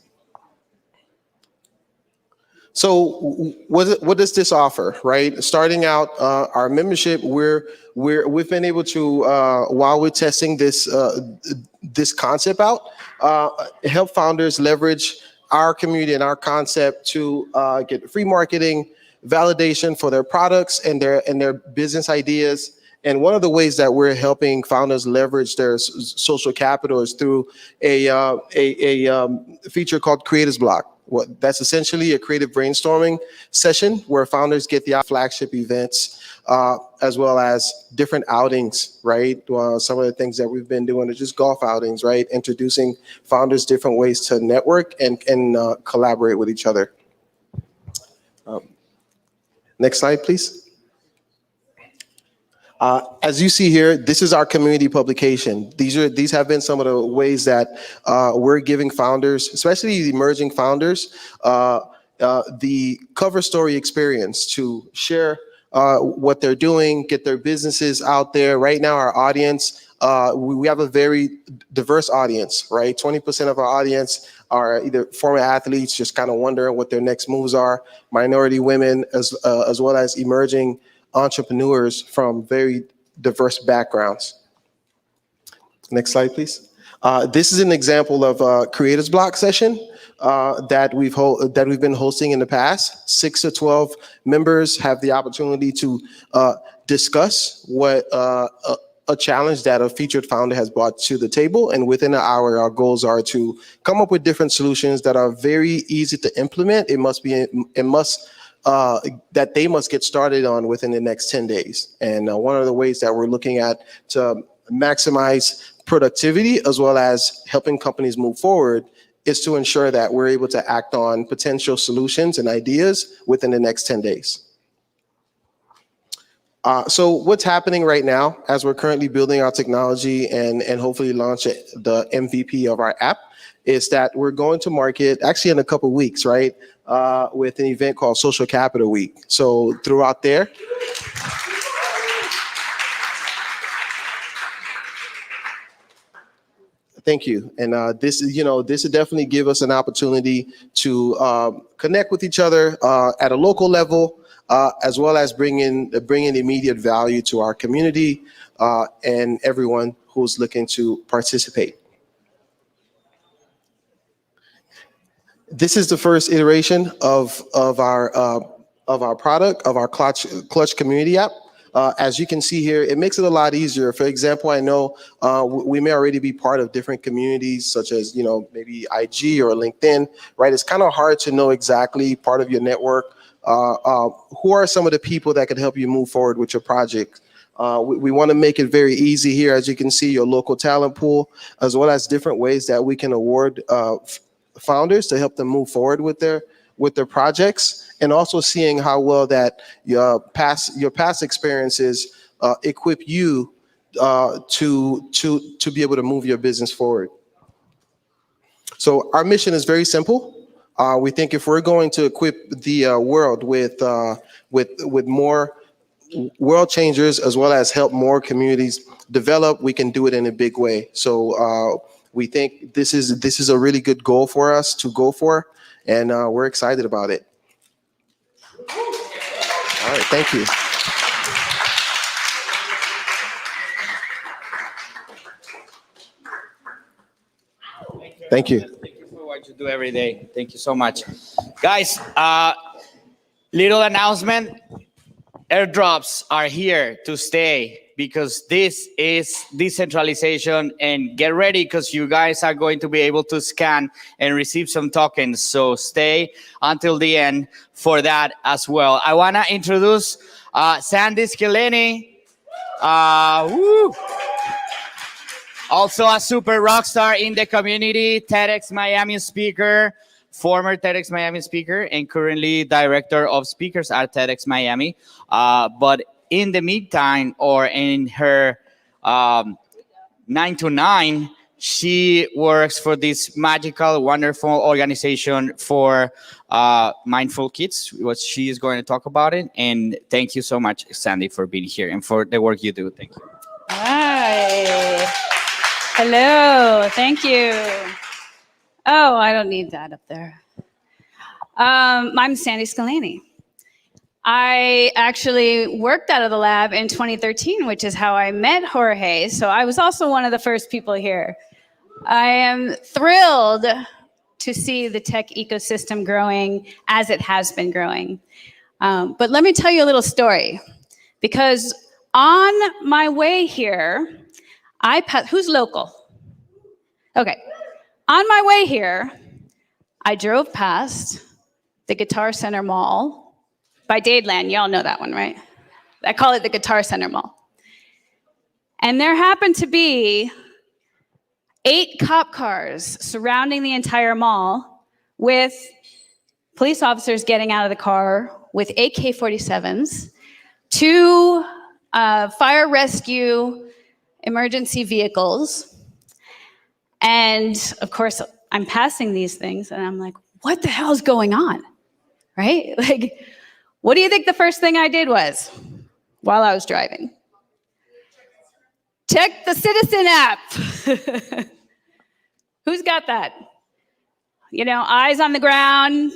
So what does this offer, right? Starting out our membership, we've been able to, while we're testing this this concept out, help founders leverage our community and our concept to get free marketing, validation for their products and their business ideas. And one of the ways that we're helping founders leverage their social capital is through a feature called Creators Block. That's essentially a creative brainstorming session where founders get the flagship events as well as different outings, right? Some of the things that we've been doing are just golf outings, right? Introducing founders different ways to network and collaborate with each other. Next slide, please. As you see here, this is our community publication. These have been some of the ways that we're giving founders, especially emerging founders, the cover story experience to share what they're doing, get their businesses out there. Right now, our audience, we have a very diverse audience, right? 20% of our audience are either former athletes, just kind of wondering what their next moves are, minority women, as well as emerging entrepreneurs from very diverse backgrounds. Next slide, please. This is an example of a Creators Block session that we've been hosting in the past. 6 to 12 members have the opportunity to discuss what a challenge that a featured founder has brought to the table. And within an hour, our goals are to come up with different solutions that are very easy to implement. That they must get started on within the next 10 days. And one of the ways that we're looking at to maximize productivity as well as helping companies move forward is to ensure that we're able to act on potential solutions and ideas within the next 10 days. So what's happening right now as we're currently building our technology and hopefully launch the MVP of our app is that we're going to market actually in a couple of weeks, right? With an event called Social Capital Week. So throughout there, thank you. And this will definitely give us an opportunity to connect with each other at a local level, as well as bring in immediate value to our community and everyone who's looking to participate. This is the first iteration of our product, of our Clutch community app. As you can see here, it makes it a lot easier. For example, I know we may already be part of different communities, such as maybe IG or LinkedIn, right? It's kind of hard to know exactly part of your network. Who are some of the people that can help you move forward with your project? We want to make it very easy here. As you can see, your local talent pool, as well as different ways that we can award founders to help them move forward with their projects, and also seeing how well that your past experiences equip you to be able to move your business forward. So our mission is very simple. We think if we're going to equip the world with more world changers, as well as help more communities develop, we can do it in a big way. So we think this is a really good goal for us to go for, and we're excited about it. All right, thank you. Thank you. Thank you for what you do every day. Thank you so much. Guys, little announcement. Airdrops are here to stay. because this is decentralization, and get ready because you guys are going to be able to scan and receive some tokens. So stay until the end for that as well. I want to introduce Sandy Scaleni. Woo! Also a super rock star in the community, TEDx Miami speaker, former TEDx Miami speaker, and currently director of speakers at TEDx Miami. But in the meantime, or in her 9 to 9, she works for this magical, wonderful organization for mindful kids, what she is going to talk about it. And thank you so much, Sandy, for being here and for the work you do. Thank you. Hi. Hello. Thank you. Oh, I don't need that up there. I'm Sandy Scaleni. I actually worked out of the lab in 2013, which is how I met Jorge. So I was also one of the first people here. I am thrilled to see the tech ecosystem growing as it has been growing. But let me tell you a little story, because on my way here, who's local? Okay. On my way here, I drove past the Guitar Center Mall by Dadeland. Y'all know that one, right? I call it the Guitar Center Mall. And there happened to be 8 cop cars surrounding the entire mall with police officers getting out of the car with AK-47s, 2 fire rescue emergency vehicles. And of course, I'm passing these things and I'm like, what the hell is going on? Right? Like, what do you think the first thing I did was while I was driving? Check the Citizen app. Who's got that? You know, eyes on the ground.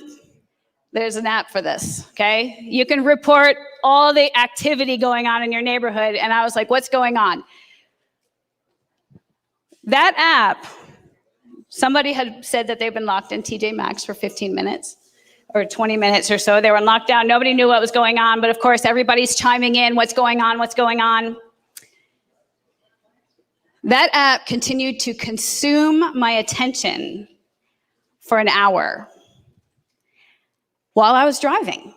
There's an app for this, okay? You can report all the activity going on in your neighborhood. And I was like, what's going on? That app, somebody had said that they've been locked in TJ Maxx for 15 minutes or 20 minutes or so. They were locked down. Nobody knew what was going on. But of course, everybody's chiming in. What's going on? What's going on? That app continued to consume my attention for an hour while I was driving,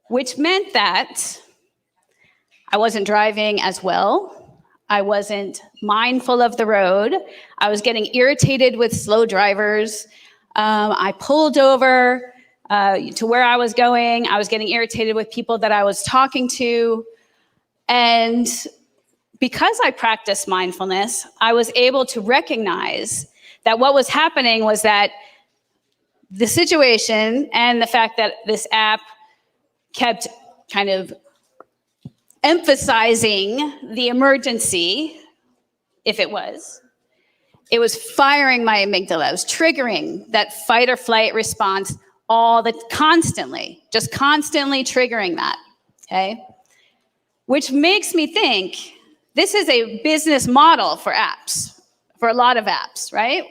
which meant that I wasn't driving as well. I wasn't mindful of the road. I was getting irritated with slow drivers. I pulled over to where I was going. I was getting irritated with people that I was talking to. And because I practiced mindfulness, I was able to recognize that what was happening was that the situation and the fact that this app kept kind of emphasizing the emergency, if it was firing my amygdala. It was triggering that fight or flight response constantly triggering that, okay? Which makes me think this is a business model for apps, for a lot of apps, right?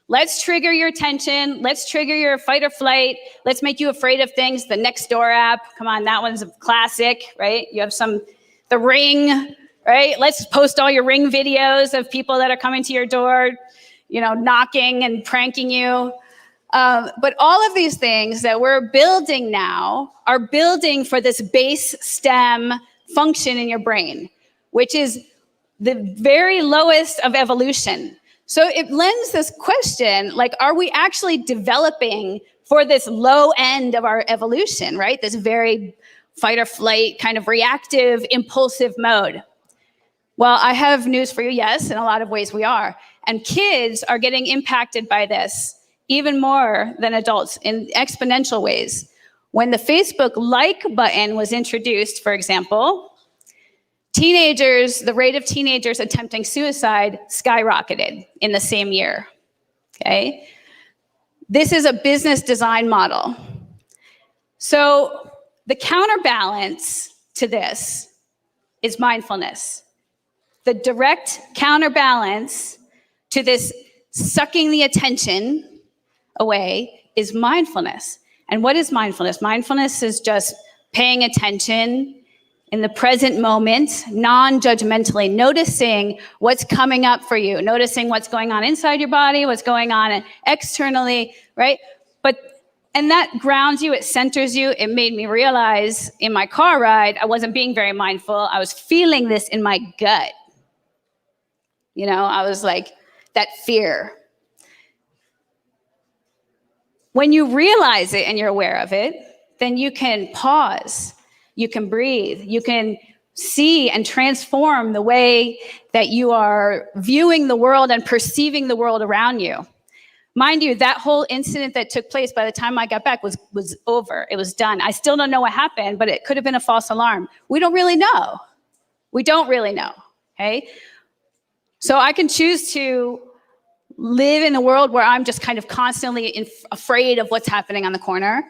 Let's trigger your attention. Let's trigger your fight or flight. Let's make you afraid of things. The Nextdoor app, come on, that one's a classic, right? You have the Ring, right? Let's post all your Ring videos of people that are coming to your door, you know, knocking and pranking you. But all of these things that we're building now are building for this base stem function in your brain, which is the very lowest of evolution. So it lends this question, like, are we actually developing for this low end of our evolution, right? This very fight or flight kind of reactive, impulsive mode. Well, I have news for you. Yes, in a lot of ways we are. And kids are getting impacted by this even more than adults in exponential ways. When the Facebook like button was introduced, for example, the rate of teenagers attempting suicide skyrocketed in the same year, okay? This is a business design model. So the counterbalance to this is mindfulness. The direct counterbalance to this sucking the attention away is mindfulness. And what is mindfulness? Mindfulness is just paying attention in the present moment, non-judgmentally, noticing what's coming up for you, noticing what's going on inside your body, what's going on externally, right? And that grounds you, it centers you. It made me realize in my car ride, I wasn't being very mindful. I was feeling this in my gut. You know, I was like, that fear. When you realize it and you're aware of it, then you can pause, you can breathe, you can see and transform the way that you are viewing the world and perceiving the world around you. Mind you, that whole incident that took place by the time I got back was over. It was done. I still don't know what happened, but it could have been a false alarm. We don't really know. We don't really know, okay? So I can choose to live in a world where I'm just kind of constantly afraid of what's happening on the corner,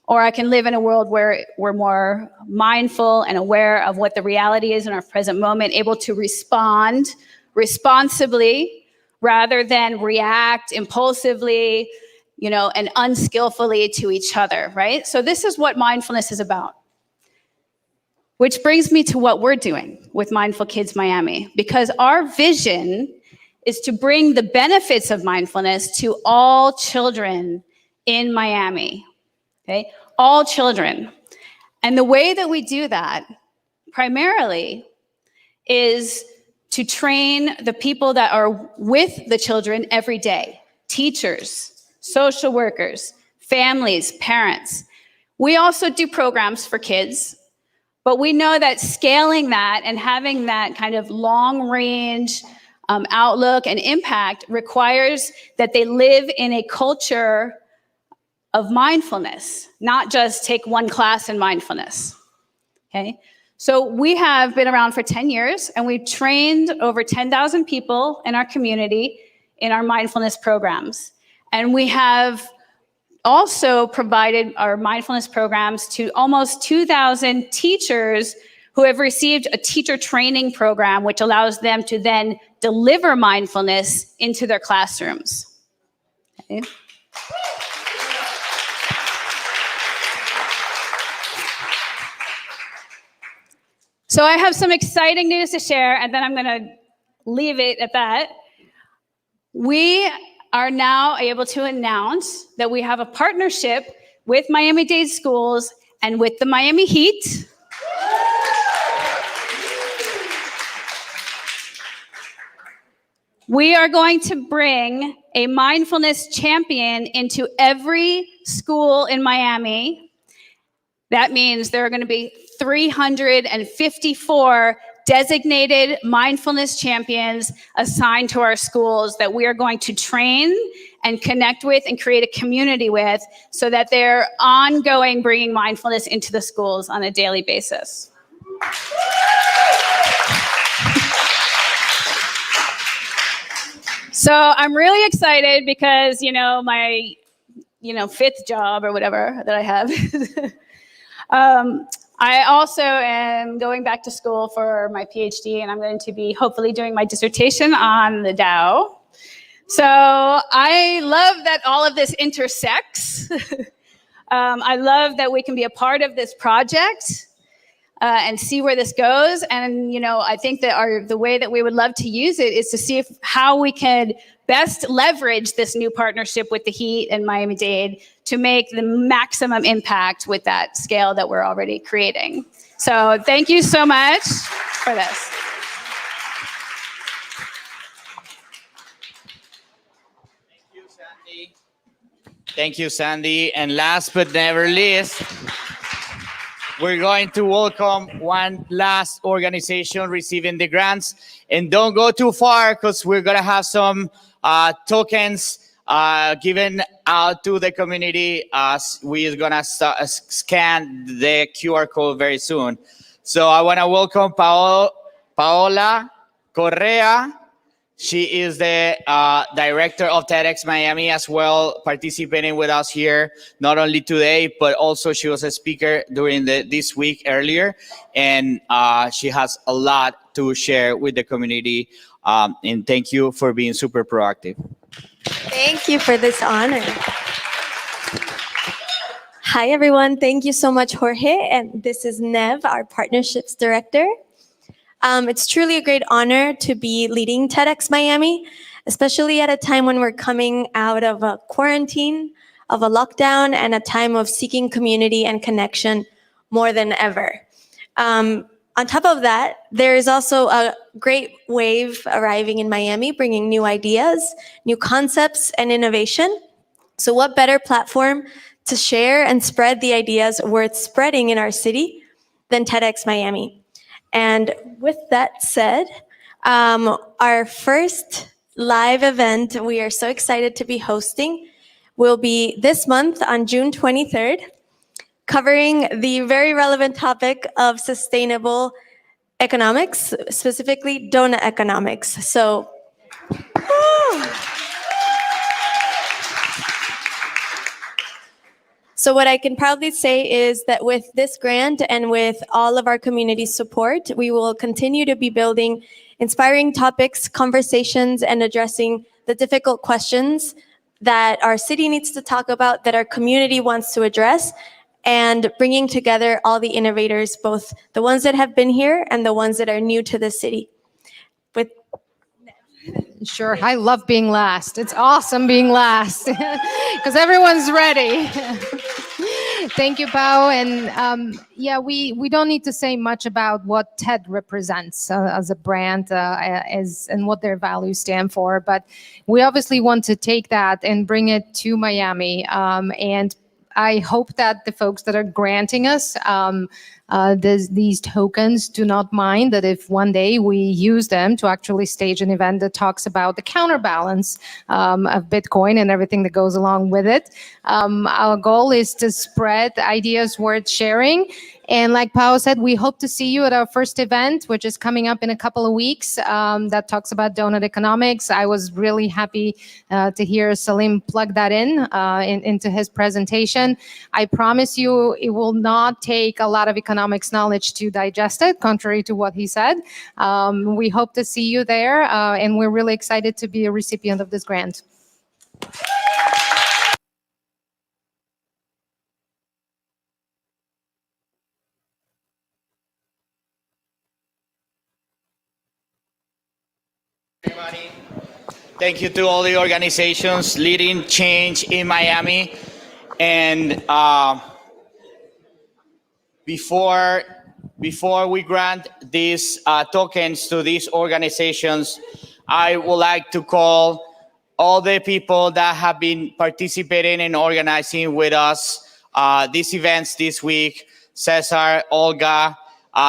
or I can live in a world where we're more mindful and aware of what the reality is in our present moment, able to respond responsibly rather than react impulsively, you know, and unskillfully to each other, right? So this is what mindfulness is about. Which brings me to what we're doing with Mindful Kids Miami, because our vision is to bring the benefits of mindfulness to all children in Miami, okay? All children. And the way that we do that primarily is to train the people that are with the children every day, teachers, social workers, families, parents. We also do programs for kids, but we know that scaling that and having that kind of long range outlook and impact requires that they live in a culture of mindfulness, not just take one class in mindfulness, okay? So we have been around for 10 years and we've trained over 10,000 people in our community in our mindfulness programs. And we have also provided our mindfulness programs to almost 2,000 teachers who have received a teacher training program, which allows them to then deliver mindfulness into their classrooms. Okay. So I have some exciting news to share, and then I'm going to leave it at that. We are now able to announce that we have a partnership with Miami-Dade Schools and with the Miami Heat. We are going to bring a mindfulness champion into every school in Miami. That means there are going to be 354 designated mindfulness champions assigned to our schools that we are going to train and connect with and create a community with so that they're ongoing bringing mindfulness into the schools on a daily basis. So I'm really excited because, you know, my, fifth job or whatever that I have. I also am going back to school for my PhD, and I'm going to be hopefully doing my dissertation on the DAO. So I love that all of this intersects. I love that we can be a part of this project and see where this goes. And, I think that the way that we would love to use it is to see how we can best leverage this new partnership with the Heat and Miami-Dade to make the maximum impact with that scale that we're already creating. So thank you so much for this. Thank you, Sandy. And last but never least, we're going to welcome one last organization receiving the grants. And don't go too far because we're going to have some tokens given out to the community as we're going to scan the QR code very soon. So I want to welcome Paola Correa. She is the director of TEDx Miami as well, participating with us here, not only today, but also she was a speaker during this week earlier. And she has a lot to share with the community. And thank you for being super proactive. Thank you for this honor. Hi, everyone. Thank you so much, Jorge. And this is Nev, our partnerships director. It's truly a great honor to be leading TEDx Miami, especially at a time when we're coming out of a quarantine, of a lockdown, and a time of seeking community and connection more than ever. On top of that, there is also a great wave arriving in Miami, bringing new ideas, new concepts, and innovation. So what better platform to share and spread the ideas worth spreading in our city than TEDx Miami? And with that said, our first live event we are so excited to be hosting will be this month on June 23rd, covering the very relevant topic of sustainable economics, specifically donut economics. So, So what I can proudly say is that with this grant and with all of our community support, we will continue to be building inspiring topics, conversations, and addressing the difficult questions that our city needs to talk about, that our community wants to address, and bringing together all the innovators, both the ones that have been here and the ones that are new to the city. With Sure, I love being last. It's awesome being last because everyone's ready. Thank you, Pao. And yeah, we don't need to say much about what TED represents as a brand and what their values stand for. But we obviously want to take that and bring it to Miami. And I hope that the folks that are granting us these tokens do not mind that if one day we use them to actually stage an event that talks about the counterbalance of Bitcoin and everything that goes along with it. Our goal is to spread ideas worth sharing. And like Pao said, we hope to see you at our first event, which is coming up in a couple of weeks, that talks about donut economics. I was really happy to hear Salim plug that into his presentation. I promise you it will not take a lot of economics knowledge to digest it, contrary to what he said. We hope to see you there, and we're really excited to be a recipient of this grant. Everybody, thank you to all the organizations leading change in Miami. And before we grant these tokens to these organizations, I would like to call all the people that have been participating and organizing with us these events this week. Cesar, Olga,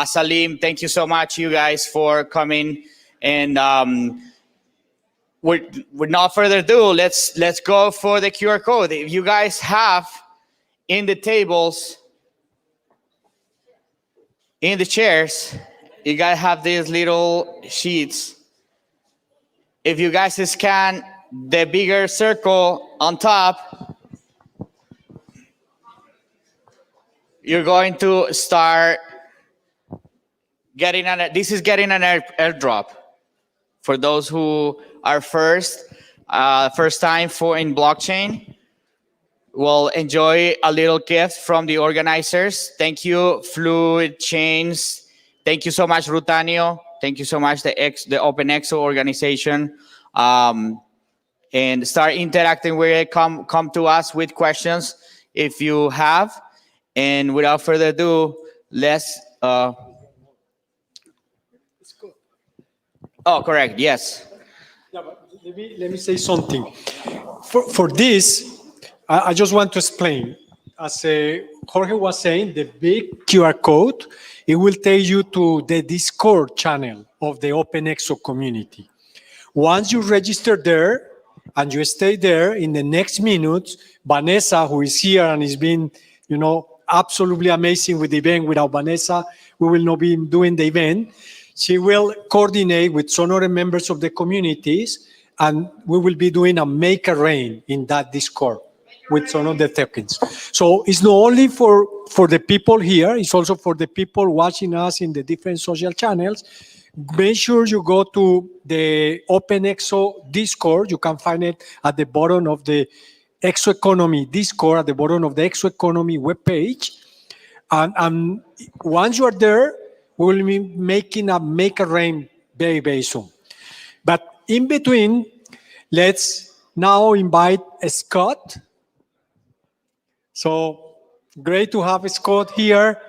Salim, thank you so much, you guys, for coming. And with no further ado, let's go for the QR code. If you guys have in the tables, in the chairs, you guys have these little sheets. If you guys scan the bigger circle on top, you're going to start getting an airdrop. For those who are first time in blockchain, will enjoy a little gift from the organizers. Thank you, Fluid Chains. Thank you so much, Rutanio. Thank you so much, the OpenExO organization. And start interacting with it. Come to us with questions if you have. And without further ado, let's. Oh, correct. Yes. Yeah, but let me say something. For this, I just want to explain. As Jorge was saying, the big QR code, it will take you to the Discord channel of the OpenExO community. Once you register there and you stay there, in the next minutes, Vanessa, who is here and is being, absolutely amazing with the event. Without Vanessa, we will not be doing the event. She will coordinate with some other members of the communities, and we will be doing a make a rain in that Discord with some of the tokens. So it's not only for the people here, it's also for the people watching us in the different social channels. Make sure you go to the OpenExO Discord. You can find it at the bottom of the ExO Economy Discord at the bottom of the ExO Economy webpage. And once you are there, we will be making a Make a Rain very, very soon. But in between, let's now invite Scott. So great to have Scott here.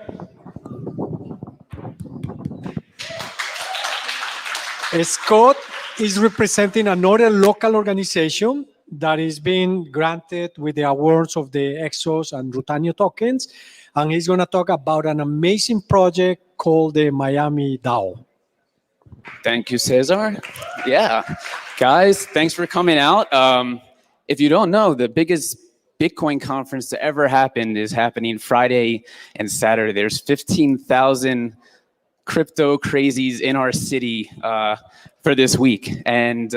Scott is representing another local organization that is being granted with the awards of the ExOs and Rutanio tokens. And he's going to talk about an amazing project called the Miami DAO. Thank you, Cesar. Yeah, guys, thanks for coming out. If you don't know, the biggest Bitcoin conference that ever happened is happening Friday and Saturday. There's 15,000 crypto crazies in our city for this week. And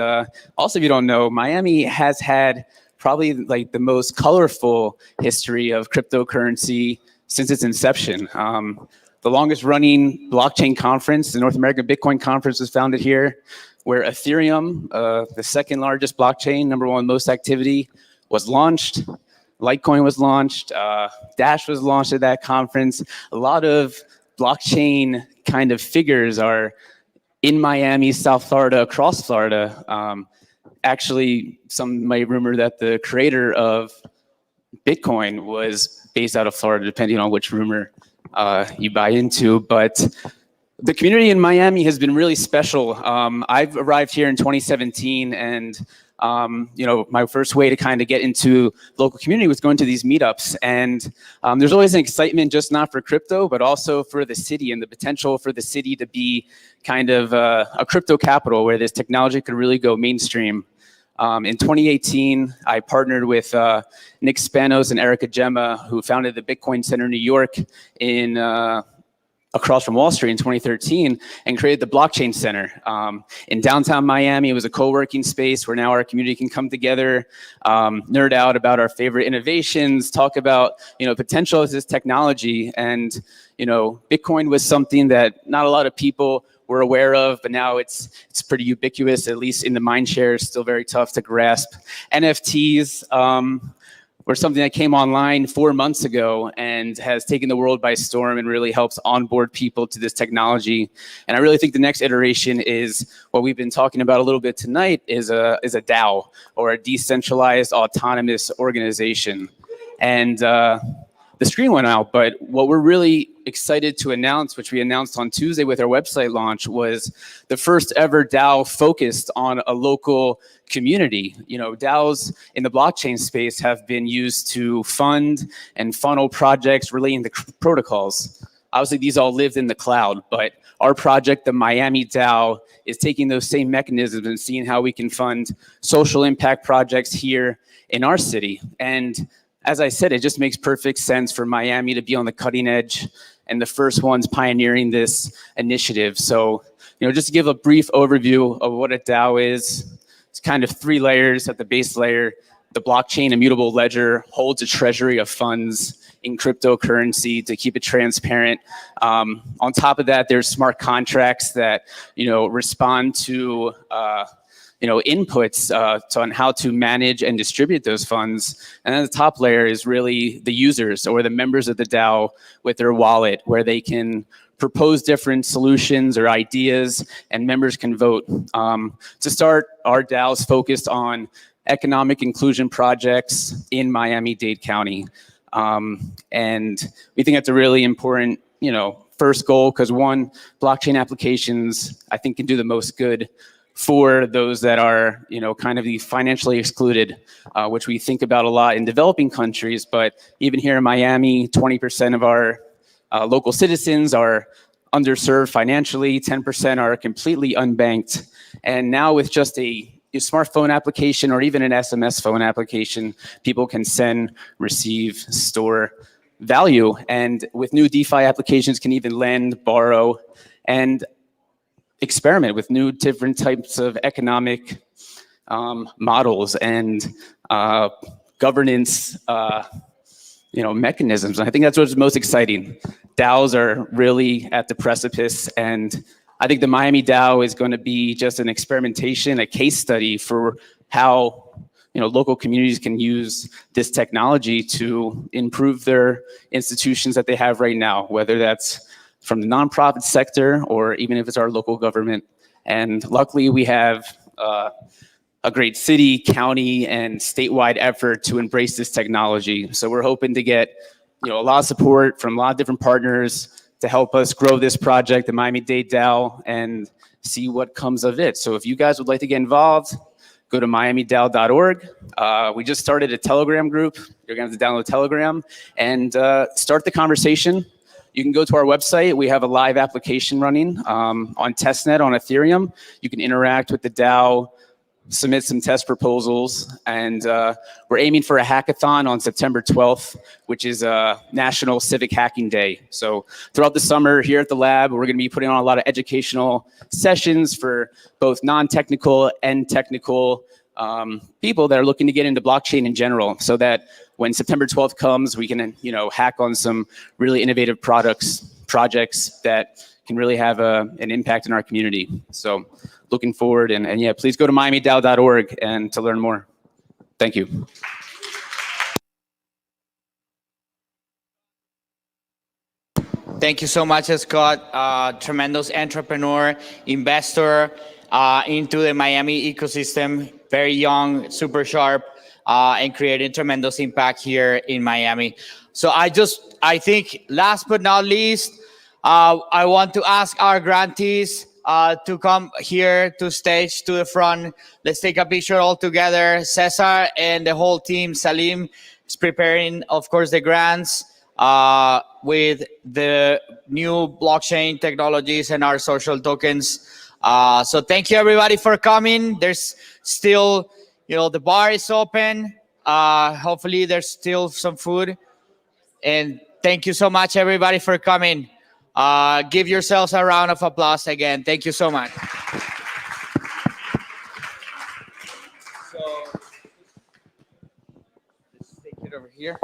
also, if you don't know, Miami has had probably like the most colorful history of cryptocurrency since its inception. The longest running blockchain conference, the North American Bitcoin Conference, was founded here, where Ethereum, the second largest blockchain, number one most activity, was launched. Litecoin was launched. Dash was launched at that conference. A lot of blockchain kind of figures are in Miami, South Florida, across Florida. Actually, some might rumor that the creator of Bitcoin was based out of Florida, depending on which rumor you buy into. But the community in Miami has been really special. I've arrived here in 2017, and my first way to kind of get into local community was going to these meetups. And there's always an excitement, just not for crypto, but also for the city and the potential for the city to be kind of a crypto capital where this technology could really go mainstream. In 2018, I partnered with Nick Spanos and Erica Gemma, who founded the Bitcoin Center in New York across from Wall Street in 2013, and created the Blockchain Center. In downtown Miami, it was a co-working space where now our community can come together, nerd out about our favorite innovations, talk about potential of this technology. And Bitcoin was something that not a lot of people were aware of, but now it's pretty ubiquitous, at least in the mind share. It's still very tough to grasp. NFTs were something that came online 4 months ago and has taken the world by storm and really helps onboard people to this technology. And I really think the next iteration is what we've been talking about a little bit tonight is a DAO, or a decentralized autonomous organization. And the screen went out, but what we're really excited to announce, which we announced on Tuesday with our website launch, was the first ever DAO focused on a local community. DAOs in the blockchain space have been used to fund and funnel projects relating to protocols. Obviously, these all lived in the cloud, but our project, the Miami DAO, is taking those same mechanisms and seeing how we can fund social impact projects here in our city. And as I said, it just makes perfect sense for Miami to be on the cutting edge and the first ones pioneering this initiative. So, just to give a brief overview of what a DAO is, it's kind of 3 layers. At the base layer, the blockchain immutable ledger holds a treasury of funds in cryptocurrency to keep it transparent. On top of that, there's smart contracts that, respond to inputs on how to manage and distribute those funds. And then the top layer is really the users or the members of the DAO with their wallet, where they can propose different solutions or ideas and members can vote. To start, our DAO is focused on economic inclusion projects in Miami-Dade County. And we think that's a really important, first goal, because one, blockchain applications, I think, can do the most good for those that are, kind of the financially excluded, which we think about a lot in developing countries. But even here in Miami, 20% of our local citizens are underserved financially, 10% are completely unbanked. And now with just a smartphone application or even an SMS phone application, people can send, receive, store value. And with new DeFi applications, can even lend, borrow, and experiment with new different types of economic models and governance mechanisms. And I think that's what's most exciting. DAOs are really at the precipice, and I think the Miami DAO is going to be just an experimentation, a case study for how local communities can use this technology to improve their institutions that they have right now, whether that's from the nonprofit sector or even if it's our local government. And luckily we have a great city, county, and statewide effort to embrace this technology. So we're hoping to get a lot of support from a lot of different partners to help us grow this project, the Miami-Dade DAO, and see what comes of it. So if you guys would like to get involved, go to miamidao.org. We just started a Telegram group. You're gonna have to download Telegram and start the conversation. You can go to our website. We have a live application running on testnet on Ethereum. You can interact with the DAO, submit some test proposals, and we're aiming for a hackathon on September 12th, which is National Civic Hacking Day. So throughout the summer here at the lab, we're gonna be putting on a lot of educational sessions for both non-technical and technical people that are looking to get into blockchain in general, so that when September 12th comes, we can hack on some really innovative projects that can really have an impact in our community. So looking forward, and yeah, please go to miamidao.org and to learn more. Thank you. Thank you so much, Scott. Tremendous entrepreneur, investor into the Miami ecosystem, very young, super sharp, and creating tremendous impact here in Miami. So I think last but not least, I want to ask our grantees to come here to stage, to the front. Let's take a picture all together. Cesar and the whole team, Salim, is preparing, of course, the grants with the new blockchain technologies and our social tokens. So thank you everybody for coming. There's still, the bar is open. Hopefully there's still some food. And thank you so much everybody for coming. Give yourselves a round of applause again. Thank you so much. So let's take it over here.